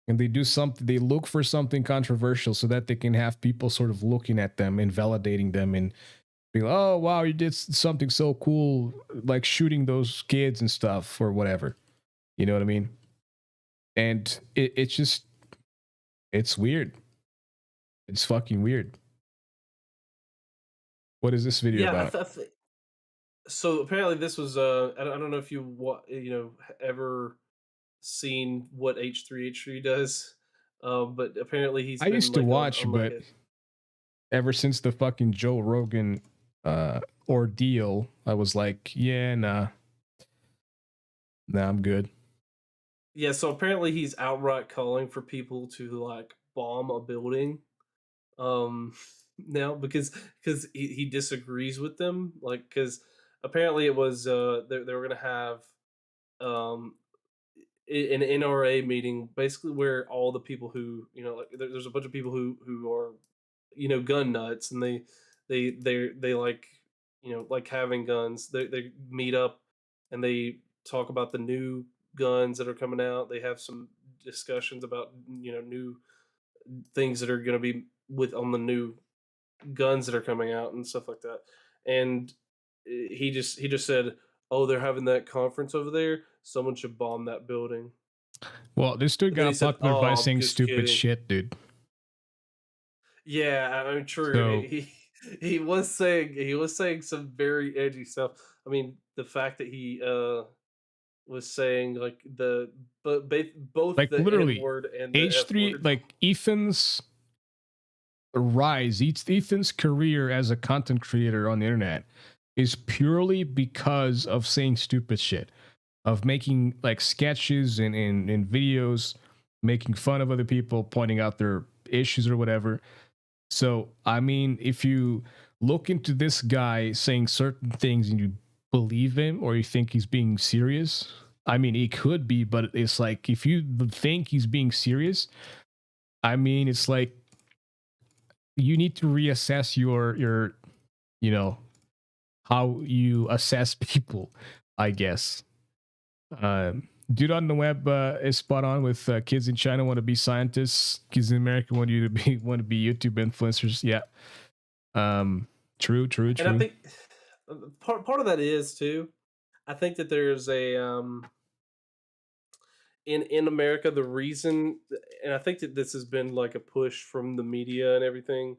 and they do something, they look for something controversial so that they can have people sort of looking at them and validating them and being like, oh, wow, you did something so cool, like shooting those kids and stuff or whatever. You know what I mean? And it's just, it's weird. It's fucking weird. What is this video Yeah, about? so apparently this was I don't know if ever seen what H3H3 does, but apparently he's I been used to like watch, on like but ever since the fucking Joe Rogan ordeal, I was like, yeah, nah, I'm good. Yeah, so apparently he's outright calling for people to like bomb a building now because he disagrees with them, like because apparently it was they were gonna have um an NRA meeting basically where all the people who like there's a bunch of people who are gun nuts, and they like like having guns. They meet up and they talk about the new guns that are coming out. They have some discussions about new things that are going to be with on the new guns that are coming out and stuff like that. And he just said, "Oh, they're having that conference over there. Someone should bomb that building." Well, this dude And then he got said, popular by "Oh, I'm saying just stupid kidding." shit, dude. Yeah, I'm true. So He was saying some very edgy stuff. I mean, the fact that he was saying like both like the N literally word and the F H3, word. like Ethan's rise, Ethan's career as a content creator on the internet is purely because of saying stupid shit, of making like sketches and videos, making fun of other people, pointing out their issues or whatever. So, I mean, if you look into this guy saying certain things and you believe him or you think he's being serious, I mean, he could be, but it's like if you think he's being serious, I mean, it's like you need to reassess your you know how you assess people, I guess. Dude on the web is spot on with kids in China want to be scientists, kids in America want to be YouTube influencers. Yeah. True, true, And I true. think part of that is too. I think that there's a in America the reason, and I think that this has been like a push from the media and everything,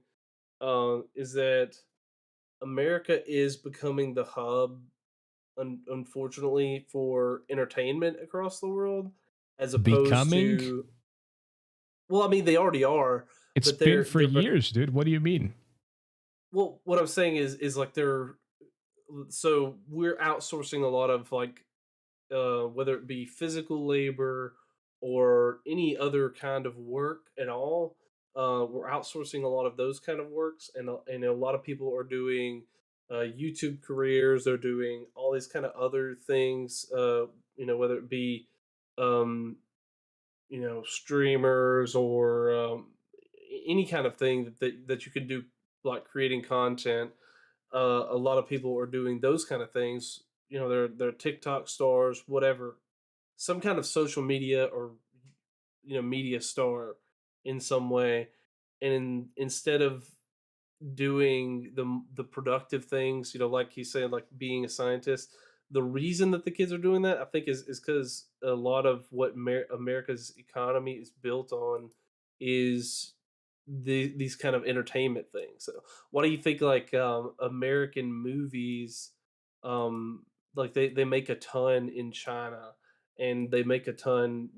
is that America is becoming the hub, unfortunately, for entertainment across the world, as opposed Becoming? to, well, I mean, they already are, It's but been for they're years, dude. What do you mean? well, what I'm saying is like they're so we're outsourcing a lot of like whether it be physical labor or any other kind of work at all. We're outsourcing a lot of those kind of works, and a lot of people are doing YouTube careers. They're doing all these kind of other things. Whether it be um, streamers or any kind of thing that you can do, like creating content. A lot of people are doing those kind of things. They're TikTok stars, whatever, some kind of social media or media star in some way. And instead of doing the productive things, like he's saying, like being a scientist, the reason that the kids are doing that, I think, is because a lot of what America's economy is built on is these kind of entertainment things. So why do you think like American movies, um like they make a ton in China, and they make a ton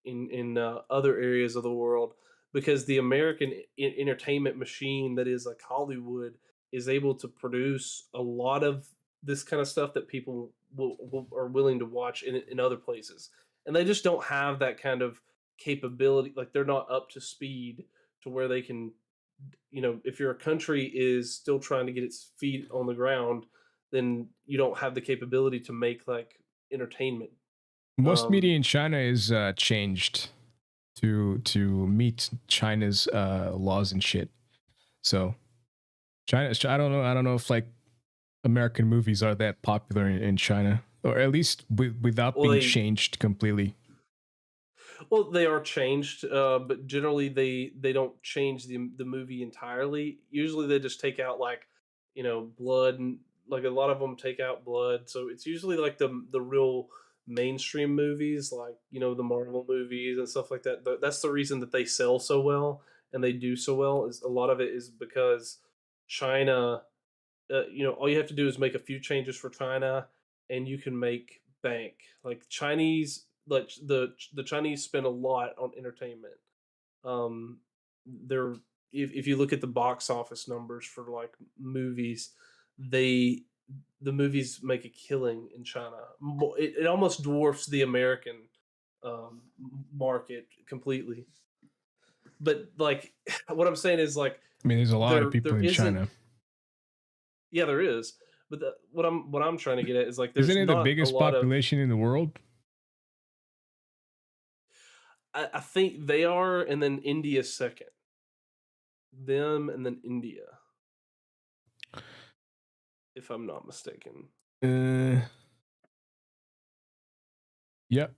in other areas of the world, because the American entertainment machine that is like Hollywood is able to produce a lot of this kind of stuff that people are willing to watch in other places, and they just don't have that kind of capability. Like they're not up to speed to where they can, if your country is still trying to get its feet on the ground, then you don't have the capability to make like entertainment. Most Um, media in China is changed to meet China's laws and shit. So China, I don't know if like American movies are that popular in China, or at least without well, being they changed completely. Well, they are changed, but generally they don't change the movie entirely. Usually they just take out like blood, and like a lot of them take out blood. So it's usually like the real mainstream movies, like the Marvel movies and stuff like that. That's the reason that they sell so well and they do so well. Is a lot of it is because China, all you have to do is make a few changes for China, and you can make bank. Like Chinese, like the Chinese spend a lot on entertainment. They're if you look at the box office numbers for like movies, they the movies make a killing in China. It almost dwarfs the American market completely. But like, what I'm saying is like, I mean, there's a lot of people there in isn't. China. Yeah, there is. But what I'm trying to get at is like, there's Isn't it the not biggest a lot of. population in the world? I think they are, and then India's second. Them and then India, if I'm not mistaken. Yep.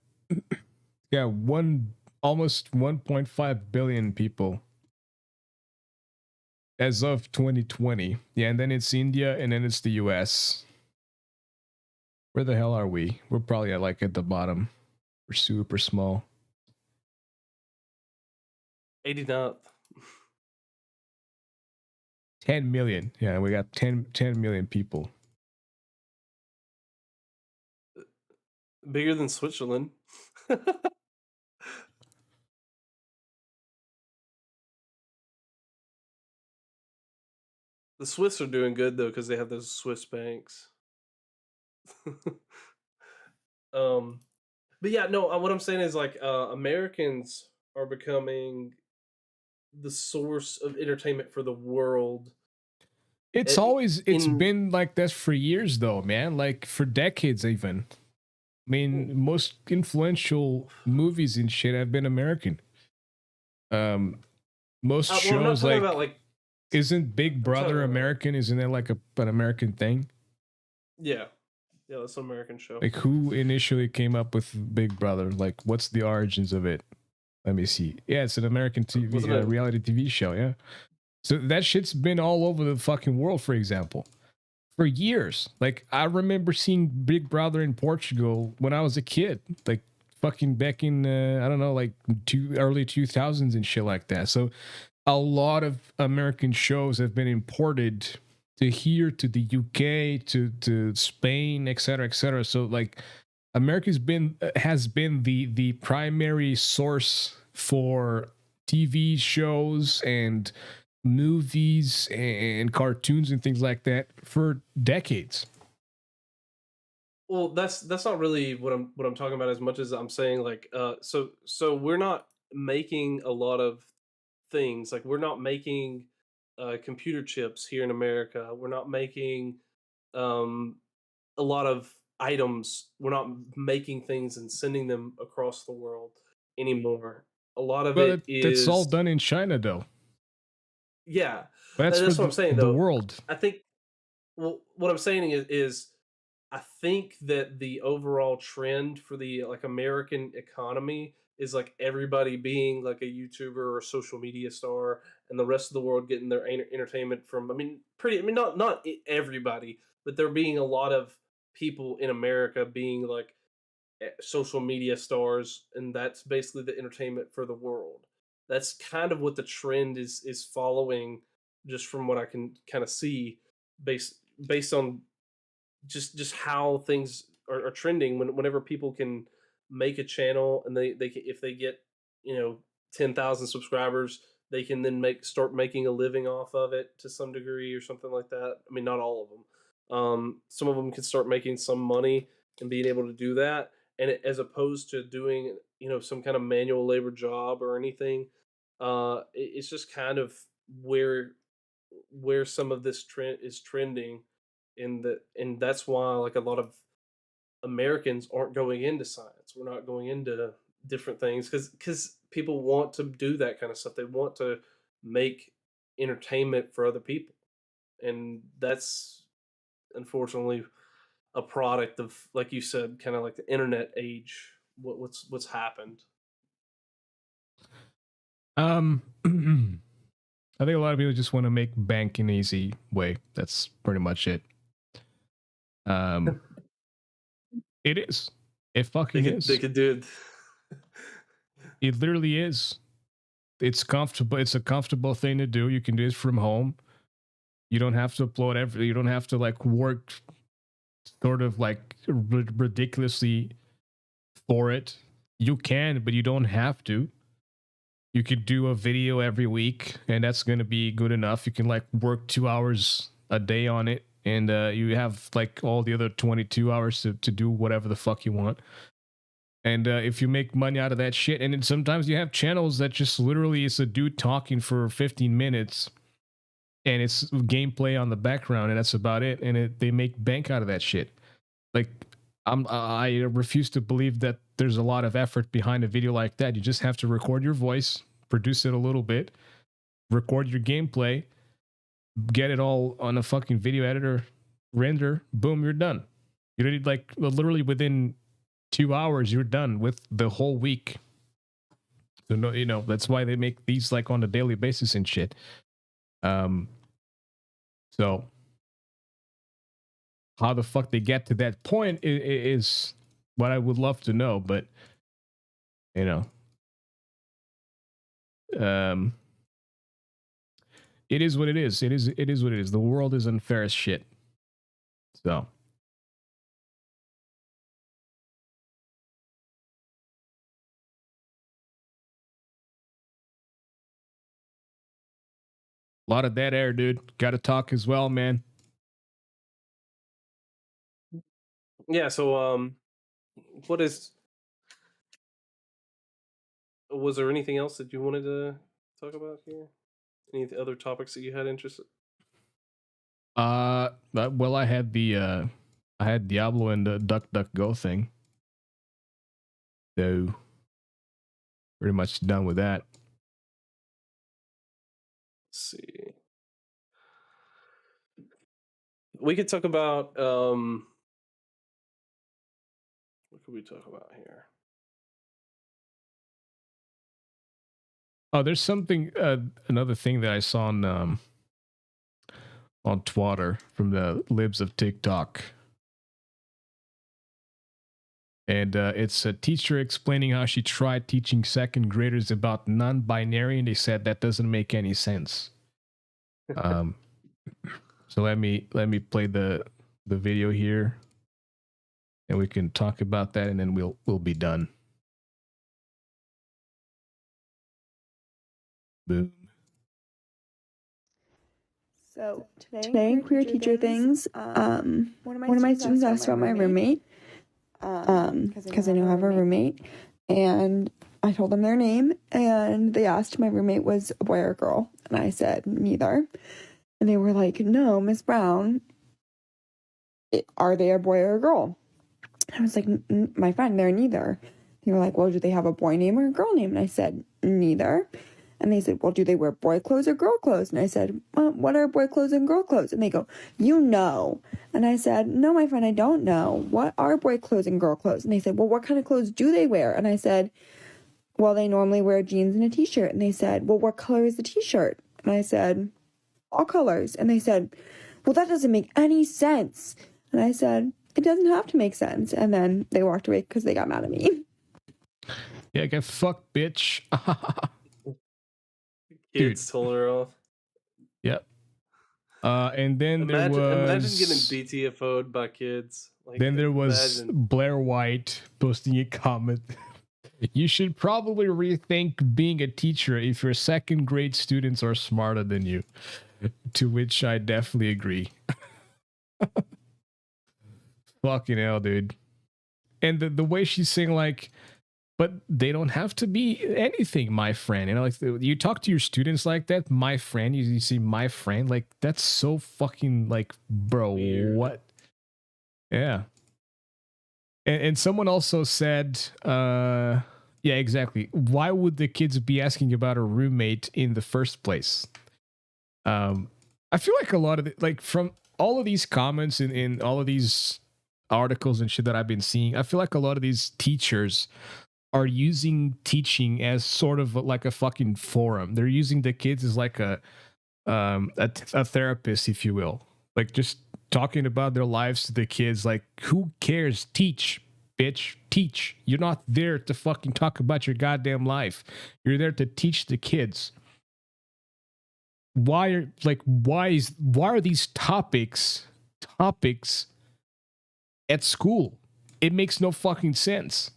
Yeah, almost 1.5 billion people as of 2020. Yeah, and then it's India, and then it's the US. Where the hell are we? We're probably at the bottom. We're super small. 89th. 10 million. Yeah, we got 10 million people. Bigger than Switzerland. The Swiss are doing good though because they have those Swiss banks. But yeah, no. What I'm saying is like Americans are becoming the source of entertainment for the world. It's been like this for years though, man. Like for decades even. I mean, most influential movies and shit have been American. Most shows like isn't Big Brother American? Isn't that like an American thing? Yeah, that's an American show. Like who initially came up with Big Brother? Like what's the origins of it? Let me see. Yeah, it's an American TV reality TV show. Yeah, so that shit's been all over the fucking world. For example, for years. Like I remember seeing Big Brother in Portugal when I was a kid. Like fucking back in I don't know, like early 2000s and shit like that. So a lot of American shows have been imported to here, to the UK, to Spain, etc., etc. So like America has been the primary source for TV shows and movies and cartoons and things like that for decades. Well, that's not really what I'm talking about as much as I'm saying like so we're not making a lot of things. Like we're not making computer chips here in America. We're not making a lot of items. We're not making things and sending them across the world anymore. A lot of it is that's all done in China though. Yeah, that's what I'm saying though. The world. I think. Well, what I'm saying is I think that the overall trend for the like American economy is like everybody being like a YouTuber or a social media star, and the rest of the world getting their entertainment from. I mean, not everybody, but there being a lot of people in America being like social media stars, and that's basically the entertainment for the world. That's kind of what the trend is following, just from what I can kind of see, based on just how things are trending. Whenever people can make a channel and they if they get 10,000 subscribers, they can then start making a living off of it to some degree or something like that. I mean, not all of them. Some of them can start making some money and being able to do that, and as opposed to doing some kind of manual labor job or anything. It's just kind of where some of this trend is trending, and that's why like a lot of Americans aren't going into science. We're not going into different things because people want to do that kind of stuff. They want to make entertainment for other people, and that's unfortunately a product of, like you said, kind of like the internet age. What's happened. I think a lot of people just want to make bank in an easy way. That's pretty much it. It is. It fucking is. They could do it. It literally is. It's comfortable. It's a comfortable thing to do. You can do it from home. You don't have to upload you don't have to like work sort of like ridiculously for it. You can, but you don't have to. You could do a video every week, and that's going to be good enough. You can like work 2 hours a day on it, and you have like all the other 22 hours to do whatever the fuck you want. And if you make money out of that shit, and then sometimes you have channels that just literally it's a dude talking for 15 minutes and it's gameplay on the background and that's about it. And they make bank out of that shit. Like I refuse to believe that there's a lot of effort behind a video like that. You just have to record your voice, produce it a little bit, record your gameplay, get it all on a fucking video editor, render, boom, you're done. You need like literally within 2 hours you're done with the whole week. So no, you know, that's why they make these like on a daily basis and shit. So how the fuck they get to that point is what I would love to know, but you know, it is what it is. It is what it is. The world is unfair as shit. So a lot of dead air, dude. Got to talk as well, man. Yeah. So, was there anything else that you wanted to talk about here? Any other topics that you had interest? Well, I had Diablo and the DuckDuckGo thing. So pretty much done with that. Let's see. We could talk about what could we talk about here? Oh, there's something another thing that I saw on Twitter from the libs of TikTok. And it's a teacher explaining how she tried teaching second graders about non-binary, and they said that doesn't make any sense. So let me play the video here, and we can talk about that, and then we'll be done. Boom. So today in queer teacher things, one of my students asked about my roommate, because I know I have a roommate, and I told them their name, and they asked if my roommate was a boy or a girl, and I said neither, and they were like, no, Miss Brown, are they a boy or a girl? I was like, my friend, they're neither. They were like, well, do they have a boy name or a girl name? And I said, neither. And they said, well, do they wear boy clothes or girl clothes? And I said, well, what are boy clothes and girl clothes? And they go, you know. And I said, no, my friend, I don't know. What are boy clothes and girl clothes? And they said, well, what kind of clothes do they wear? And I said, well, they normally wear jeans and a t-shirt. And they said, well, what color is the t-shirt? And I said, all colors. And they said, well, that doesn't make any sense. And I said, it doesn't have to make sense. And then they walked away because they got mad at me. Yeah, get fucked, bitch. Kids Dude. told her off. Yep. And then Imagine getting was BTFO'd by kids. Like, then there was Blair White posting a comment. You should probably rethink being a teacher if your second grade students are smarter than you. To which I definitely agree. Fucking hell, dude. And the way she's saying, like, but they don't have to be anything, my friend. You know, like you talk to your students like that, my friend. You see, my friend, like that's so fucking like, bro, weird. What? Yeah. And someone also said, yeah, exactly. Why would the kids be asking about a roommate in the first place? I feel like a lot of it, like from all of these comments in all of these articles and shit that I've been seeing, I feel like a lot of these teachers are using teaching as sort of like a fucking forum. They're using the kids as like a therapist, if you will, like just talking about their lives to the kids. Like, who cares? Teach, bitch, teach. You're not there to fucking talk about your goddamn life. You're there to teach the kids. Why are these topics at school? It makes no fucking sense.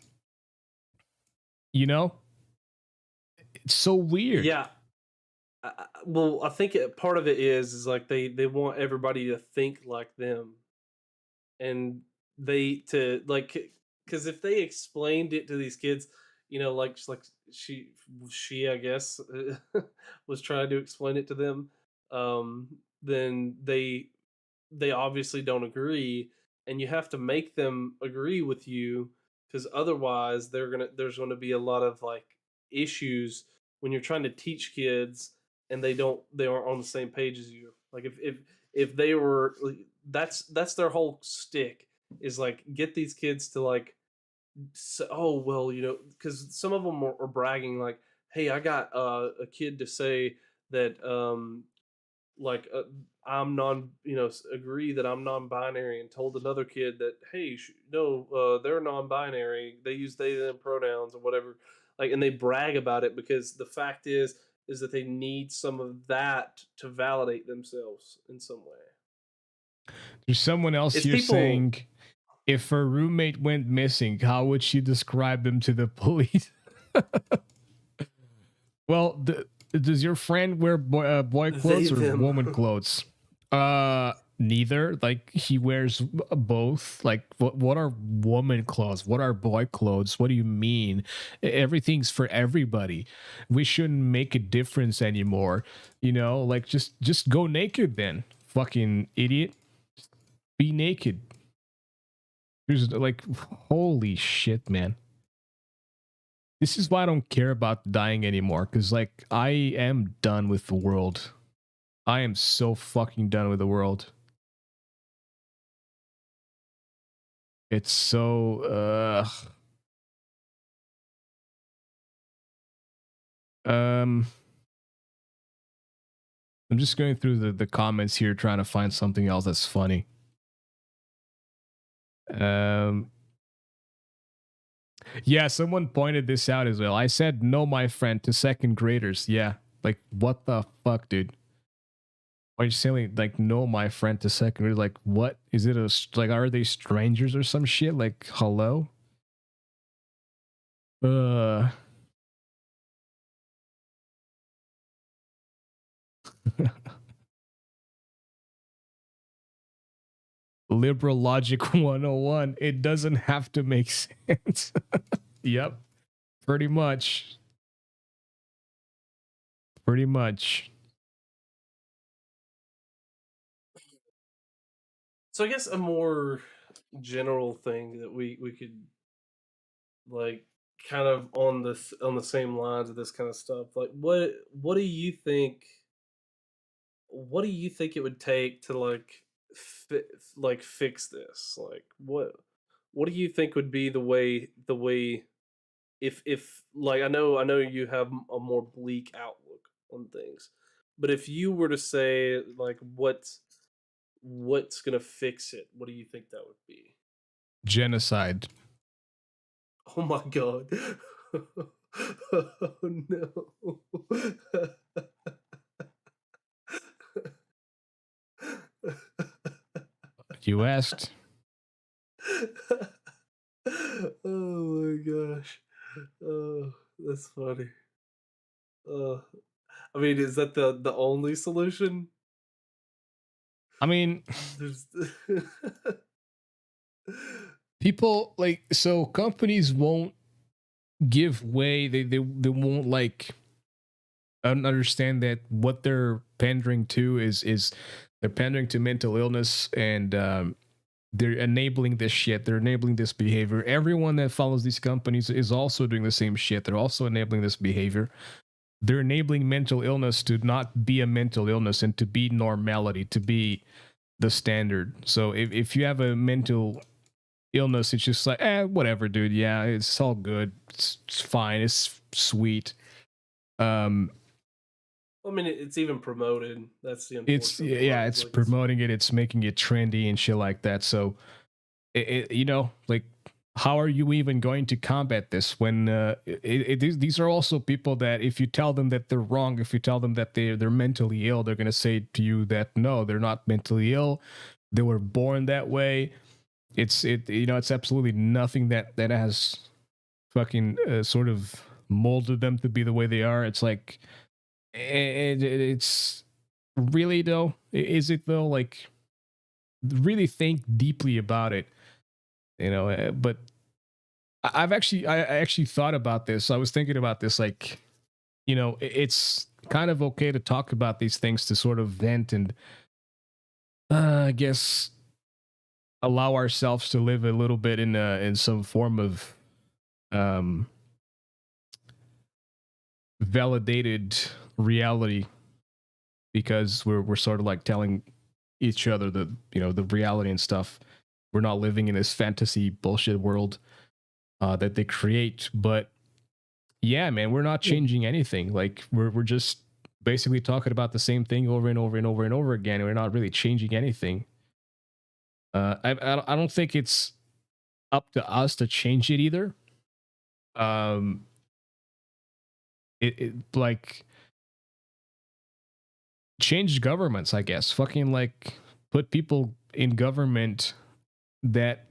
You know, it's so weird. Yeah. Well, I think part of it is like they want everybody to think like them, and to like because if they explained it to these kids, like she I guess was trying to explain it to them, um, then they obviously don't agree, and you have to make them agree with you, because otherwise there's gonna be a lot of like issues when you're trying to teach kids and they aren't on the same page as you. Like if they were that's their whole stick, is like get these kids to like oh well, because some of them are bragging like, hey, I got a kid to say that like I'm non agree that I'm non-binary, and told another kid that, hey, no, they're non-binary, they use they them pronouns or whatever, like, and they brag about it because the fact is that they need some of that to validate themselves in some way. There's someone else It's here people. saying, if her roommate went missing, how would she describe them to the police? Well, does your friend wear boy clothes They, or them. woman clothes? Neither. Like, he wears both. Like, what are woman clothes? What are boy clothes? What do you mean? Everything's for everybody. We shouldn't make a difference anymore. Like, just go naked then. Fucking idiot. Just be naked. There's like, holy shit, man. This is why I don't care about dying anymore, because like I am done with the world. I am so fucking done with the world. It's so I'm just going through the comments here trying to find something else that's funny. Yeah, someone pointed this out as well. I said no, my friend, to second graders. Yeah, like what the fuck, dude? Why are you saying like no, my friend, to second graders? Like what? Is it like are they strangers or some shit? Like hello? Liberal logic 101. It doesn't have to make sense. Yep. Pretty much. Pretty much. So I guess a more general thing that we could like kind of on the same lines of this kind of stuff. Like what do you think it would take to like fix this? Like what do you think would be the way if like I know you have a more bleak outlook on things, but if you were to say like what's going to fix it, what do you think that would be? Genocide. Oh my god. Oh no. You asked. Oh my gosh. Oh, that's funny. I mean, is that the only solution? I mean, There's people like, so companies won't give way. They won't like understand that what they're pandering to is they're pandering to mental illness, and they're enabling this shit. They're enabling this behavior. Everyone that follows these companies is also doing the same shit. They're also enabling this behavior. They're enabling mental illness to not be a mental illness and to be normality, to be the standard. So if you have a mental illness, it's just like, whatever, dude. Yeah, it's all good. It's fine. It's sweet. I mean, it's even promoted. That's the unfortunate It's part, it's like, promoting it. It's making it trendy and shit like that. So, like, how are you even going to combat this when these are also people that if you tell them that they're wrong, if you tell them that they're mentally ill, they're gonna say to you that no, they're not mentally ill. They were born that way. It's absolutely nothing that has fucking sort of molded them to be the way they are. It's like it's really though. Is it though? Like, really think deeply about it. But I actually thought about this. I was thinking about this, like, you know, it's kind of okay to talk about these things to sort of vent and, I guess, allow ourselves to live a little bit in some form of um validated reality, because we're sort of like telling each other the, you know, the reality and stuff. We're not living in this fantasy bullshit world that they create. But yeah, man, we're not changing anything. Like we're just basically talking about the same thing over and over and over and over again. And we're not really changing anything. I don't think it's up to us to change it either. Um, it like change governments, I guess. Fucking like put people in government that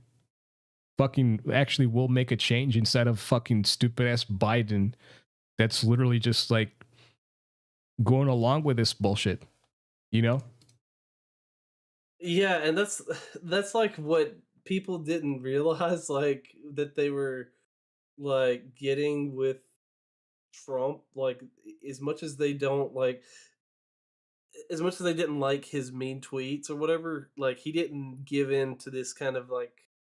fucking actually will make a change instead of fucking stupid ass Biden that's literally just like going along with this bullshit, you know? Yeah, and that's like what people didn't realize, like that they were like getting with Trump, like as much as they don't like, as much as they didn't like his mean tweets or whatever, like he didn't give in to this kind of like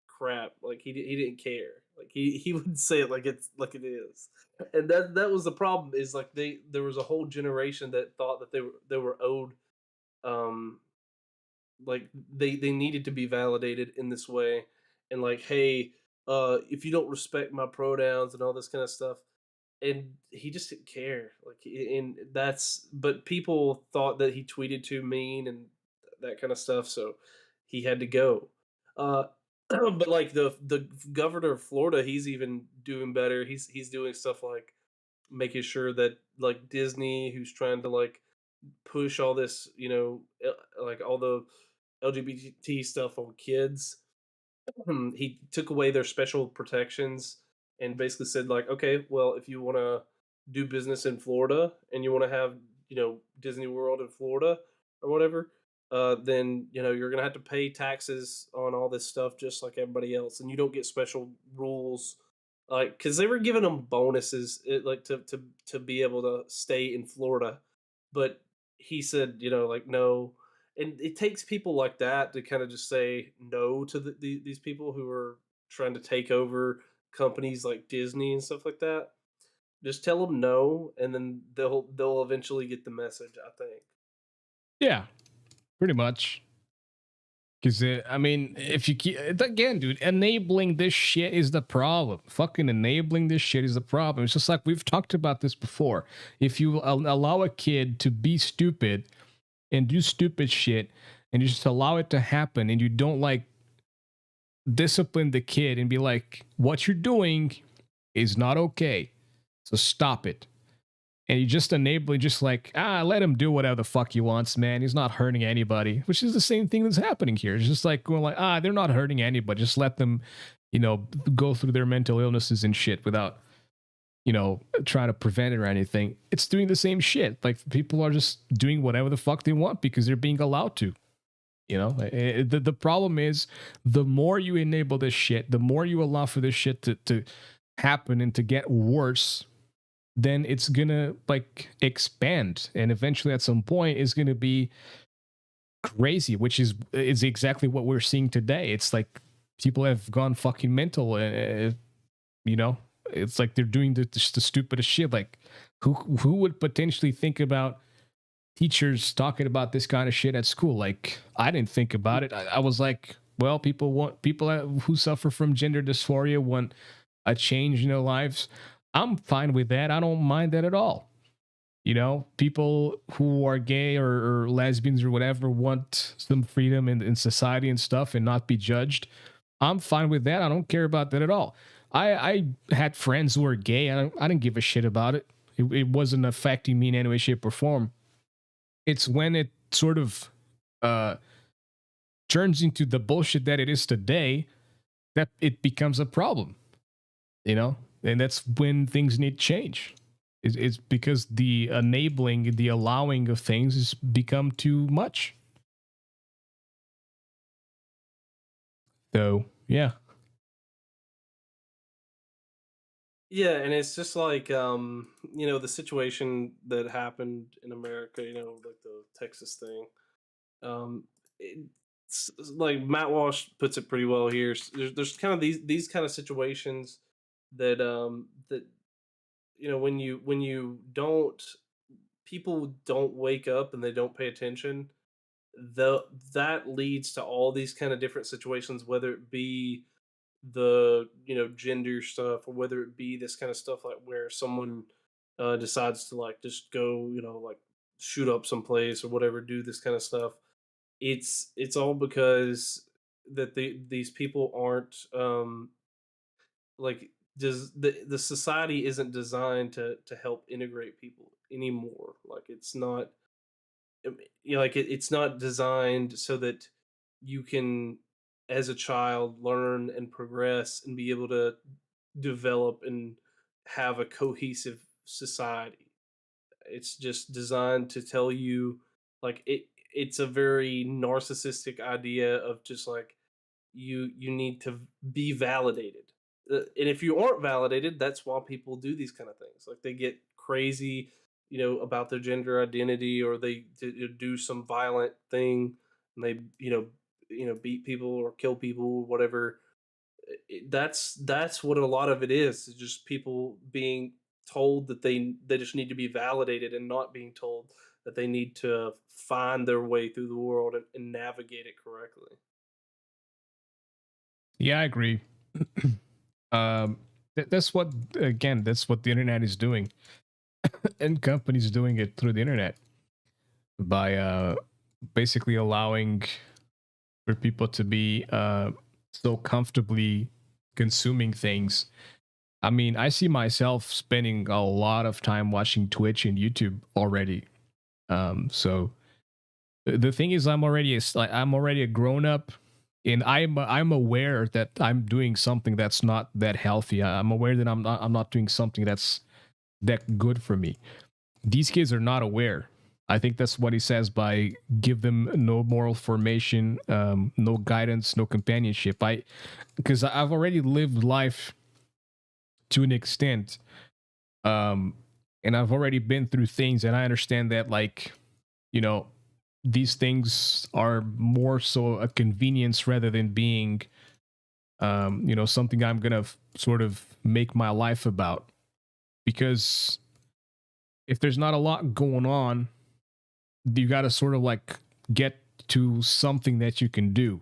crap. Like he didn't care. Like he would say it like it is, and that was the problem. Is like there was a whole generation that thought that they were owed, um, like they needed to be validated in this way, and like, hey, if you don't respect my pronouns and all this kind of stuff, and he just didn't care. Like, and that's, but people thought that he tweeted too mean and that kind of stuff, so he had to go. Uh, but like the governor of Florida, he's even doing better. He's doing stuff like making sure that like Disney, who's trying to like push all this, you know, like all the LGBT stuff on kids, he took away their special protections and basically said like, okay, well, if you want to do business in Florida and you want to have, you know, Disney World in Florida or whatever, then you know you're gonna have to pay taxes on all this stuff just like everybody else, and you don't get special rules, like because they were giving them bonuses, like to be able to stay in Florida, but he said, you know, like no, and it takes people like that to kind of just say no to these people who are trying to take over companies like Disney and stuff like that. Just tell them no, and then they'll eventually get the message, I think. Yeah, pretty much. Because, I mean, if you keep, again, dude, enabling this shit is the problem. Fucking enabling this shit is the problem. It's just like we've talked about this before. If you allow a kid to be stupid and do stupid shit and you just allow it to happen and you don't like discipline the kid and be like, what you're doing is not okay. So stop it. And you just enable, just like, let him do whatever the fuck he wants, man. He's not hurting anybody, which is the same thing that's happening here. It's just like going like, they're not hurting anybody. Just let them, you know, go through their mental illnesses and shit without, you know, trying to prevent it or anything. It's doing the same shit. Like people are just doing whatever the fuck they want because they're being allowed to. You know, the problem is the more you enable this shit, the more you allow for this shit to happen and to get worse, then it's gonna like expand, and eventually at some point it's gonna be crazy, which is exactly what we're seeing today. It's like people have gone fucking mental. You know, it's like they're doing the stupidest shit. Like who would potentially think about teachers talking about this kind of shit at school? Like I didn't think about it. I was like, well, people who suffer from gender dysphoria want a change in their lives. I'm fine with that. I don't mind that at all. You know, people who are gay or lesbians or whatever want some freedom in society and stuff and not be judged. I'm fine with that. I don't care about that at all. I had friends who were gay. I didn't give a shit about it. It wasn't affecting me in any way, shape, or form. It's when it sort of turns into the bullshit that it is today that it becomes a problem. You know? And that's when things need change. It's because the enabling, the allowing of things has become too much. So, yeah. Yeah, and it's just like the situation that happened in America, like the Texas thing. Um, it's like Matt Walsh puts it pretty well here. There's kind of these kind of situations that when you don't people don't wake up and they don't pay attention, that leads to all these kind of different situations, whether it be the gender stuff, or whether it be this kind of stuff like where someone decides to like just go like shoot up someplace or whatever, do this kind of stuff. It's all because these people aren't like, does the society isn't designed to help integrate people anymore. Like it's not it's not designed so that you can, as a child, learn and progress and be able to develop and have a cohesive society. It's just designed to tell you, like, it's a very narcissistic idea of just like, you need to be validated. And if you aren't validated, that's why people do these kind of things. Like they get crazy, about their gender identity, or they do some violent thing, and they beat people or kill people, whatever. That's what a lot of it is just people being told that they just need to be validated, and not being told that they need to find their way through the world and navigate it correctly. Yeah, I agree. That's what, again, that's what the internet is doing, and companies doing it through the internet by basically allowing for people to be so comfortably consuming things. I mean, I see myself spending a lot of time watching Twitch and YouTube already. So the thing is, I'm already a grown up, and I'm aware that I'm doing something that's not that healthy. I'm aware that I'm not doing something that's that good for me. These kids are not aware. I think that's what he says by give them no moral formation, no guidance, no companionship. Because I've already lived life to an extent, and I've already been through things, and I understand that, like, you know, these things are more so a convenience rather than being, something I'm gonna sort of make my life about. Because if there's not a lot going on, you got to sort of like get to something that you can do.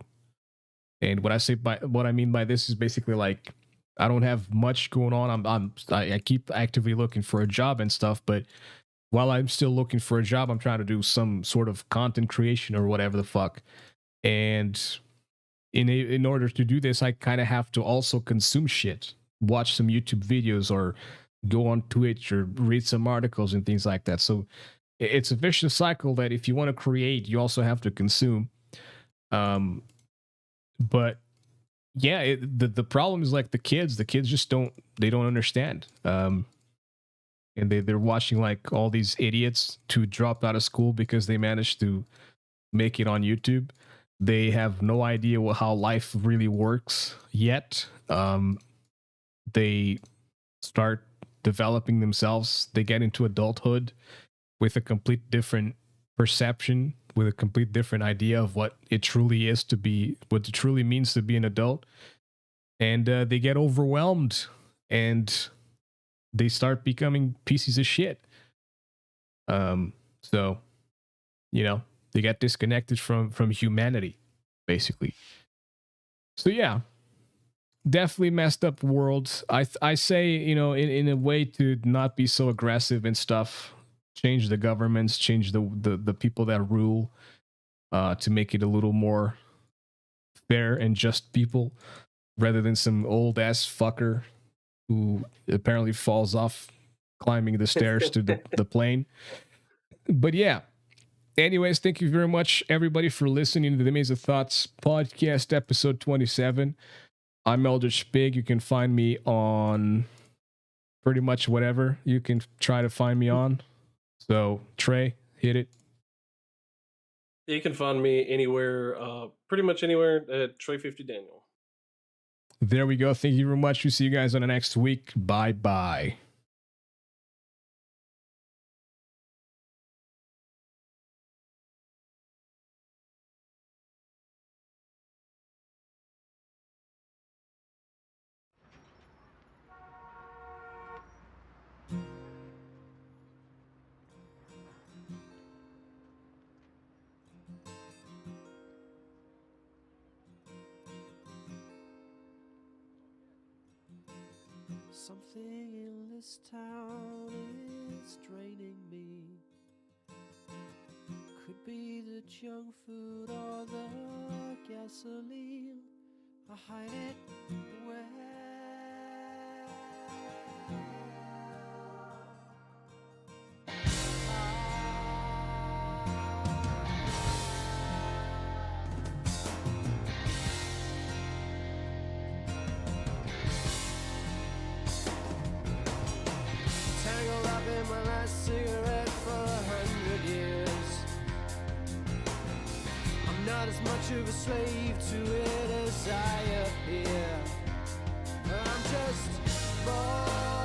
And what I mean by this is basically like, I don't have much going on. I keep actively looking for a job and stuff, but while I'm still looking for a job, I'm trying to do some sort of content creation or whatever the fuck. And in order to do this, I kind of have to also consume shit, watch some YouTube videos, or go on Twitch, or read some articles and things like that. So it's a vicious cycle that if you want to create, you also have to consume. But yeah, the problem is like the kids just don't understand. And they're watching like all these idiots to drop out of school because they managed to make it on YouTube. They have no idea how life really works yet. They start developing themselves. They get into adulthood with a complete different perception, with a complete different idea of what it truly is to be, what it truly means to be an adult. And they get overwhelmed, and they start becoming pieces of shit. So, they get disconnected from humanity, basically. So yeah, definitely messed up world. I say, in a way to not be so aggressive and stuff. Change the governments, change the people that rule, to make it a little more fair and just people, rather than some old ass fucker who apparently falls off climbing the stairs to the plane. But yeah. Anyways, thank you very much, everybody, for listening to the Maze of Thoughts podcast, episode 27. I'm EldritchsPIG. You can find me on pretty much whatever you can try to find me on. So, Trey, hit it. You can find me anywhere, pretty much anywhere, at Trey50Daniel. There we go. Thank you very much. We'll see you guys on the next week. Bye-bye. Something in this town is draining me. Could be the junk food or the gasoline. I hide it well. Tangled up in my last cigarette for 100 years. I'm not as much of a slave to it as I appear. I'm just bored.